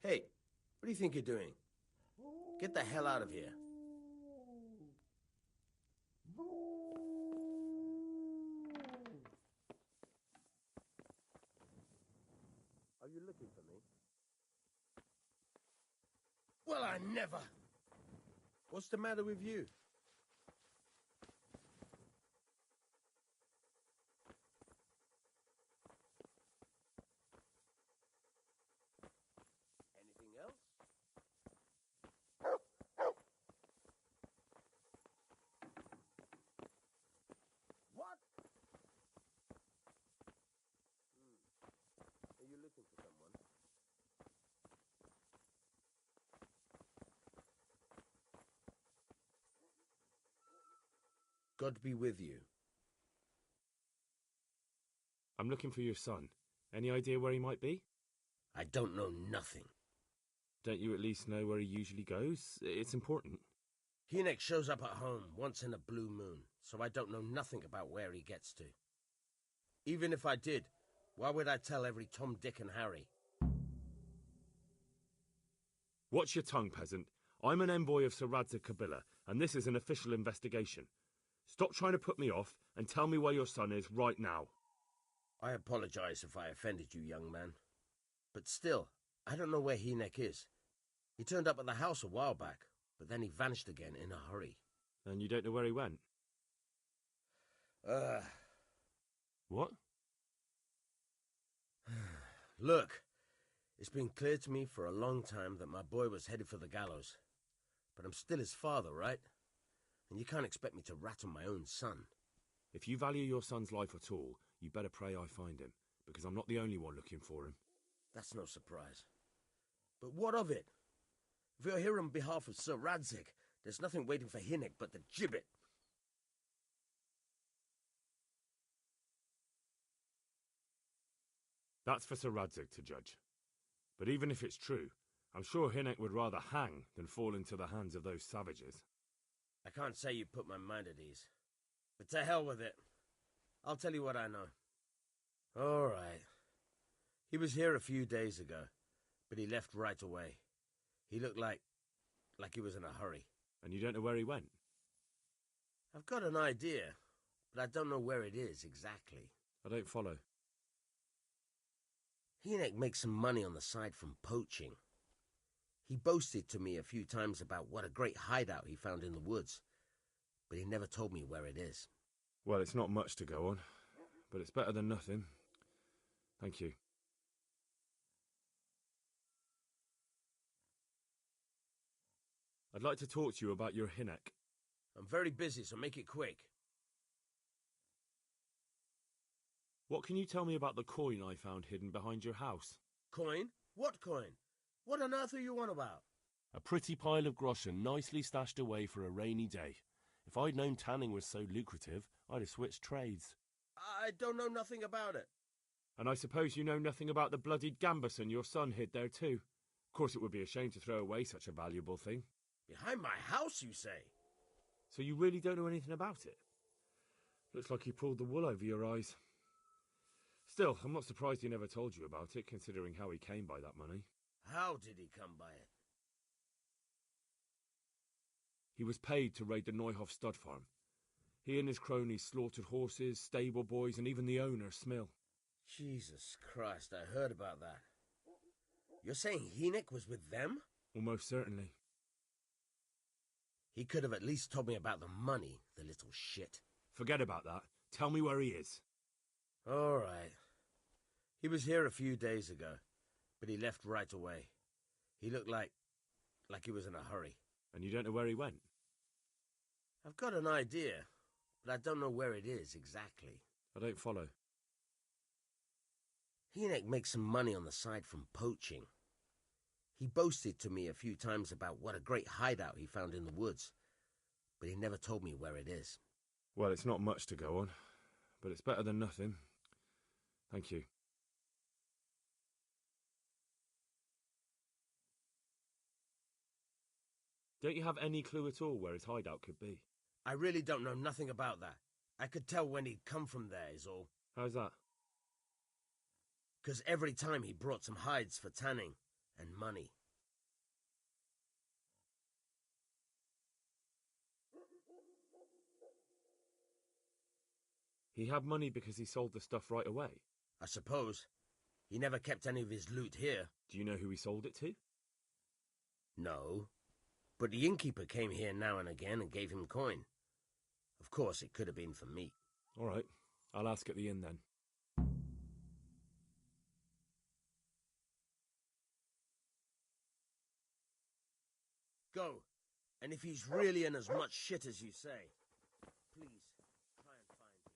Hey, what do you think you're doing? Get the hell out of here. Are you looking for me? Well, I never. What's the matter with you? Anything else? What? Are you looking for someone? God be with you. I'm looking for your son. Any idea where he might be? I don't know nothing. Don't you at least know where he usually goes? It's important. Hynek shows up at home once in a blue moon, so I don't know nothing about where he gets to. Even if I did, why would I tell every Tom, Dick and Harry? Watch your tongue, peasant. I'm an envoy of Sir Radzig Kobyla, and this is an official investigation. Stop trying to put me off and tell me where your son is right now. I apologize if I offended you, young man. But still, I don't know where Hynek is. He turned up at the house a while back, but then he vanished again in a hurry. And you don't know where he went? What? Look, it's been clear to me for a long time that my boy was headed for the gallows. But I'm still his father, right? And you can't expect me to rat on my own son. If you value your son's life at all, you better pray I find him, because I'm not the only one looking for him. That's no surprise. But what of it? If you're here on behalf of Sir Radzig, there's nothing waiting for Hynek but the gibbet. That's for Sir Radzig to judge. But even if it's true, I'm sure Hynek would rather hang than fall into the hands of those savages. I can't say you put my mind at ease. But to hell with it. I'll tell you what I know. All right. He was here a few days ago, but he left right away. He looked like he was in a hurry. And you don't know where he went? I've got an idea, but I don't know where it is exactly. I don't follow. Hynek makes some money on the side from poaching. He boasted to me a few times about what a great hideout he found in the woods, but he never told me where it is. Well, it's not much to go on, but it's better than nothing. Thank you. I'd like to talk to you about your Hynek. I'm very busy, so make it quick. What can you tell me about the coin I found hidden behind your house? Coin? What coin? What on earth are you on about? A pretty pile of groschen nicely stashed away for a rainy day. If I'd known tanning was so lucrative, I'd have switched trades. I don't know nothing about it. And I suppose you know nothing about the bloodied gambeson your son hid there too. Of course it would be a shame to throw away such a valuable thing. Behind my house, you say? So you really don't know anything about it? Looks like you pulled the wool over your eyes. Still, I'm not surprised he never told you about it, considering how he came by that money. How did he come by it? He was paid to raid the Neuhoff stud farm. He and his cronies slaughtered horses, stable boys, and even the owner, Smill. Jesus Christ, I heard about that. You're saying Hynek was with them? Almost certainly. He could have at least told me about the money, the little shit. Forget about that. Tell me where he is. All right. He was here a few days ago, but he left right away. He looked like he was in a hurry. And you don't know where he went? I've got an idea, but I don't know where it is exactly. I don't follow. Hynek makes some money on the side from poaching. He boasted to me a few times about what a great hideout he found in the woods, but he never told me where it is. Well, it's not much to go on, but it's better than nothing. Thank you. Don't you have any clue at all where his hideout could be? I really don't know nothing about that. I could tell when he'd come from there, is all. How's that? 'Cause every time he brought some hides for tanning, and money. He had money because he sold the stuff right away? I suppose. He never kept any of his loot here. Do you know who he sold it to? No. But the innkeeper came here now and again and gave him coin. Of course, it could have been for meat. All right. I'll ask at the inn then. Go. And if he's really in as much shit as you say, please try and find him.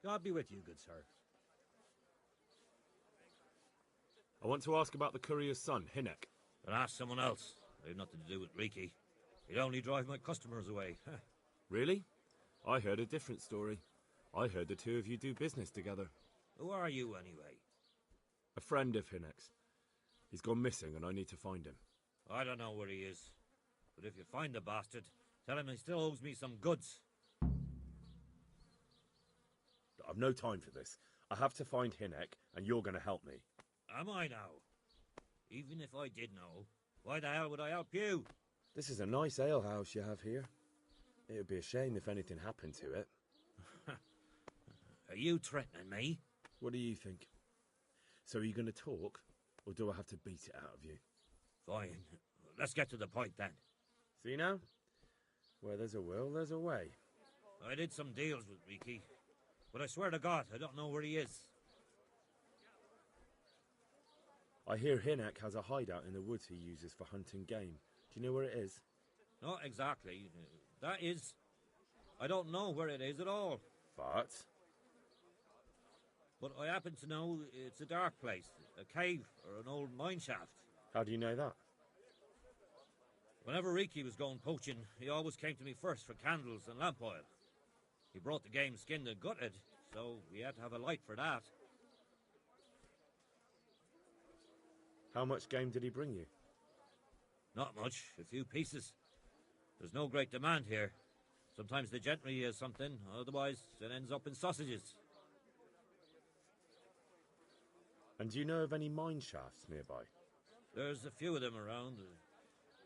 God be with you, good sir. I want to ask about the courier's son, Hinek. And ask someone else. They've nothing to do with Riki. He'd only drive my customers away. Really? I heard a different story. I heard the two of you do business together. Who are you, anyway? A friend of Hinek's. He's gone missing and I need to find him. I don't know where he is. But if you find the bastard, tell him he still owes me some goods. I've no time for this. I have to find Hinek, and you're going to help me. Am I now? Even if I did know, why the hell would I help you? This is a nice alehouse you have here. It would be a shame if anything happened to it. Are you threatening me? What do you think? So are you going to talk, or do I have to beat it out of you? Fine. Let's get to the point then. See now? Where there's a will, there's a way. I did some deals with Riki, but I swear to God, I don't know where he is. I hear Hinek has a hideout in the woods he uses for hunting game. Do you know where it is? Not exactly. That is... I don't know where it is at all. But I happen to know it's a dark place, a cave or an old mine shaft. How do you know that? Whenever Riki was going poaching, he always came to me first for candles and lamp oil. He brought the game skinned and gutted, so we had to have a light for that. How much game did he bring you? Not much, a few pieces. There's no great demand here. Sometimes the gentry has something, otherwise it ends up in sausages. And do you know of any mine shafts nearby? There's a few of them around.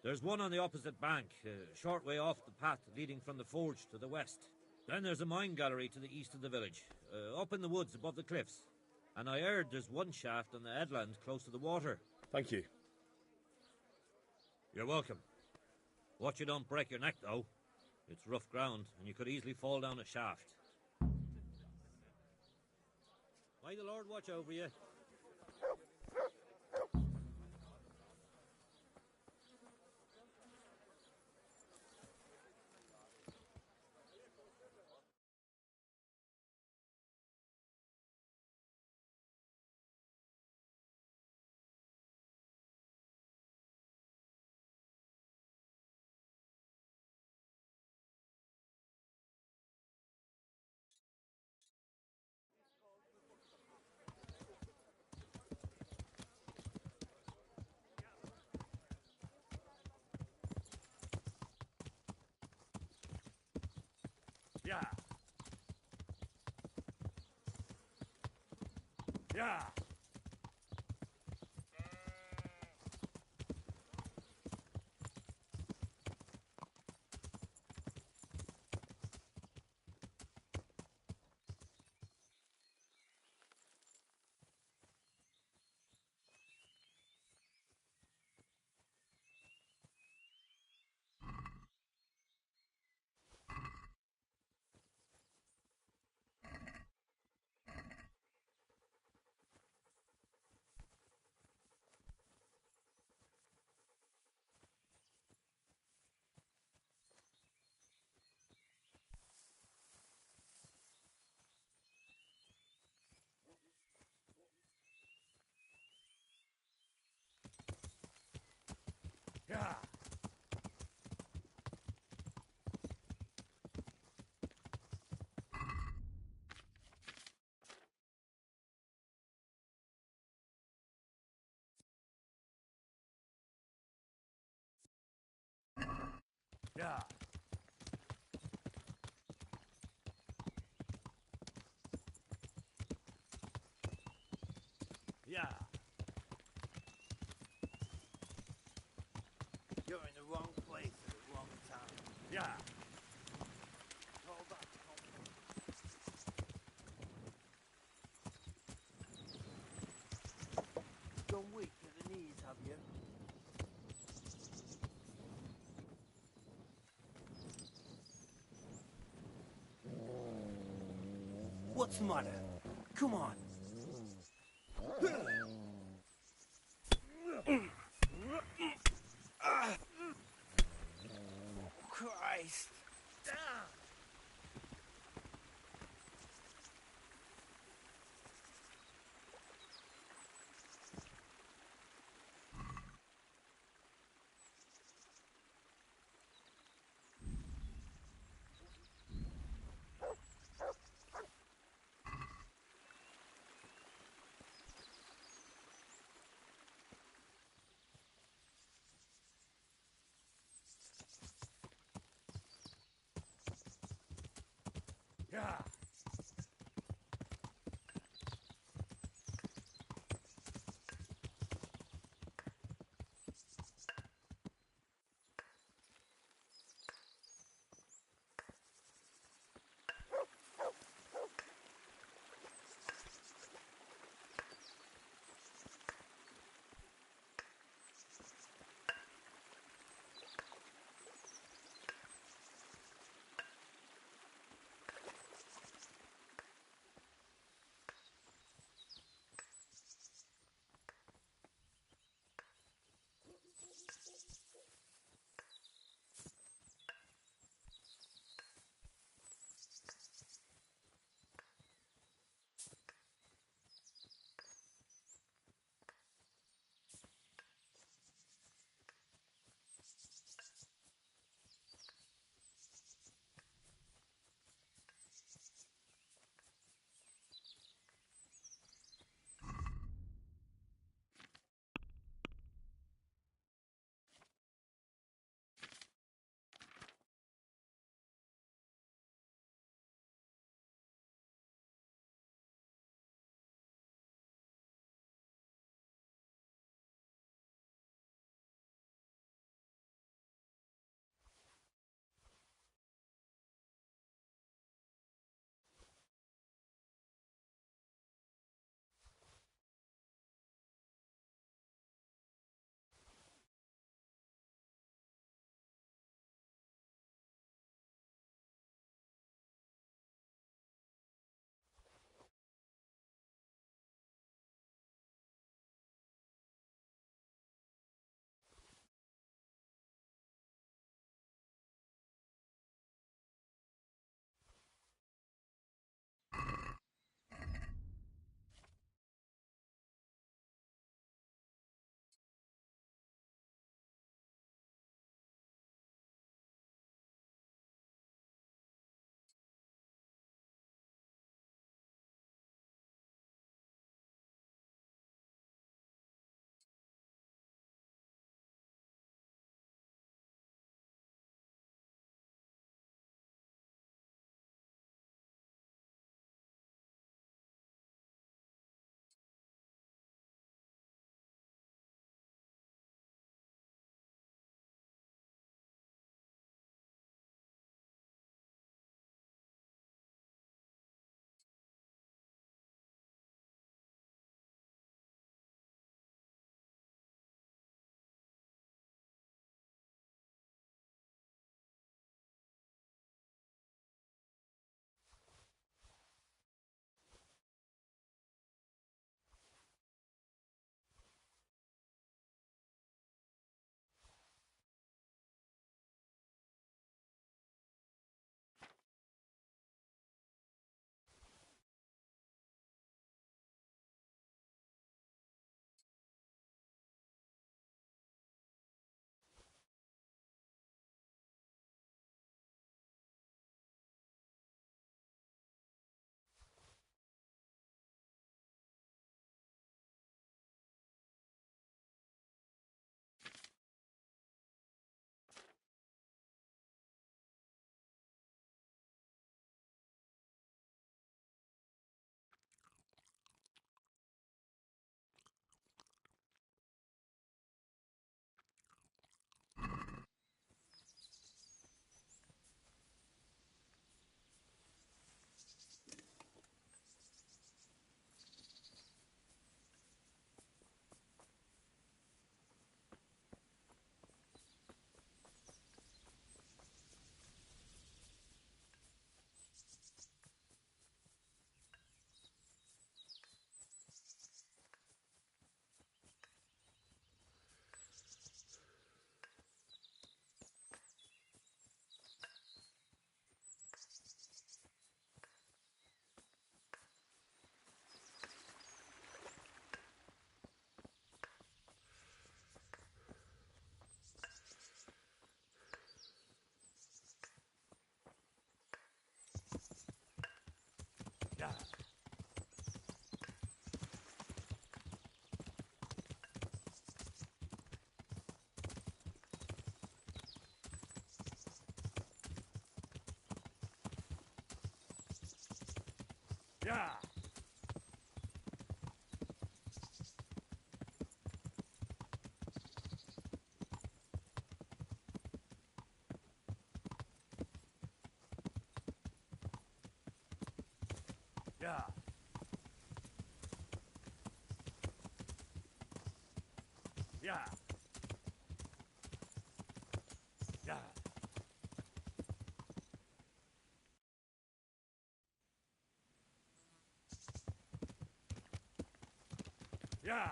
There's one on the opposite bank, a short way off the path leading from the forge to the west. Then there's a mine gallery to the east of the village, up in the woods above the cliffs. And I heard there's one shaft on the headland close to the water. Thank you. You're welcome. Watch you don't break your neck, though. It's rough ground, and you could easily fall down a shaft. May the Lord watch over you. Yeah. Yeah. Yeah. Yeah. Yeah. You're in the wrong place at the wrong time. Yeah. Hold on. Gone weak at the knees, have you? What's the matter? Come on. Christ. Yeah. Yeah. Yeah. Yeah. Yeah. Yeah. Yeah.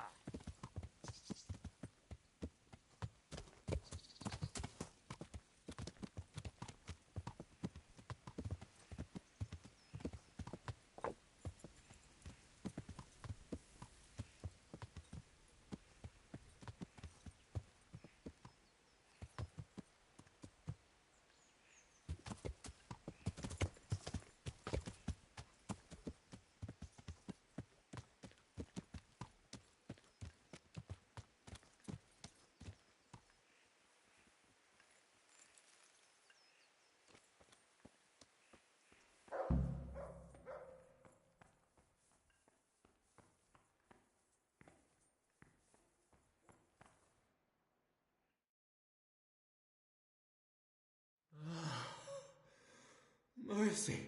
Mercy.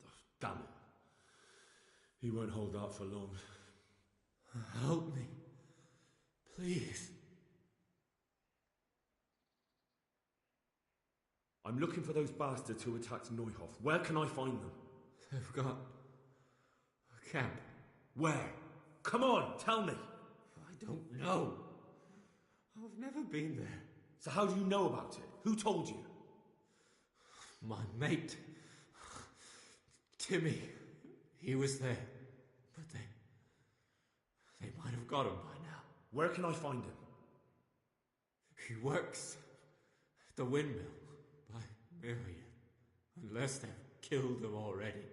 Oh, damn it. He won't hold out for long. Help me. Please. I'm looking for those bastards who attacked Neuhoff. Where can I find them? They've got a camp. Where? Come on, tell me. I don't know. I've never been there. So how do you know about it? Who told you? My mate, Timmy, he was there. But they might have got him by now. Where can I find him? He works at the windmill by Miriam. Unless they've killed him already.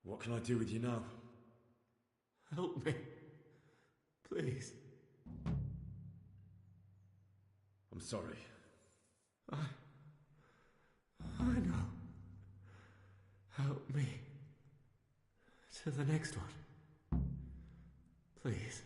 What can I do with you now? Help me. Please. I'm sorry. I know. Help me. To the next one. Please.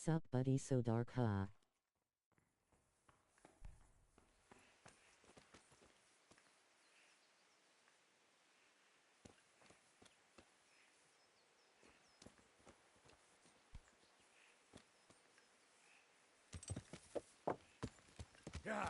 Sup buddy, so dark, huh? Yeah.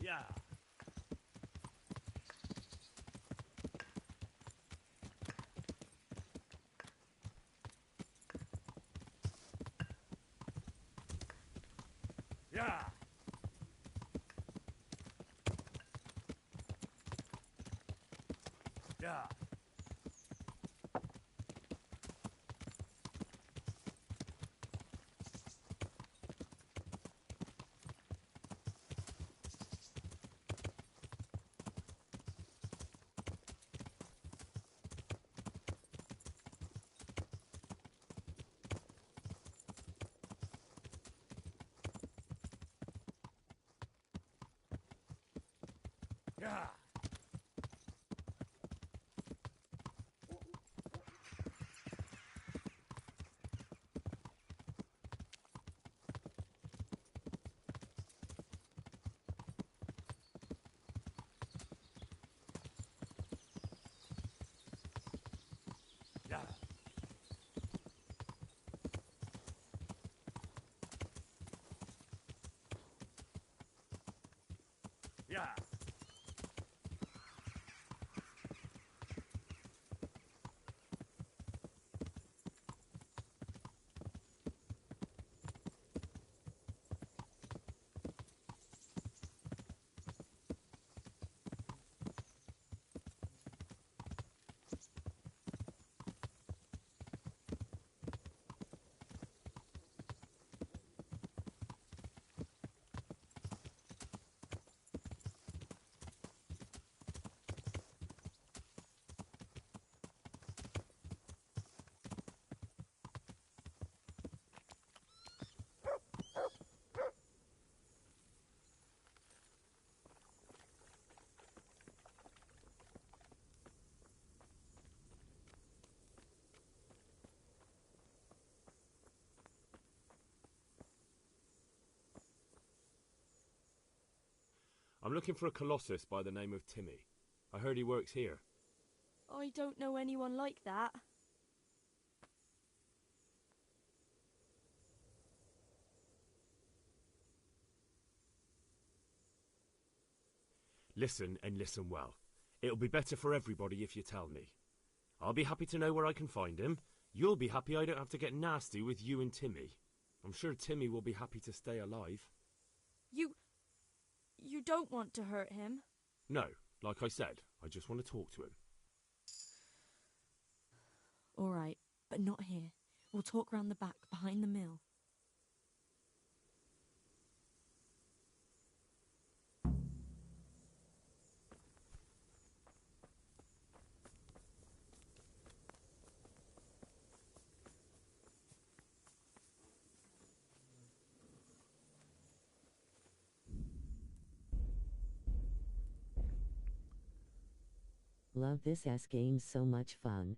Yeah. Yeah. Yeah. Yeah. Yeah. Yeah. I'm looking for a colossus by the name of Timmy. I heard he works here. I don't know anyone like that. Listen and listen well. It'll be better for everybody if you tell me. I'll be happy to know where I can find him. You'll be happy I don't have to get nasty with you and Timmy. I'm sure Timmy will be happy to stay alive. You don't want to hurt him? No, like I said, I just want to talk to him. All right, but not here. We'll talk round the back, behind the mill. Love this game, so much fun.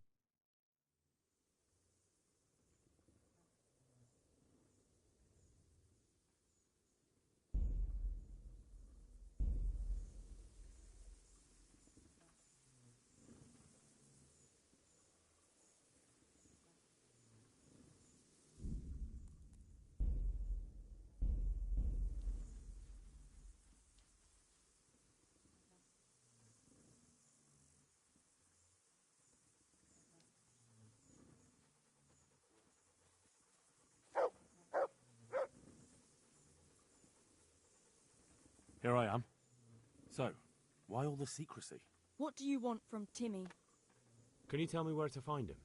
Here I am. So, why all the secrecy? What do you want from Timmy? Can you tell me where to find him?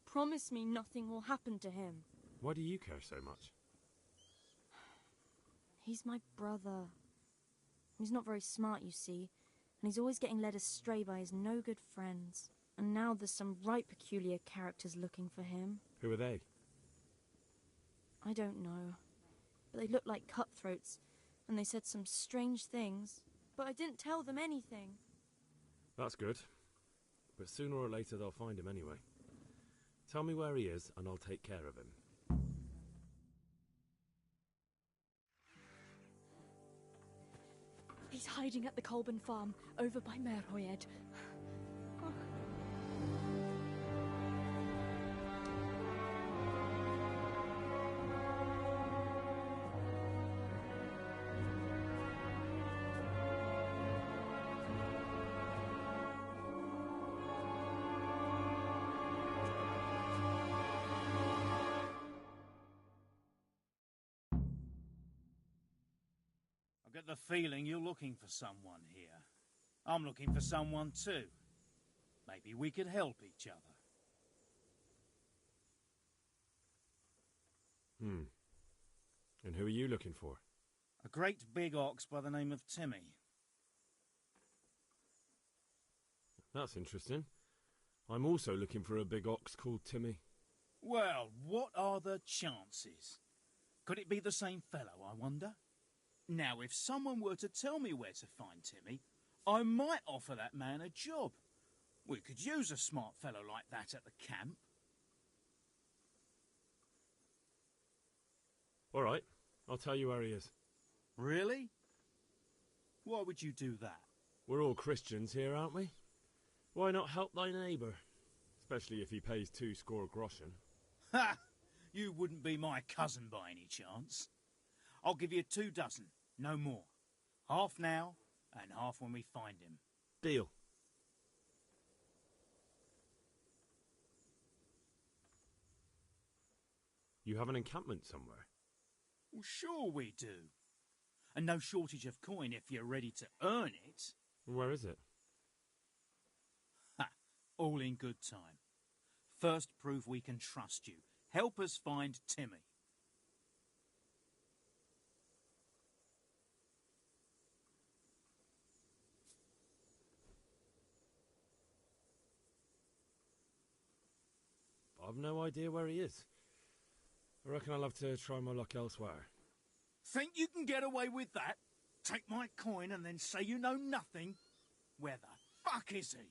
Promise me nothing will happen to him. Why do you care so much? He's my brother. He's not very smart, you see, and he's always getting led astray by his no-good friends. And now there's some right peculiar characters looking for him. Who are they? I don't know, but they look like cutthroats, and they said some strange things, but I didn't tell them anything. That's good. But sooner or later they'll find him anyway. Tell me where he is, and I'll take care of him. He's hiding at the Colburn farm, over by Merhoyed. I get the feeling you're looking for someone here. I'm looking for someone too. Maybe we could help each other. And who are you looking for? A great big ox by the name of Timmy. That's interesting. I'm also looking for a big ox called Timmy. Well, what are the chances? Could it be the same fellow, I wonder? Now, if someone were to tell me where to find Timmy, I might offer that man a job. We could use a smart fellow like that at the camp. All right, I'll tell you where he is. Really? Why would you do that? We're all Christians here, aren't we? Why not help thy neighbour? Especially if he pays 2 score groschen. Ha! You wouldn't be my cousin by any chance. I'll give you 2 dozen, no more. Half now, and half when we find him. Deal. You have an encampment somewhere? Well, sure we do. And no shortage of coin if you're ready to earn it. Where is it? Ha! All in good time. First prove we can trust you. Help us find Timmy. I've no idea where he is. I reckon I'll have to try my luck elsewhere. Think you can get away with that? Take my coin and then say you know nothing? Where the fuck is he?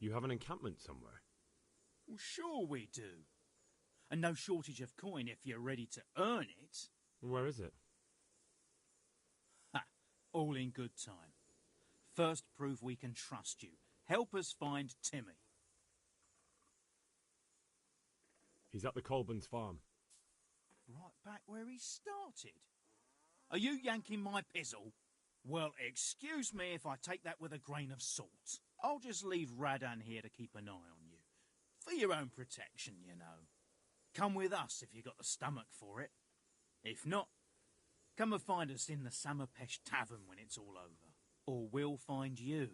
You have an encampment somewhere? Well, sure we do. And no shortage of coin if you're ready to earn it. Where is it? Ha! All in good time. First prove we can trust you. Help us find Timmy. He's at the Colburn's farm. Right back where he started. Are you yanking my pizzle? Well, excuse me if I take that with a grain of salt. I'll just leave Radan here to keep an eye on you. For your own protection, you know. Come with us if you got the stomach for it. If not, come and find us in the Samapesh Tavern when it's all over. Or we'll find you.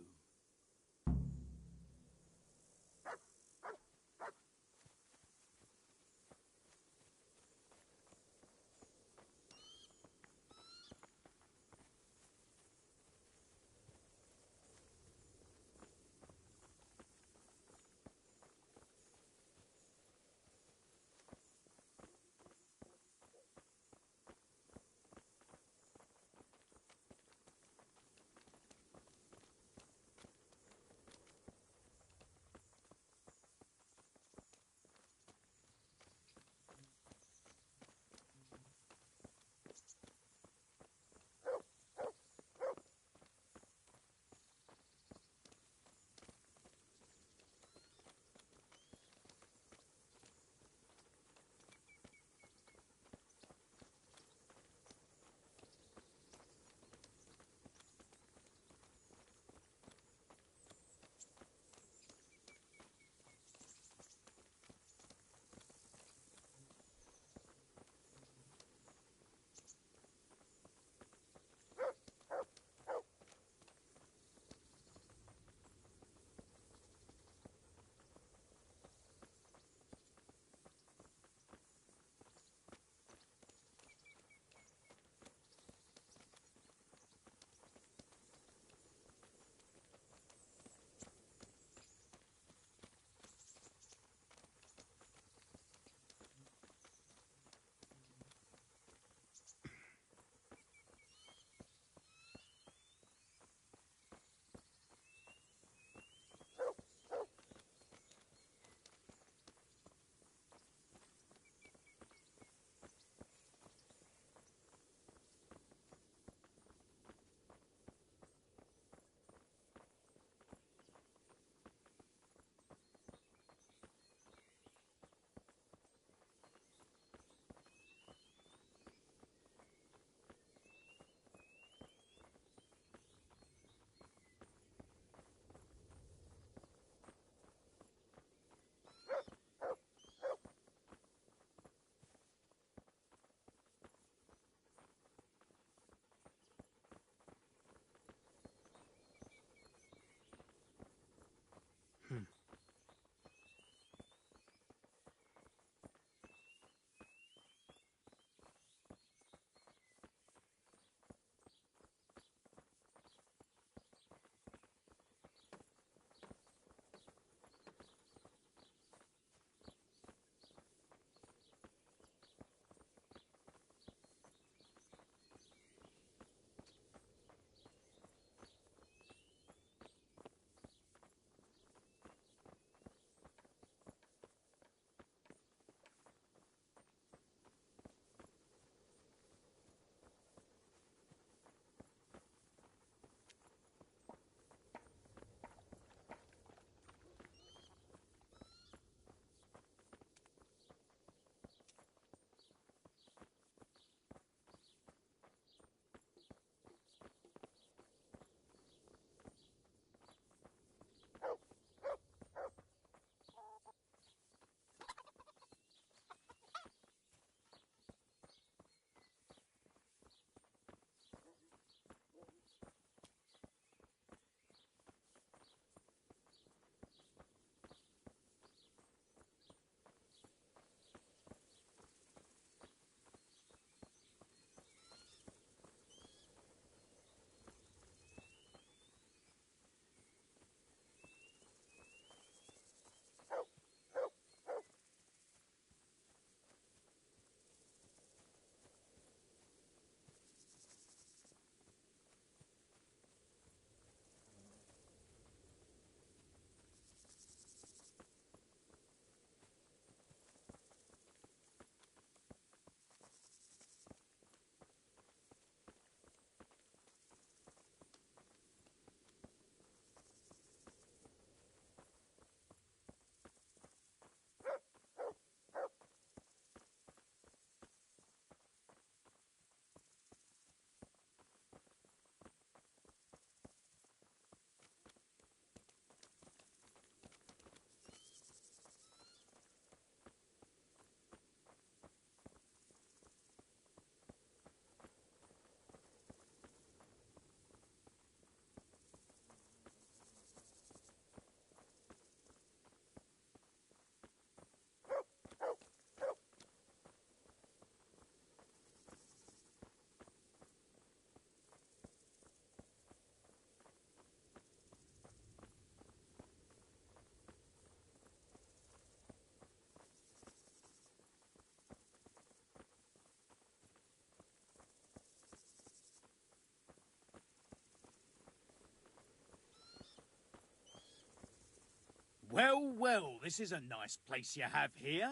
Well, well, this is a nice place you have here.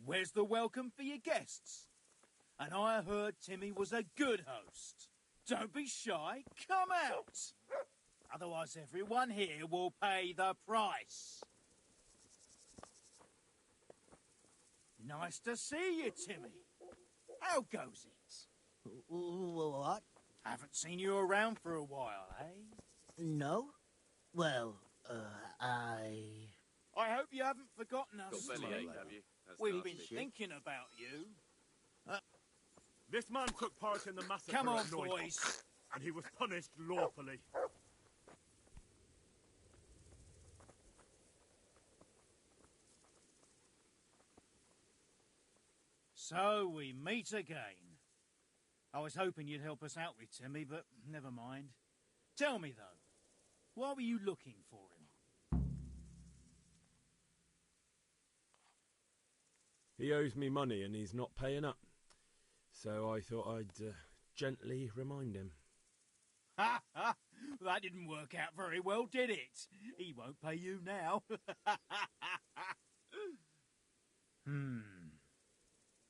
Where's the welcome for your guests? And I heard Timmy was a good host. Don't be shy, come out. Otherwise everyone here will pay the price. Nice to see you, Timmy. How goes it? What? Haven't seen you around for a while, eh? No? Well, I hope you haven't forgotten us. Got bellyache, have you? That's We've nasty. been thinking about you. This man took part in the massacre Come on, at Neuhof, boys. and he was punished lawfully. So we meet again. I was hoping you'd help us out with Timmy, but never mind. Tell me, though, why were you looking for him? He owes me money and he's not paying up. So I thought I'd gently remind him. Ha ha! That didn't work out very well, did it? He won't pay you now.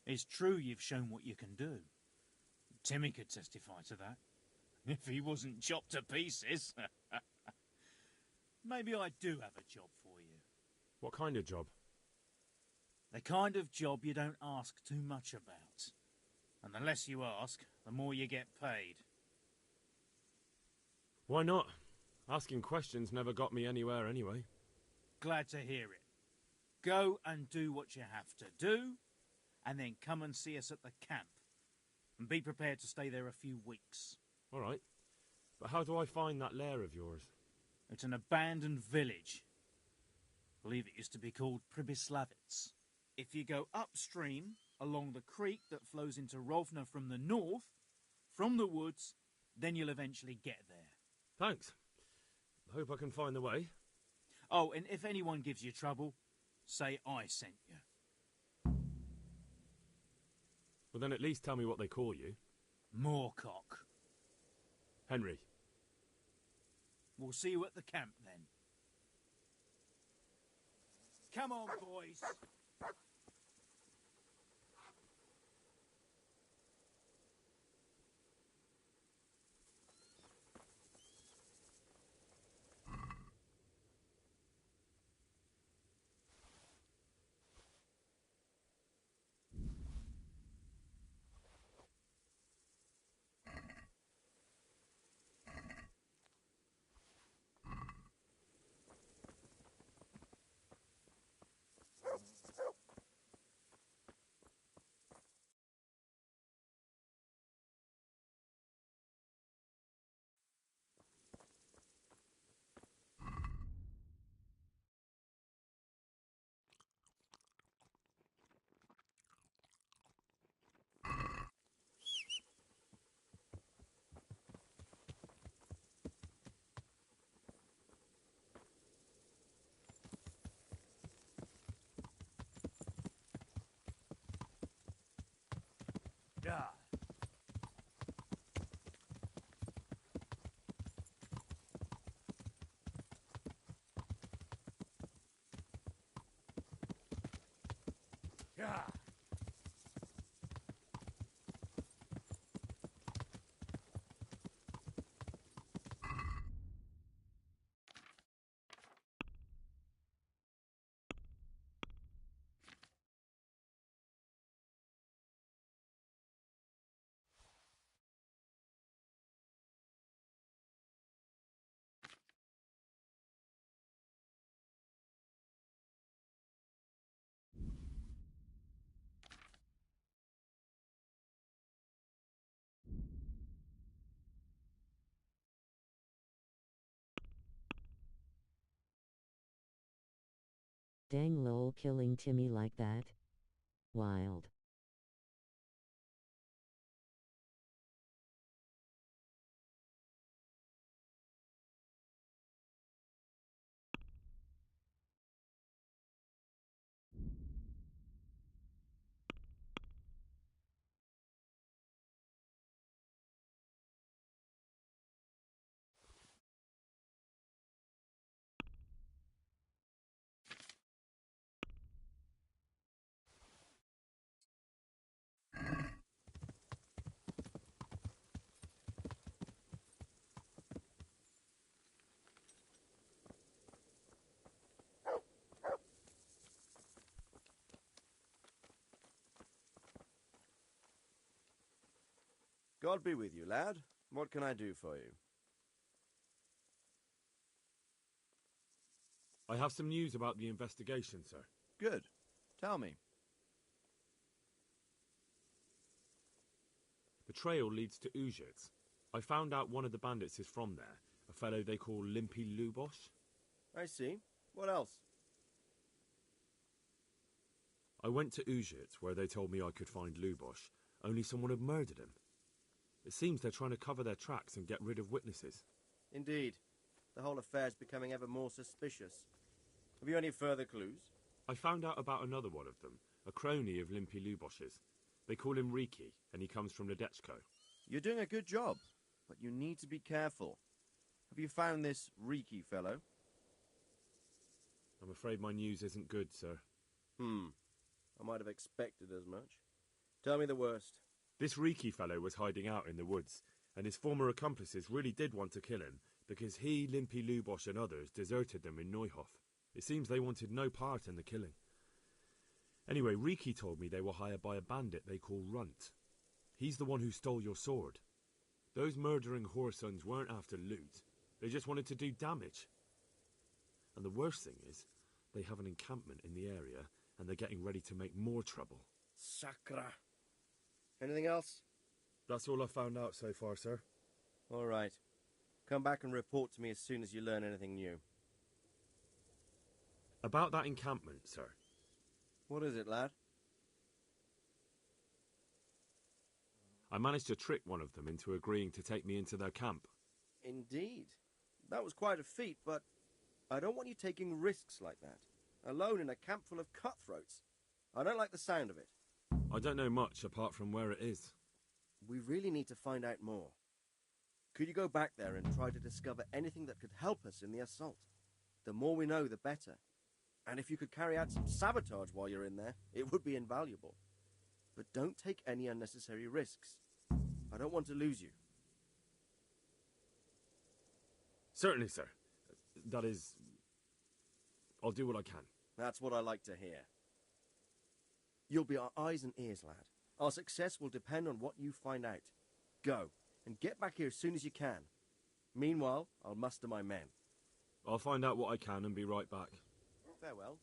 It's true you've shown what you can do. Timmy could testify to that. If he wasn't chopped to pieces. Maybe I do have a job for you. What kind of job? The kind of job you don't ask too much about. And the less you ask, the more you get paid. Why not? Asking questions never got me anywhere anyway. Glad to hear it. Go and do what you have to do, and then come and see us at the camp. And be prepared to stay there a few weeks. All right. But how do I find that lair of yours? It's an abandoned village. I believe it used to be called Pribyslavitz. If you go upstream, along the creek that flows into Rovna from the north, from the woods, then you'll eventually get there. Thanks. Hope I can find the way. Oh, and if anyone gives you trouble, say I sent you. Well, then at least tell me what they call you. Moorcock. Henry. We'll see you at the camp then. Come on, boys. Yeah. Yeah. Dang lol, killing Timmy like that? Wild. God be with you, lad. What can I do for you? I have some news about the investigation, sir. Good. Tell me. The trail leads to Uzhitz. I found out one of the bandits is from there, a fellow they call Limpy Lubosh. I see. What else? I went to Uzhitz, where they told me I could find Lubosh, only someone had murdered him. It seems they're trying to cover their tracks and get rid of witnesses. Indeed. The whole affair's becoming ever more suspicious. Have you any further clues? I found out about another one of them, a crony of Limpy Lubosh's. They call him Riki, and he comes from Ledechko. You're doing a good job, but you need to be careful. Have you found this Riki fellow? I'm afraid my news isn't good, sir. I might have expected as much. Tell me the worst. This Riki fellow was hiding out in the woods, and his former accomplices really did want to kill him, because he, Limpy Lubosh and others deserted them in Neuhof. It seems they wanted no part in the killing. Anyway, Riki told me they were hired by a bandit they call Runt. He's the one who stole your sword. Those murdering whoresons weren't after loot. They just wanted to do damage. And the worst thing is, they have an encampment in the area, and they're getting ready to make more trouble. Sakra. Anything else? That's all I've found out so far, sir. All right. Come back and report to me as soon as you learn anything new. About that encampment, sir. What is it, lad? I managed to trick one of them into agreeing to take me into their camp. Indeed. That was quite a feat, but I don't want you taking risks like that. Alone in a camp full of cutthroats. I don't like the sound of it. I don't know much apart from where it is. We really need to find out more. Could you go back there and try to discover anything that could help us in the assault? The more we know, the better. And if you could carry out some sabotage while you're in there, it would be invaluable. But don't take any unnecessary risks. I don't want to lose you. Certainly, sir. That is... I'll do what I can. That's what I like to hear. You'll be our eyes and ears, lad. Our success will depend on what you find out. Go, and get back here as soon as you can. Meanwhile, I'll muster my men. I'll find out what I can and be right back. Farewell.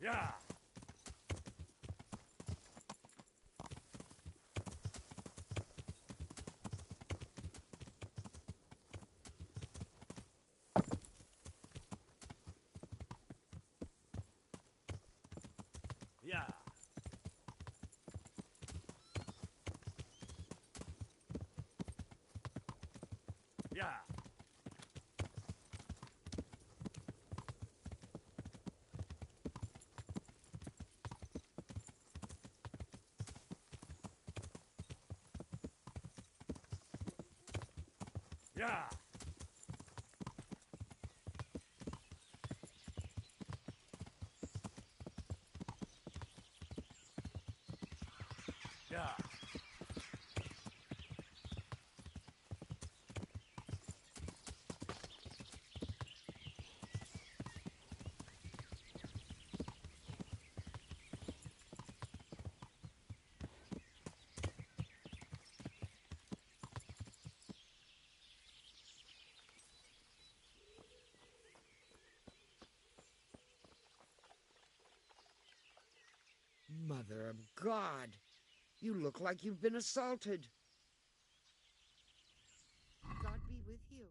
Yeah. Yeah. Yeah. Yeah. Yeah. Mother of God! You look like you've been assaulted. God be with you.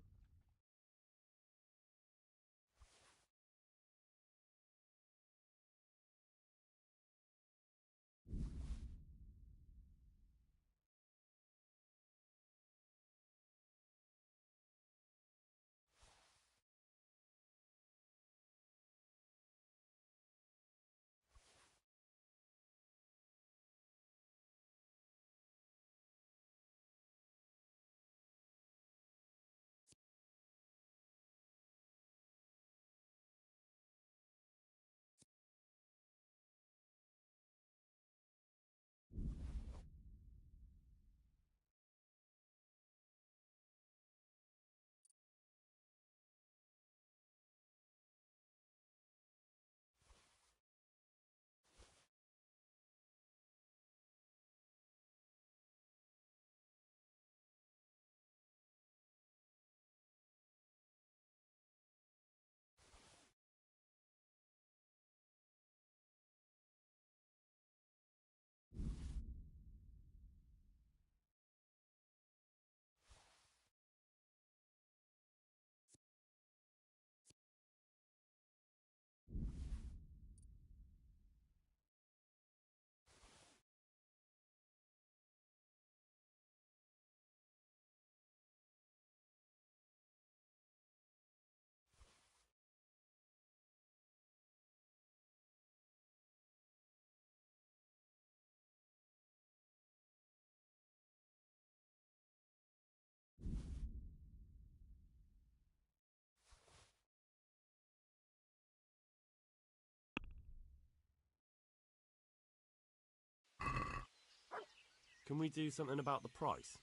Can we do something about the price?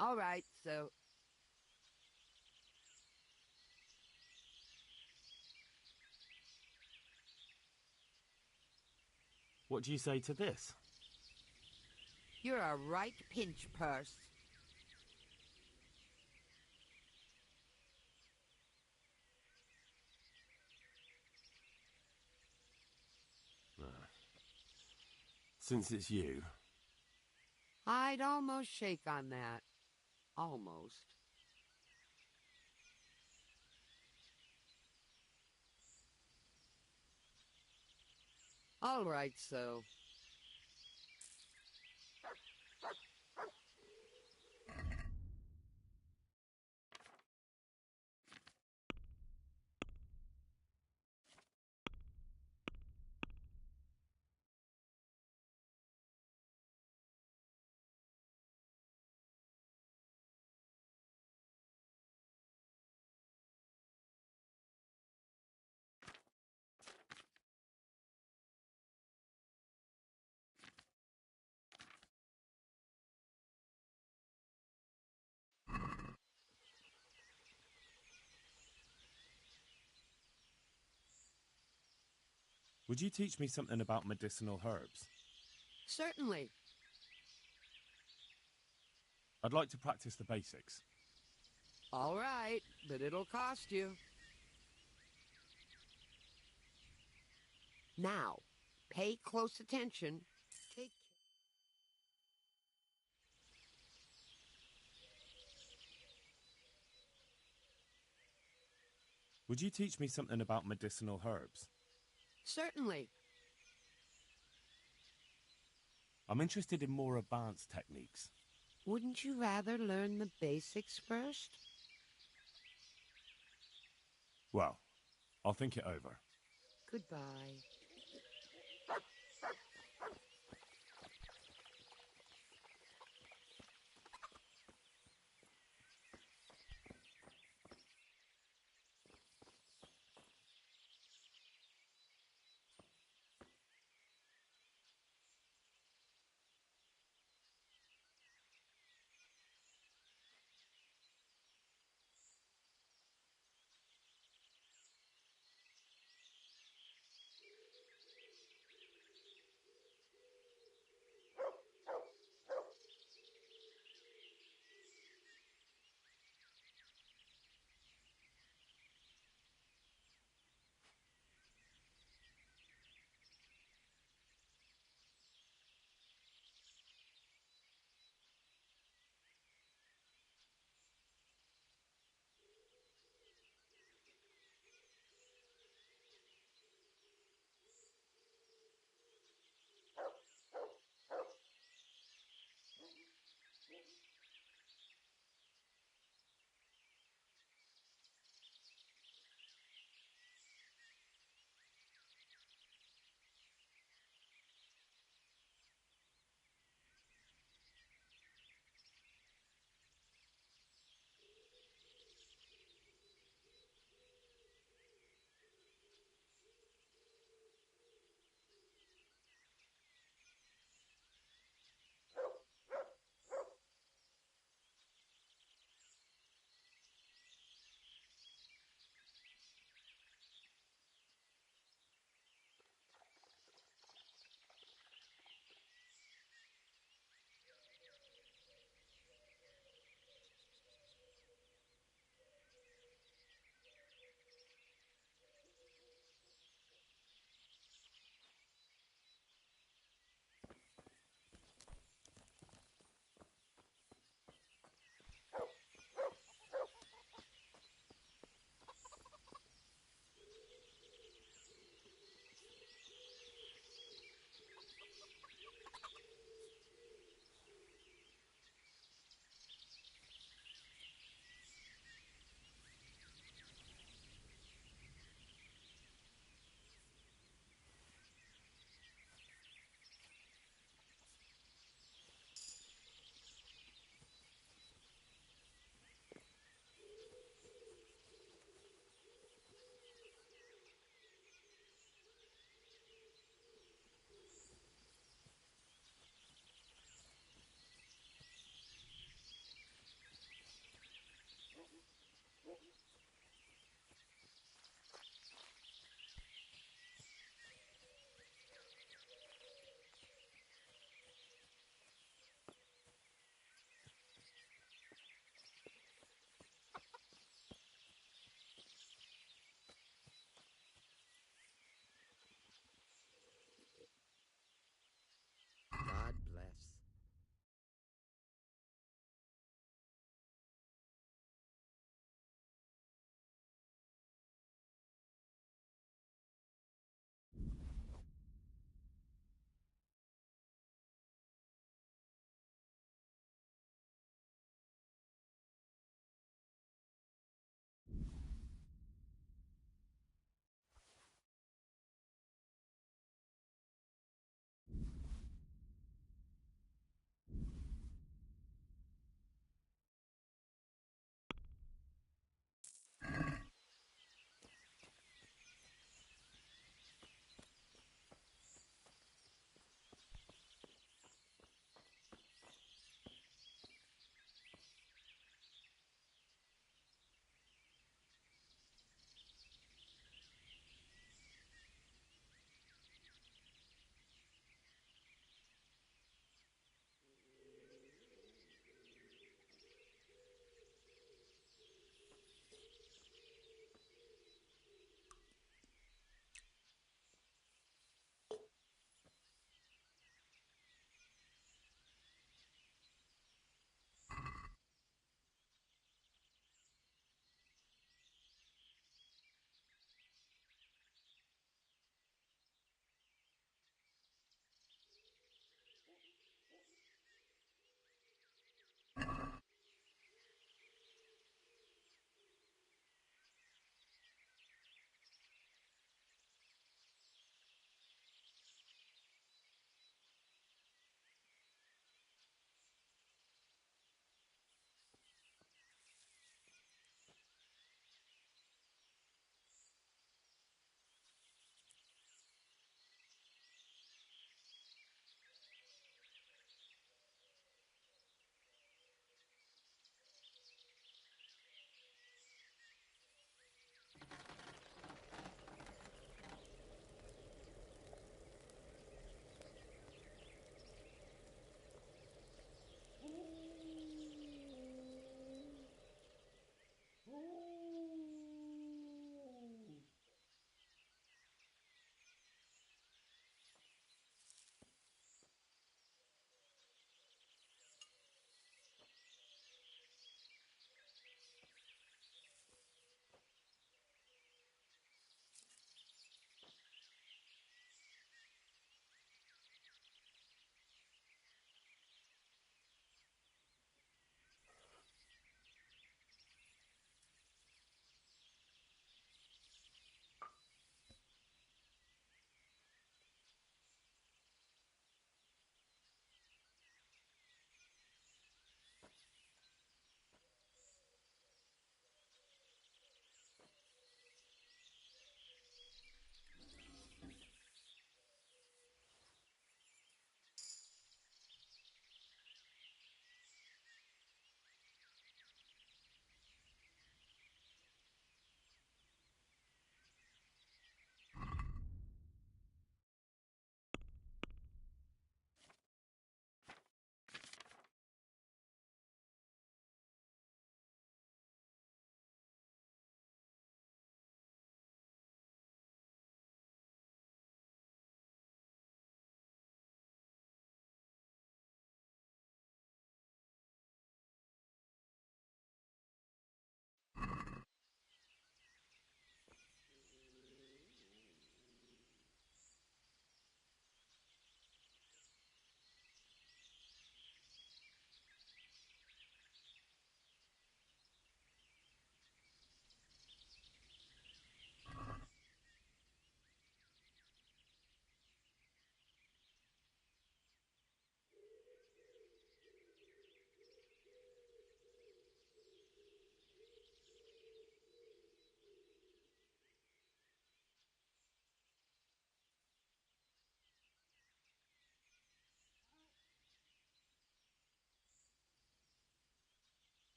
All right, so... What do you say to this? You're a right pinch purse. Since it's you. I'd almost shake on that. Almost. All right, so... Would you teach me something about medicinal herbs? Certainly. I'd like to practice the basics. All right, but it'll cost you. Now, pay close attention. Take Would you teach me something about medicinal herbs? Certainly. I'm interested in more advanced techniques. Wouldn't you rather learn the basics first? Well, I'll think it over. Goodbye.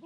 I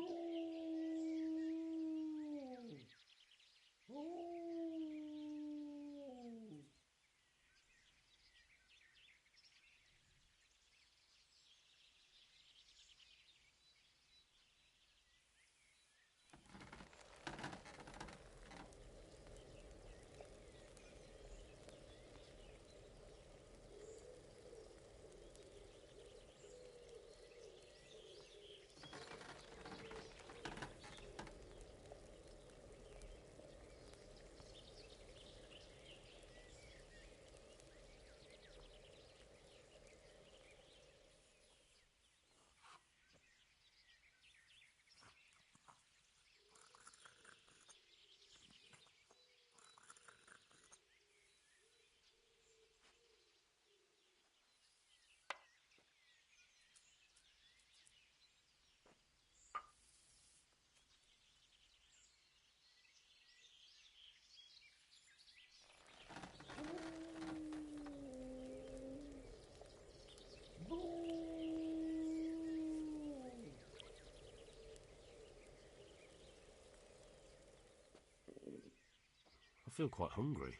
feel quite hungry.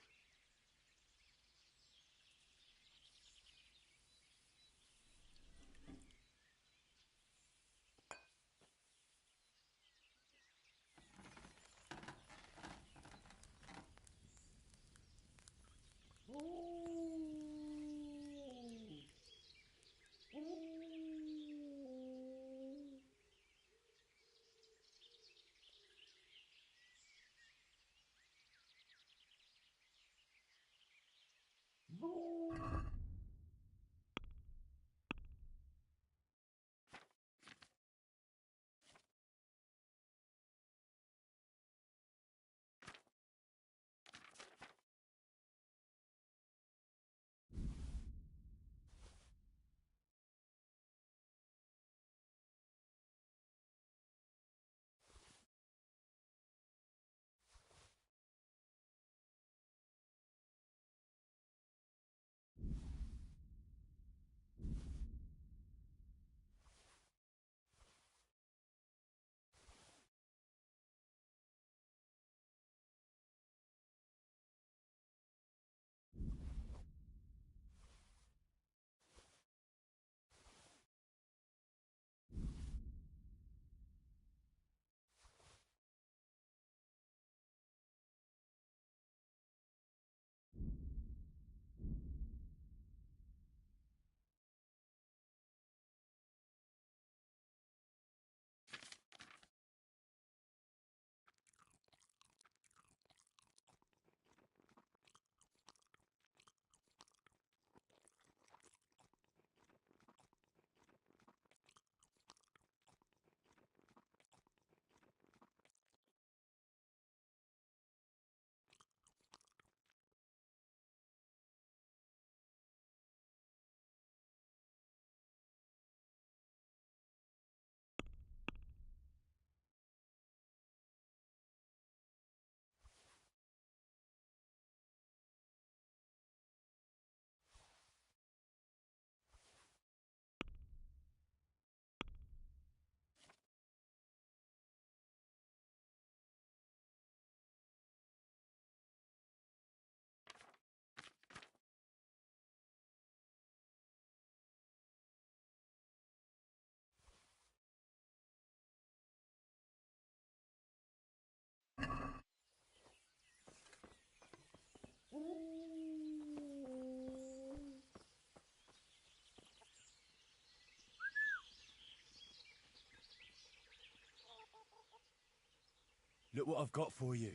Look what I've got for you.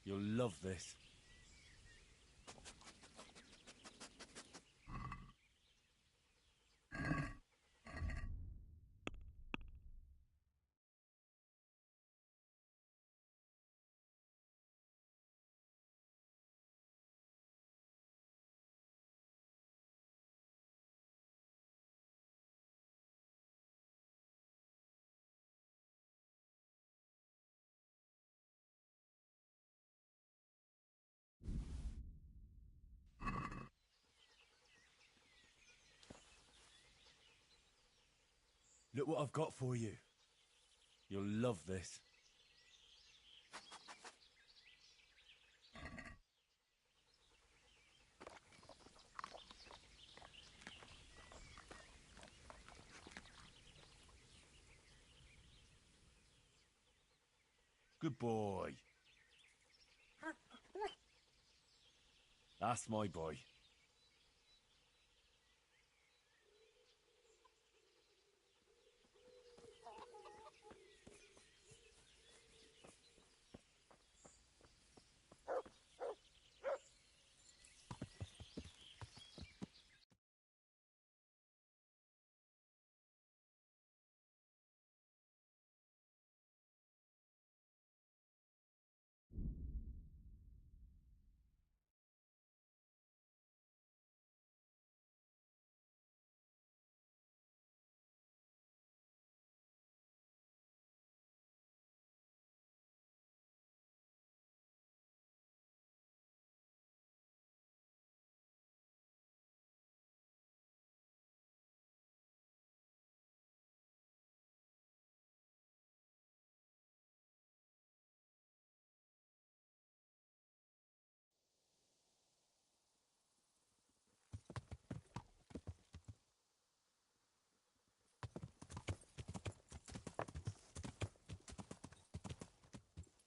You'll love this. Look what I've got for you. You'll love this. Good boy. That's my boy.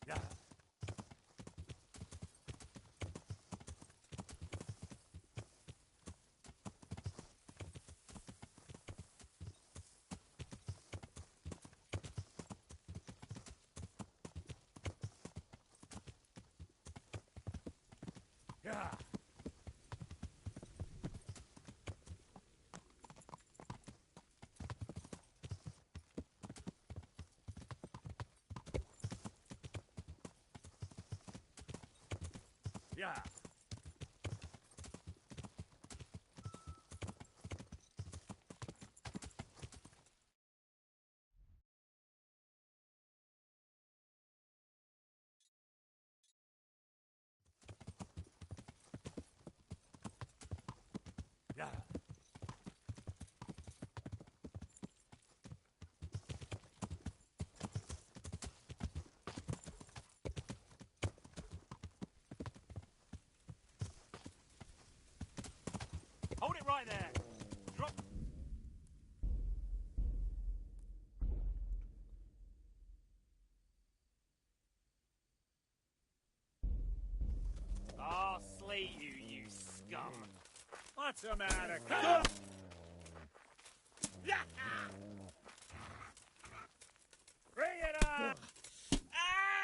Yeah. Yeah. Yeah. Yeah. Hold it right there. Drop. I'll slay you, you scum. What's the matter? Come! Yeah! Bring it up! Ah!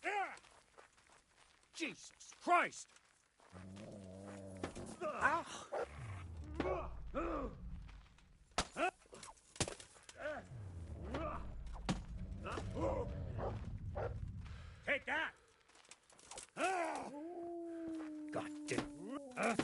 Yeah. Jesus Christ! Ow! Take that! God damn.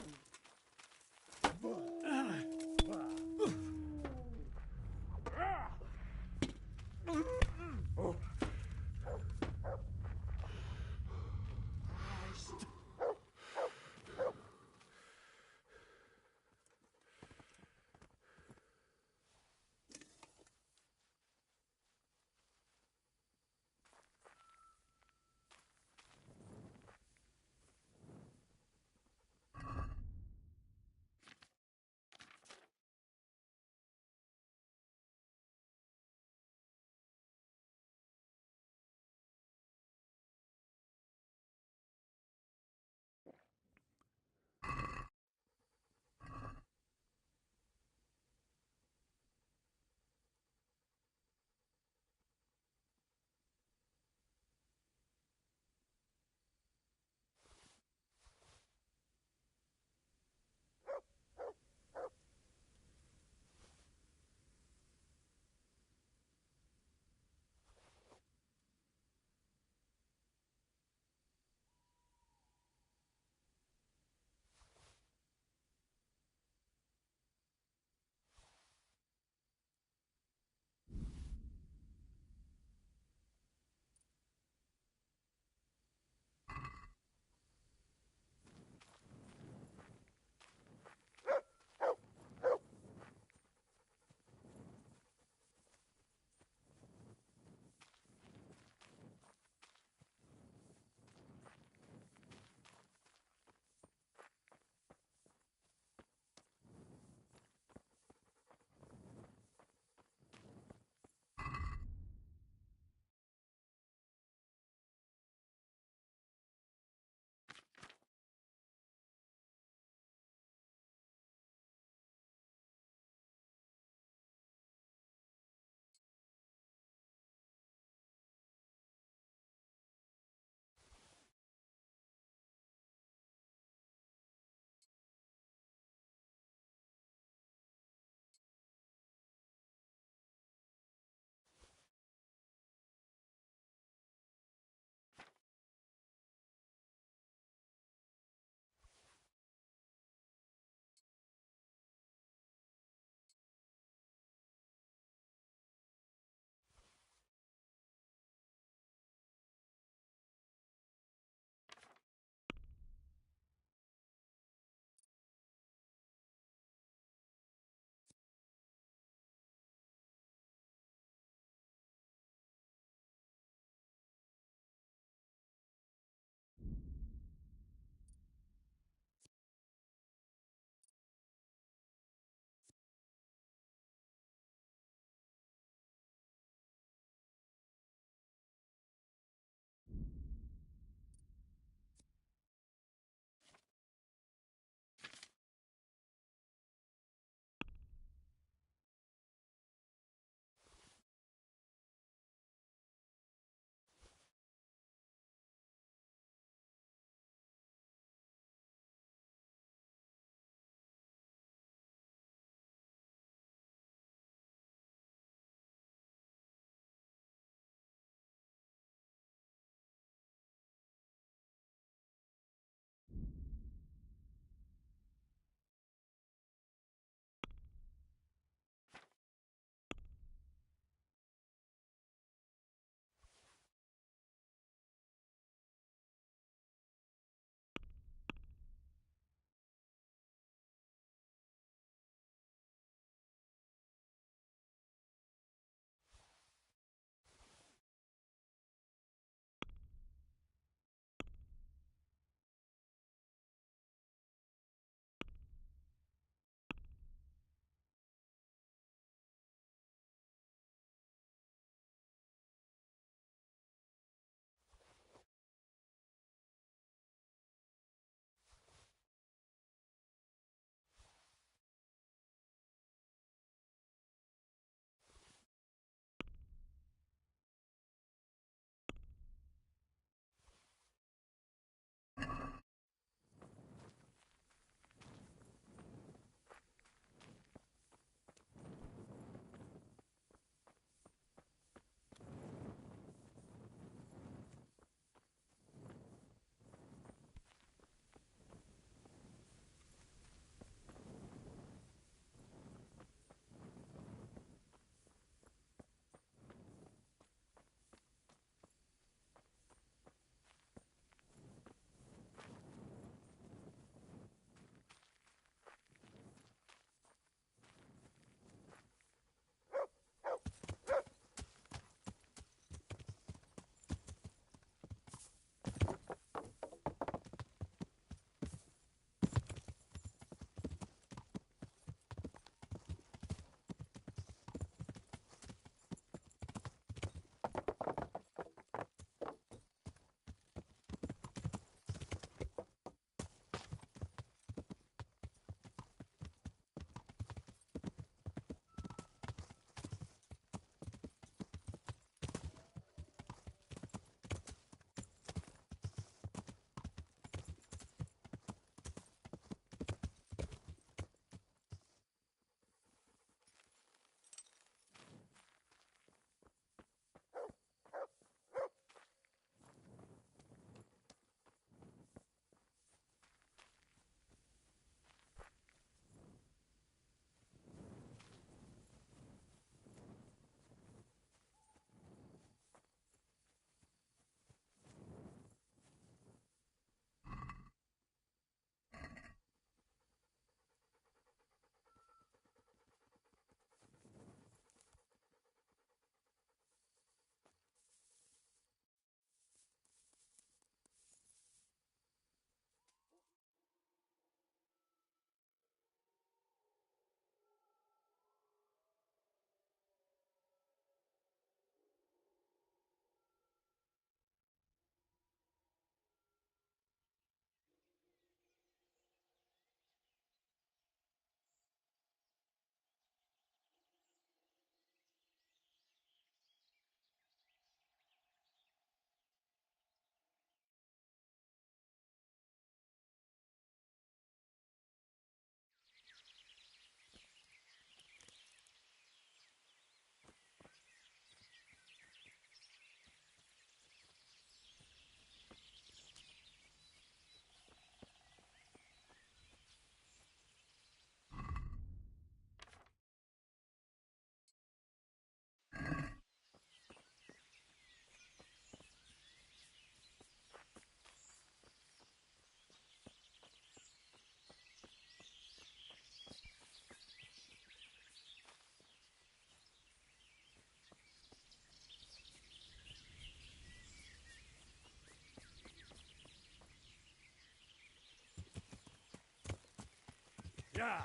Yeah.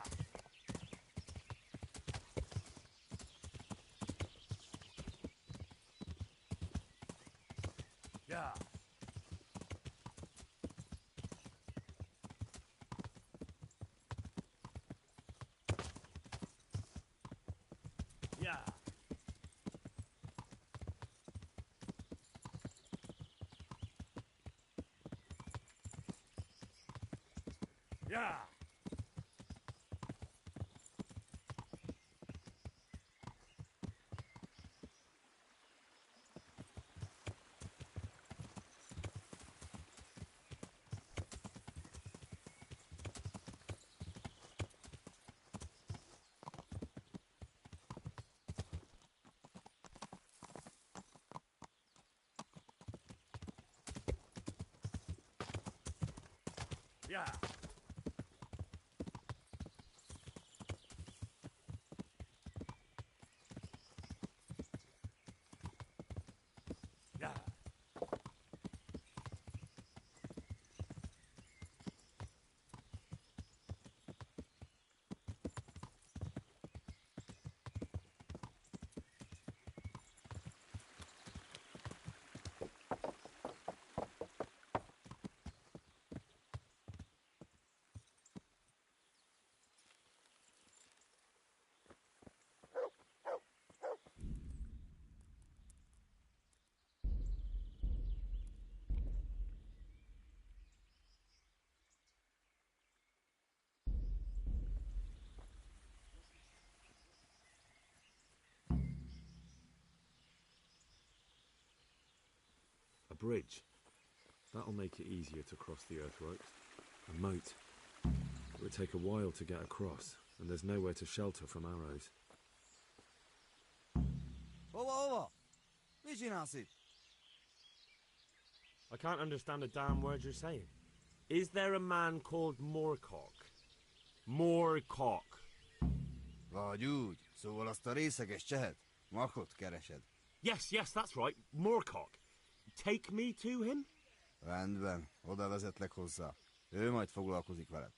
Yeah. Yeah. Yeah. Yeah. Yeah. A bridge. That'll make it easier to cross the earthworks. A moat. It would take a while to get across, and there's nowhere to shelter from arrows. I can't understand a damn word you're saying. Is there a man called Moorcock? Moorcock. Vagy úgy, szóval azt a részeges csehet. Makot keresed. Yes, that's right. Moorcock. Take me to him? Rendben, oda vezetlek hozzá. Ő majd foglalkozik veled.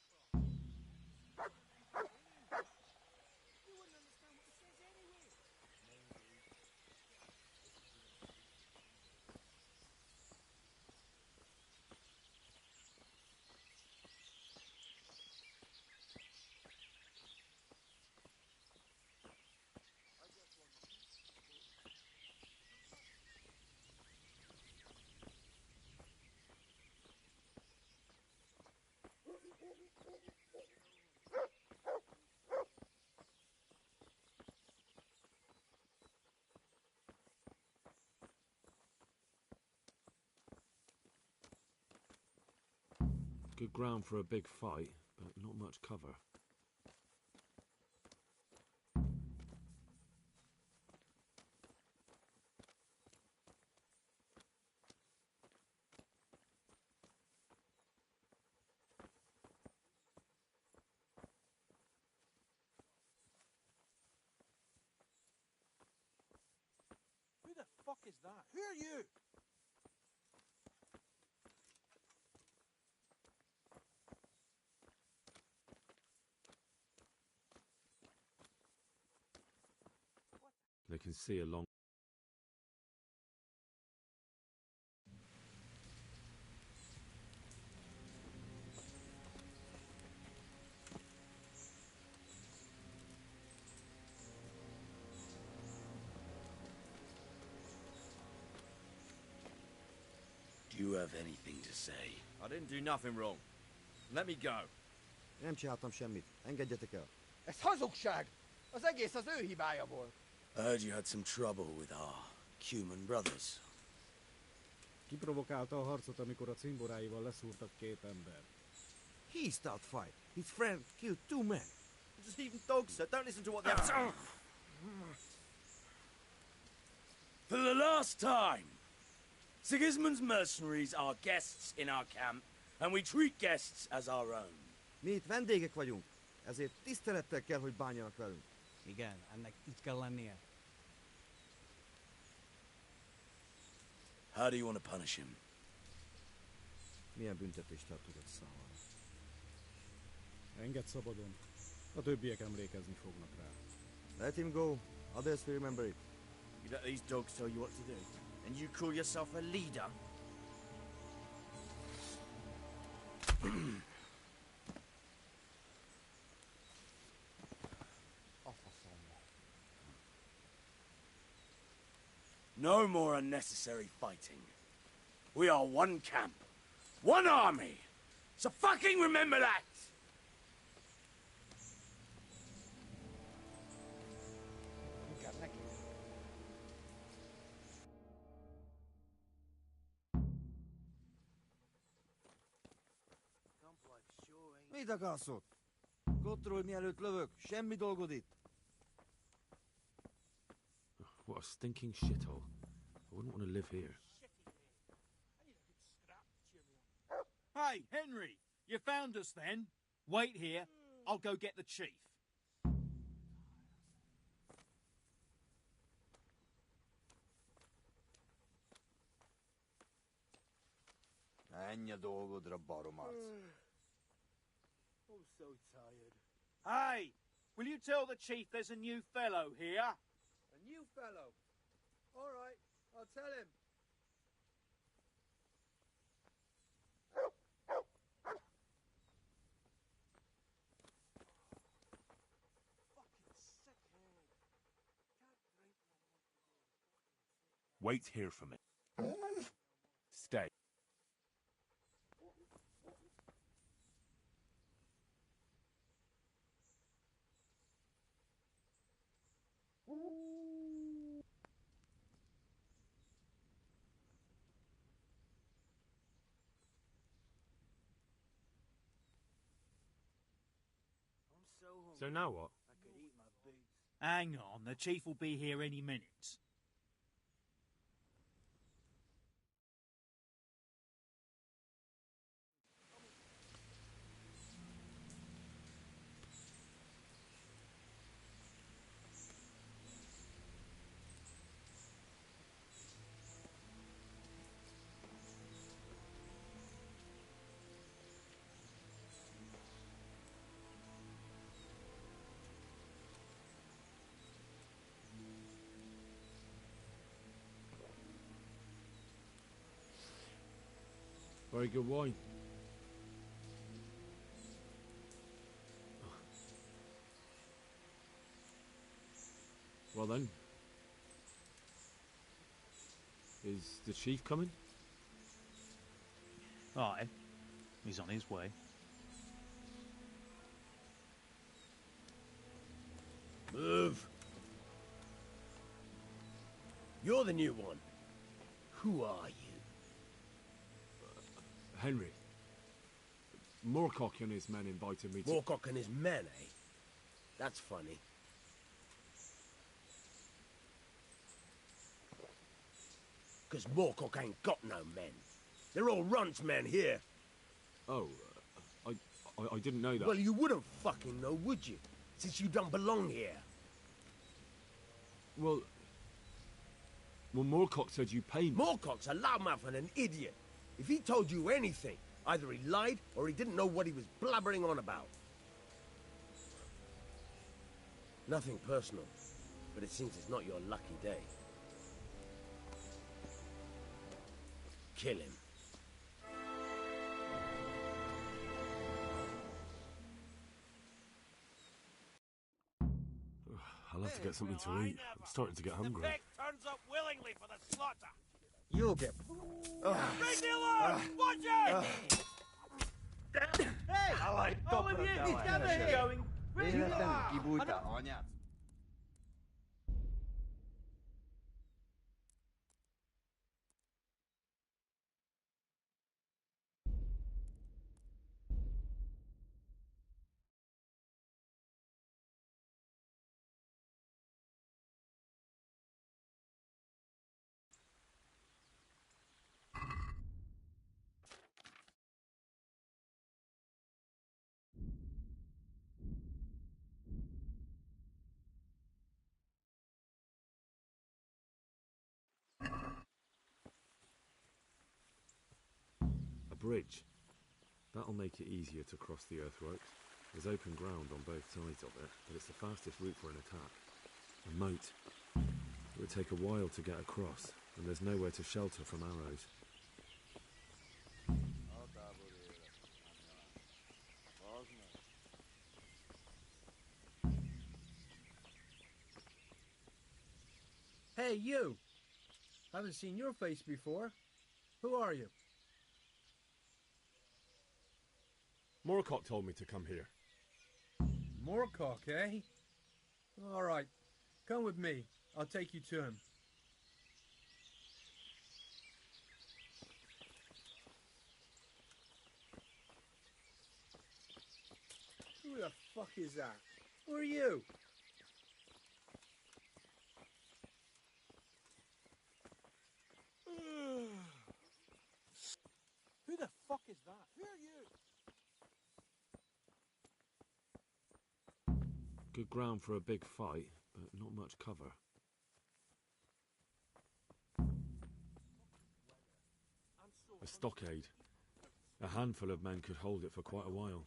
Good ground for a big fight, but not much cover. Who the fuck is that? Who are you? They can see a long... Do you have anything to say? I didn't do nothing wrong. Let me go. Nem csináltam semmit. Engedjetek el. Ez hazugság! Az egész az ő hibája volt. I heard you had some trouble with our human brothers. Kiprovokálta a harcot, amikor a cimboráival leszúrtak két ember. He started fight. His friend killed 2 men. Just even dogs, sir. Don't listen to what they have to say. For the last time, Sigismund's mercenaries are guests in our camp, and we treat guests as our own. Mi itt vendégek vagyunk, ezért tisztelettel kell, hogy bánjanak velünk. Igen, ennek így kell lennie. How do you want to punish him? Milyen büntetést el tudod számolni? Engedd szabadon. A többiek emlékezni fognak rá. Let him go. Others will remember it. You let these dogs tell you what to do, and you call yourself a leader? No more unnecessary fighting. We are one camp, one army. So fucking remember that! Mit akarsz ott? Kontroll, mielőtt lövök. Semmi dolgod itt. What a stinking shithole. I wouldn't want to live here. Hey, Henry! You found us then? Wait here. I'll go get the chief. Menj a dolgodra, baromarc. I'm so tired. Hey! Will you tell the chief there's a new fellow here? A new fellow? All right, I'll tell him. Wait here for me. Stay. So now what? Hang on, the chief will be here any minute. Very good wine. Well then. Is the chief coming? Aye. He's on his way. Move. You're the new one. Who are you? Henry. Moorcock and his men invited me to... Moorcock and his men, eh? That's funny. Because Moorcock ain't got no men. They're all Runt's men here. Oh, I didn't know that. Well, you wouldn't fucking know, would you? Since you don't belong here. Well, Moorcock said you paid me. Moorcock's a loudmouth and an idiot. If he told you anything, either he lied or he didn't know what he was blabbering on about. Nothing personal, but it seems it's not your lucky day. Kill him. I'll have to get something to eat. I'm starting to get hungry. The pig turns up willingly for the slaughter. You'll get... Bring the alarm! Watch it! Hey! All of you, gather here! Going. Véletlenül kibújtál anyát? A bridge. That'll make it easier to cross the earthworks. There's open ground on both sides of it, but it's the fastest route for an attack. A moat. It would take a while to get across, and there's nowhere to shelter from arrows. Hey, you! Haven't seen your face before. Who are you? Moorcock told me to come here. Moorcock, eh? All right. Come with me. I'll take you to him. Who the fuck is that? Who are you? Who the fuck is that? Who are you? Good ground for a big fight, but not much cover. A stockade. A handful of men could hold it for quite a while.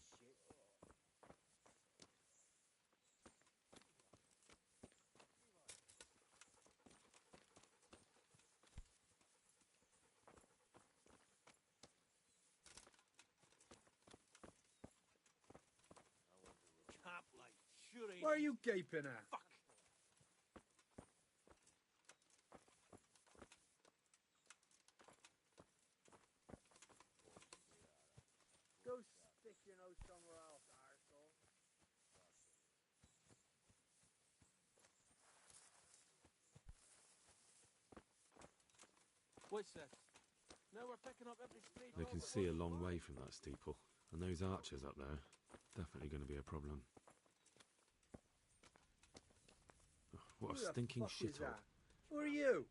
What are you gaping at? Fuck! Go stick your nose somewhere else, arsehole. What's this? Now we're picking up every stray They dog can that see a walks long by. way from that steeple, and those archers up there, definitely going to be a problem. Oh, what Who a the stinking fuck is shithole. that? Who are you?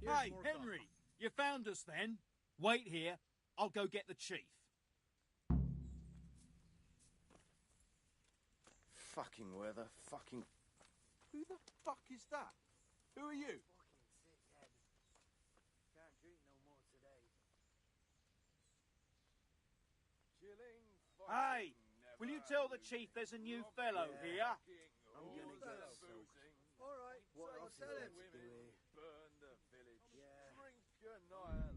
Hey, Henry! You found us then? Wait here. I'll go get the chief. Fucking weather, fucking... Who the fuck is that? Who are you? Can't drink no more today. Hey! Will you tell the chief there's a new fellow here? I'm gonna get soaked. All right, What so else is tell there him. to do here? Burn the village. Yeah. Drink a night.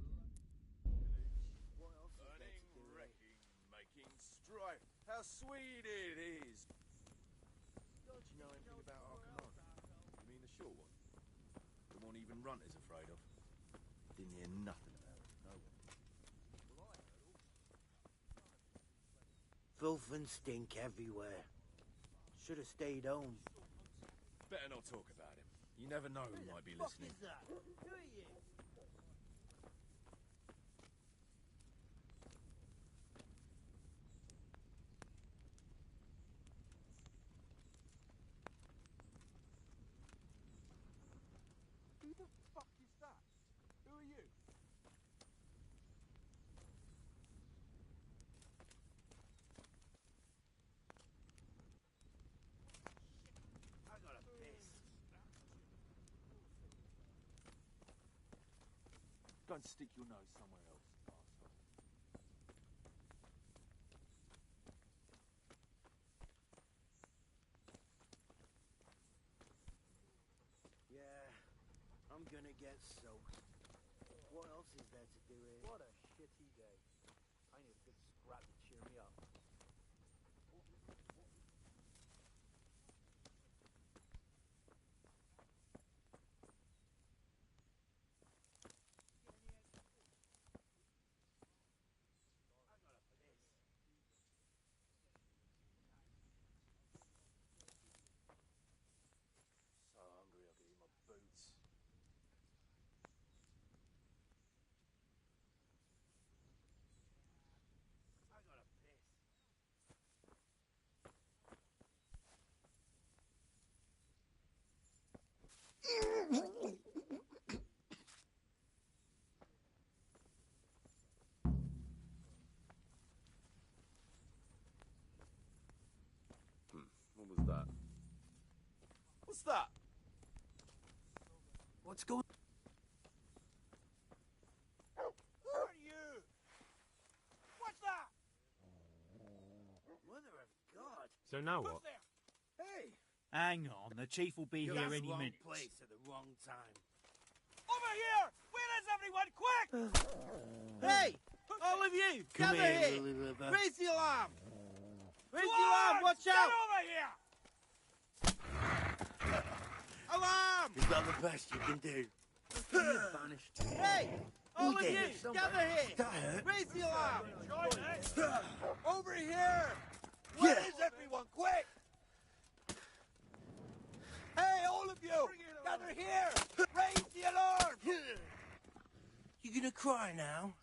What else is there to Burning, do here? wrecking, making strife. How sweet it is. Don't you know anything about Arkham? You mean the short one? The one even Runter's afraid of? Didn't hear nothing about it. No. Filth and stink everywhere. Should have stayed home. Better not talk about him. You never know who might be listening. that? Who are you? Who the fuck is that? Who are you? I gotta piss. Go and stick your nose somewhere else, arsehole. Yeah, I'm gonna get soaked. What else is there to do here? What a shitty day. I need a good scrap to cheer me up. So hungry I could eat my boots. I gotta piss. What was that? What's that? What's going Who are you? What's that? Mother of So now what? Hey! Hang on, the chief will be You're here at the any wrong minute. place at the wrong time. Over here! Where is everyone? Quick! Hey! All of you! Come gather here, here! Lily Liver. Raise the alarm! Raise the alarm! Watch Get out! over here! Alarm! Is that the best you can do? Vanished. Hey! All of you! Gather here! That hurt. Raise the alarm! Over here! Where is everyone? Quick! Hey, all of you! Gather here! Raise the alarm! You gonna cry now?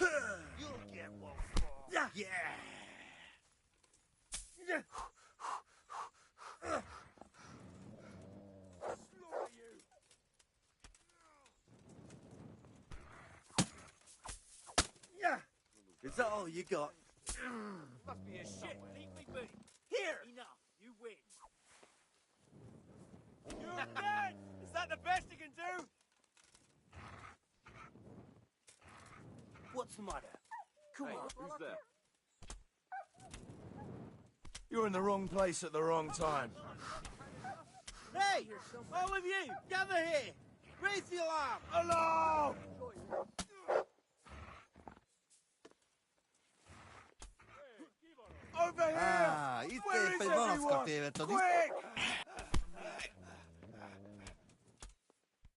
You'll get one for. Yeah! Yeah! Is that all you got? Must be a shit. Leave me be. Here! Enough. You win. You're dead! Is that the best you can do? What's the matter? Come on. Who's there? You're in the wrong place at the wrong time. Hey! All of you! Gather here! Raise the alarm! Alarm! Over here! Ah, itse Where ei is peli vanhaskat everyone? eivät ole. Quick!